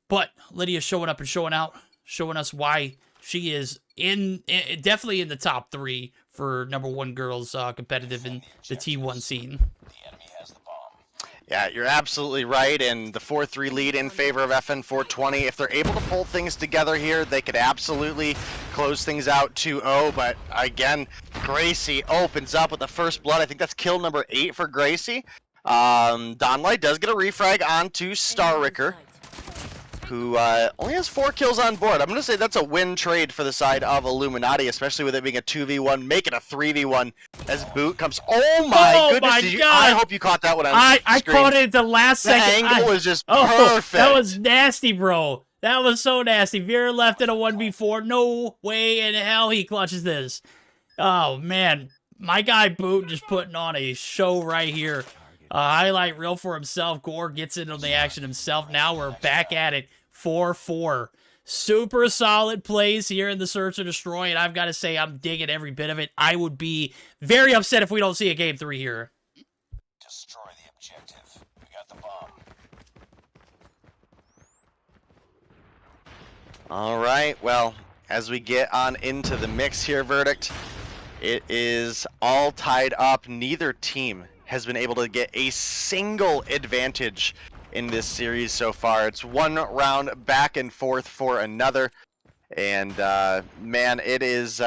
S1: But Lydia showing up and showing out. Showing us why she is definitely in the top 3 for #1 girls competitive in the T1 scene.
S5: Yeah, you're absolutely right, and the 4-3 lead in favor of FN420. If they're able to pull things together here, they could absolutely close things out 2-0, but again, Gracie opens up with the first blood. I think that's kill number 8 for Gracie. Donlight does get a refrag onto Starricker, who only has 4 kills on board. I'm going to say that's a win trade for the side of Illuminati, especially with it being a 2v1, make it a 3v1 as Boot comes. Oh my goodness! I hope you caught that one on
S1: I
S5: screen.
S1: caught it at the last second.
S5: The angle was just perfect.
S1: That was nasty, bro. That was so nasty. Vera left in a 1v4. No way in hell he clutches this. Oh, man. My guy Boot just putting on a show right here. Highlight reel for himself. Gore gets into the action himself. Now we're back at it. 4-4. Super solid plays here in the Search and Destroy, and I've got to say I'm digging every bit of it. I would be very upset if we don't see a Game 3 here.
S9: Destroy the objective. We got the bomb.
S5: All right, well, as we get on into the mix here, Verdict, it is all tied up. Neither team has been able to get a single advantage in this series so far. It's one round back and forth for another, and man, it's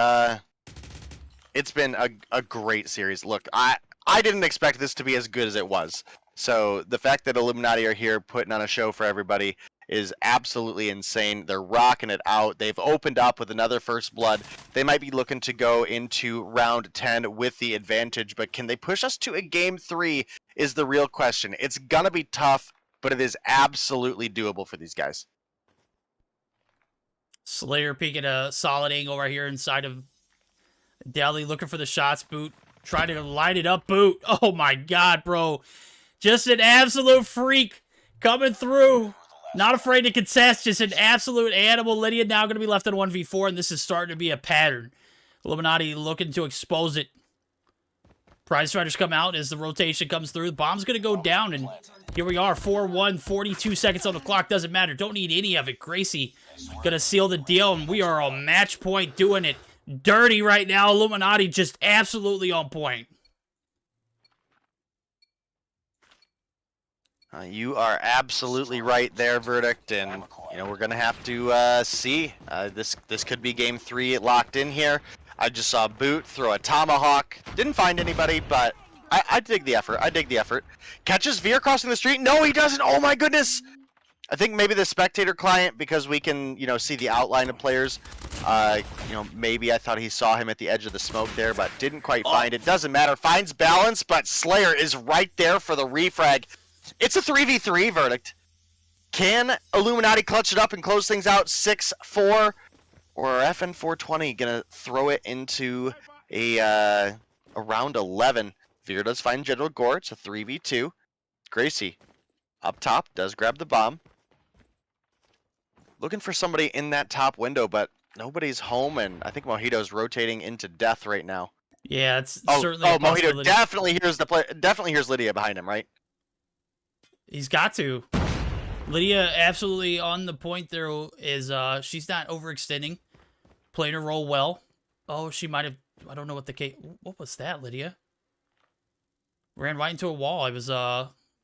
S5: been a great series. Look, I didn't expect this to be as good as it was, so the fact that Illuminati are here putting on a show for everybody is absolutely insane. They're rocking it out. They've opened up with another first blood. They might be looking to go into round 10 with the advantage, but can they push us to a Game 3 is the real question. It's gonna be tough, but it is absolutely doable for these guys.
S1: Slayer peeking a solid angle right here inside of Deli, looking for the shots. Boot trying to light it up. Boot. Oh my god, bro. Just an absolute freak coming through. Not afraid to contest. Just an absolute animal. Lydia now going to be left in 1v4, and this is starting to be a pattern. Illuminati looking to expose it. Prize Fighters come out as the rotation comes through. The bomb's going to go down, and here we are, 4-1, 42 seconds on the clock. Doesn't matter. Don't need any of it. Gracie going to seal the deal, and we are on match point doing it dirty right now. Illuminati just absolutely on point.
S5: You are absolutely right there, Verdict, and you know we're going to have to see. This could be Game 3 locked in here. I just saw Boot throw a tomahawk. Didn't find anybody, but I dig the effort. I dig the effort. Catches Veer crossing the street. No, he doesn't. Oh my goodness. I think maybe the spectator client, because we can, see the outline of players. Maybe I thought he saw him at the edge of the smoke there, but didn't quite find it. Doesn't matter. Finds balance, but Slayer is right there for the refrag. It's a 3v3, Verdict. Can Illuminati clutch it up and close things out 6-4? Or are FN420 going to throw it into a round 11? Veer does find General Gore. It's a 3v2. Gracie up top does grab the bomb. Looking for somebody in that top window, but nobody's home, and I think Mojito's rotating into death right now.
S1: Yeah, it's certainly a
S5: Mojito definitely hears the play. Definitely hears Lydia behind him, right?
S1: He's got to. Lydia absolutely on the point there is she's not overextending. Playing her role well. Oh, she might have, I don't know what the case, what was that, Lydia? Ran right into a wall. It was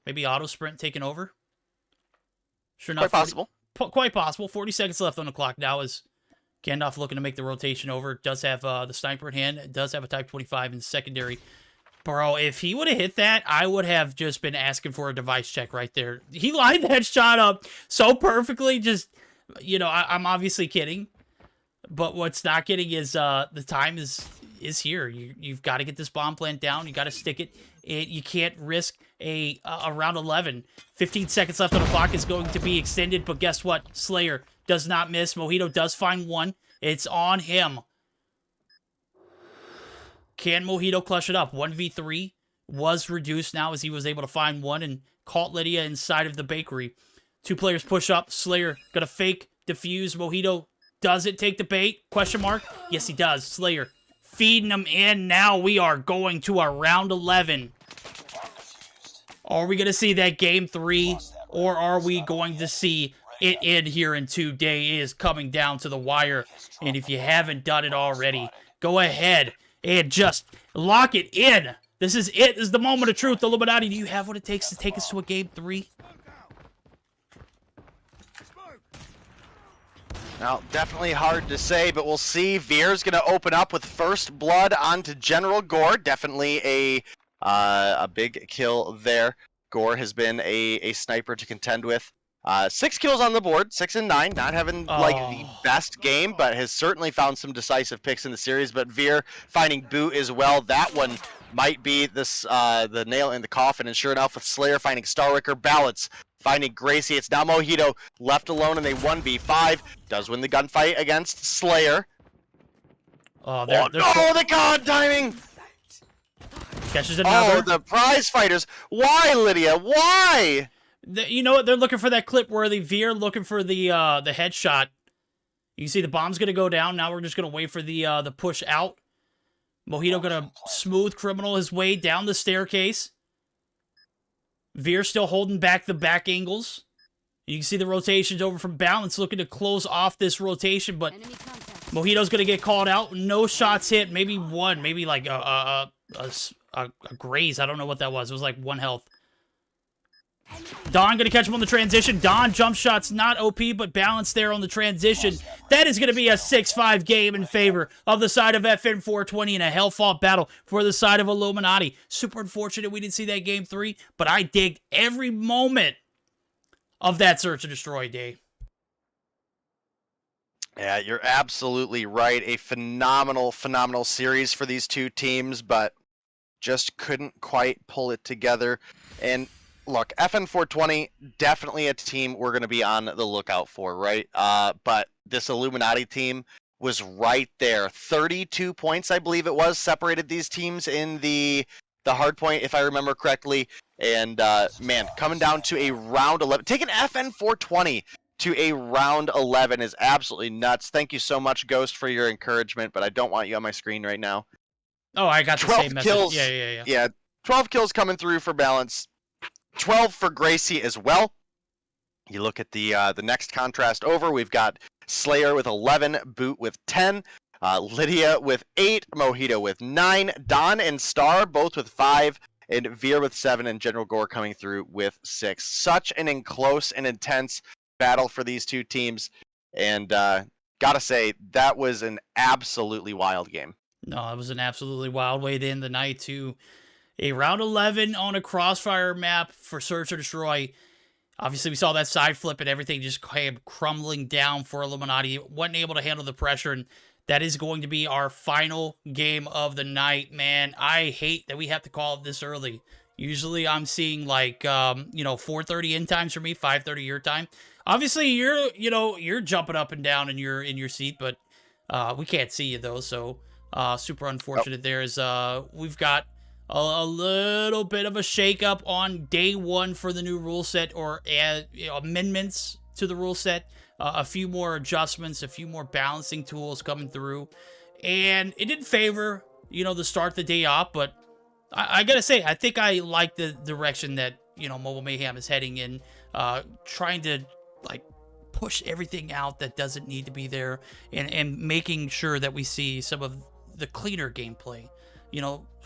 S1: maybe auto sprint taking over. Sure enough.
S5: Quite possible.
S1: Quite possible. 40 seconds left on the clock now as Gandalf looking to make the rotation over. Does have the sniper in hand. It does have a Type 25 in secondary. Bro, if he would have hit that, I would have just been asking for a device check right there. He lined that shot up so perfectly. Just, I'm obviously kidding. But what's not kidding is the time is here. You've got to get this bomb plant down. You got to stick it. You can't risk a round 11. 15 seconds left on the clock is going to be extended. But guess what? Slayer does not miss. Mojito does find one. It's on him. Can Mojito clutch it up? 1v3 was reduced now as he was able to find one and caught Lydia inside of the bakery. 2 players push up. Slayer gonna fake defuse. Mojito does it take the bait? Question mark. Yes, he does. Slayer feeding him in. Now we are going to a round 11. Are we gonna see that Game 3, or are we going to see it end here in 2 days? It is coming down to the wire, and if you haven't done it already, go ahead and just lock it in. This is it. This is the moment of truth. Illuminati, do you have what it takes to take us to a game 3?
S5: Now, definitely hard to say, but we'll see. Veer's going to open up with first blood onto General Gore. Definitely a big kill there. Gore has been a sniper to contend with. 6 kills on the board, 6 and 9. Not having like the best game, but has certainly found some decisive picks in the series. But Veer finding Boot as well. That one might be this the nail in the coffin. And sure enough, with Slayer finding Starwicker, Balance finding Gracie. It's now Mojito left alone in a 1v5. Does win the gunfight against Slayer.
S1: Oh,
S5: no, the god timing!
S1: Catches another.
S5: Oh, the prize fighters. Why, Lydia? Why?
S1: You know what? They're looking for that clip where the Veer looking for the headshot. You can see the bomb's going to go down. Now we're just going to wait for the push out. Mojito going to smooth criminal his way down the staircase. Veer still holding back the back angles. You can see the rotations over from Balance looking to close off this rotation, but Mojito's going to get called out. No shots hit. Maybe one. Maybe like a graze. I don't know what that was. It was like 1 health. Don going to catch him on the transition. Don jump shots not OP, but Balance there on the transition. That is going to be a 6-5 game in favor of the side of FN 420 in a hell-fought battle for the side of Illuminati. Super unfortunate we didn't see that game 3, but I digged every moment of that search and destroy day.
S5: Yeah, you're absolutely right. A phenomenal series for these two teams, but just couldn't quite pull it together. And look, FN420, definitely a team we're going to be on the lookout for, right? But this Illuminati team was right there. 32 points, I believe it was, separated these teams in the hard point, if I remember correctly. And, man, coming down to a round 11. Taking FN420 to a round 11 is absolutely nuts. Thank you so much, Ghost, for your encouragement, but I don't want you on my screen right now.
S1: Oh, I got the same message.
S5: Kills, yeah, 12 kills coming through for Balance. 12 for Gracie as well. You look at the next contrast over. We've got Slayer with 11, Boot with 10, Lydia with 8, Mojito with 9, Don and Star both with 5, and Veer with 7, and General Gore coming through with 6. Such an close and intense battle for these two teams, and gotta say, that was an absolutely wild game.
S1: No, it was an absolutely wild way to end the night, too. A round 11 on a crossfire map for Search or Destroy. Obviously, we saw that side flip and everything just came crumbling down for Illuminati. Wasn't able to handle the pressure, and that is going to be our final game of the night, man. I hate that we have to call it this early. Usually, I'm seeing like, 4:30 end times for me, 5:30 your time. Obviously, you're jumping up and down in your seat, but we can't see you though, so super unfortunate. There is we've got a little bit of a shakeup on day 1 for the new rule set, or amendments to the rule set. A few more adjustments, a few more balancing tools coming through. And it didn't favor, the start the day off, but I gotta say, I think I like the direction that, Mobile Mayhem is heading in, trying to, push everything out that doesn't need to be there, and making sure that we see some of the cleaner gameplay.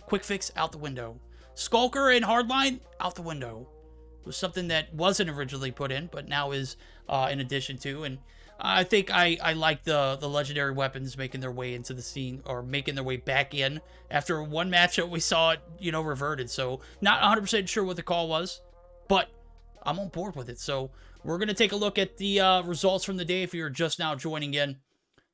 S1: Quick fix out the window. Skulker and Hardline out the window. It was something that wasn't originally put in, but now is in addition to. And I think I like the legendary weapons making their way into the scene, or making their way back in. After one matchup, we saw it, reverted. So not 100% sure what the call was, but I'm on board with it. So we're going to take a look at the results from the day. If you're just now joining in,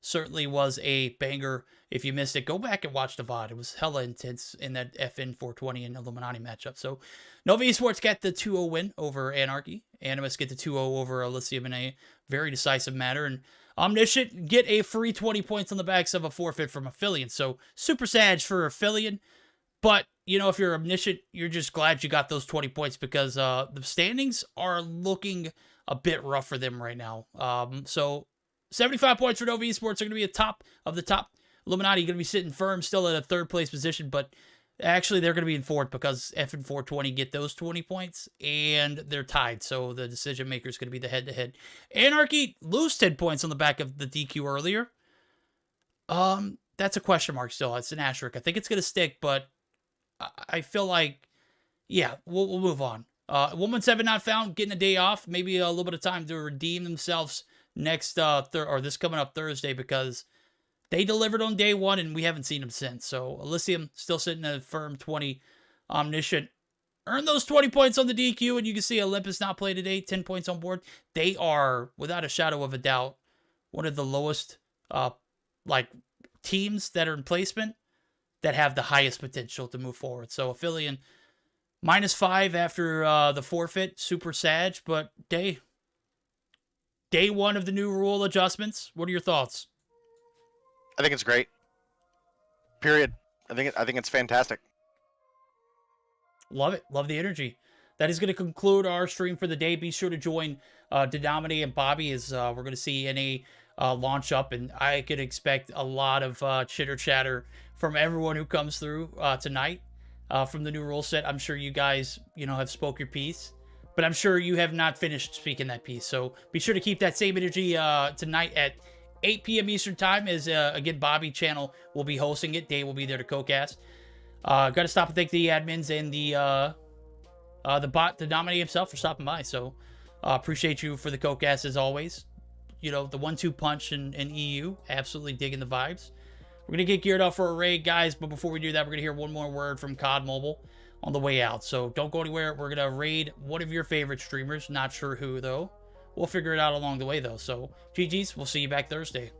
S1: certainly was a banger. If you missed it, go back and watch the VOD. It was hella intense in that FN 420 and Illuminati matchup. So Nova Esports got the 2-0 win over Anarchy. Animus get the 2-0 over Elysium in a very decisive manner. And Omniscient get a free 20 points on the backs of a forfeit from Aphelion. So super sad for Aphelion. But, if you're Omniscient, you're just glad you got those 20 points, because the standings are looking a bit rough for them right now. So 75 points for Nova Esports are going to be a top of the top. Illuminati going to be sitting firm still at a 3rd place position, but actually they're going to be in 4th, because FN 420 get those 20 points and they're tied. So the decision maker is going to be the head-to-head. Anarchy lose 10 points on the back of the DQ earlier. That's a question mark still. It's an asterisk. I think it's going to stick, but I feel like, yeah, we'll move on. 117 not found, getting a day off, maybe a little bit of time to redeem themselves next or this coming up Thursday, because they delivered on day one and we haven't seen them since. So Elysium still sitting at a firm 20. Omniscient earn those 20 points on the DQ, and you can see Olympus not play today, 10 points on board. They are, without a shadow of a doubt, one of the lowest teams that are in placement that have the highest potential to move forward. So Aphelion -5 after the forfeit, super sad, but day one of the new rule adjustments. What are your thoughts?
S5: I think it's great. Period. I think it's fantastic.
S1: Love it. Love the energy. That is going to conclude our stream for the day. Be sure to join Denomine and Bobby as we're going to see NA launch up, and I could expect a lot of chitter chatter from everyone who comes through tonight from the new rule set. I'm sure you guys, have spoke your piece, but I'm sure you have not finished speaking that piece. So be sure to keep that same energy tonight at 8 p.m. Eastern time, as again, Bobby channel will be hosting it. Day will be there to co-cast. Got to stop and thank the admins and the bot, the nominee himself, for stopping by. So appreciate you for the co-cast as always. The 1-2 punch in EU, absolutely digging the vibes. We're gonna get geared up for a raid, guys, but before we do that, we're gonna hear one more word from COD Mobile on the way out. So don't go anywhere. We're gonna raid one of your favorite streamers. Not sure who though. We'll figure it out along the way though. So GG's. We'll see you back Thursday.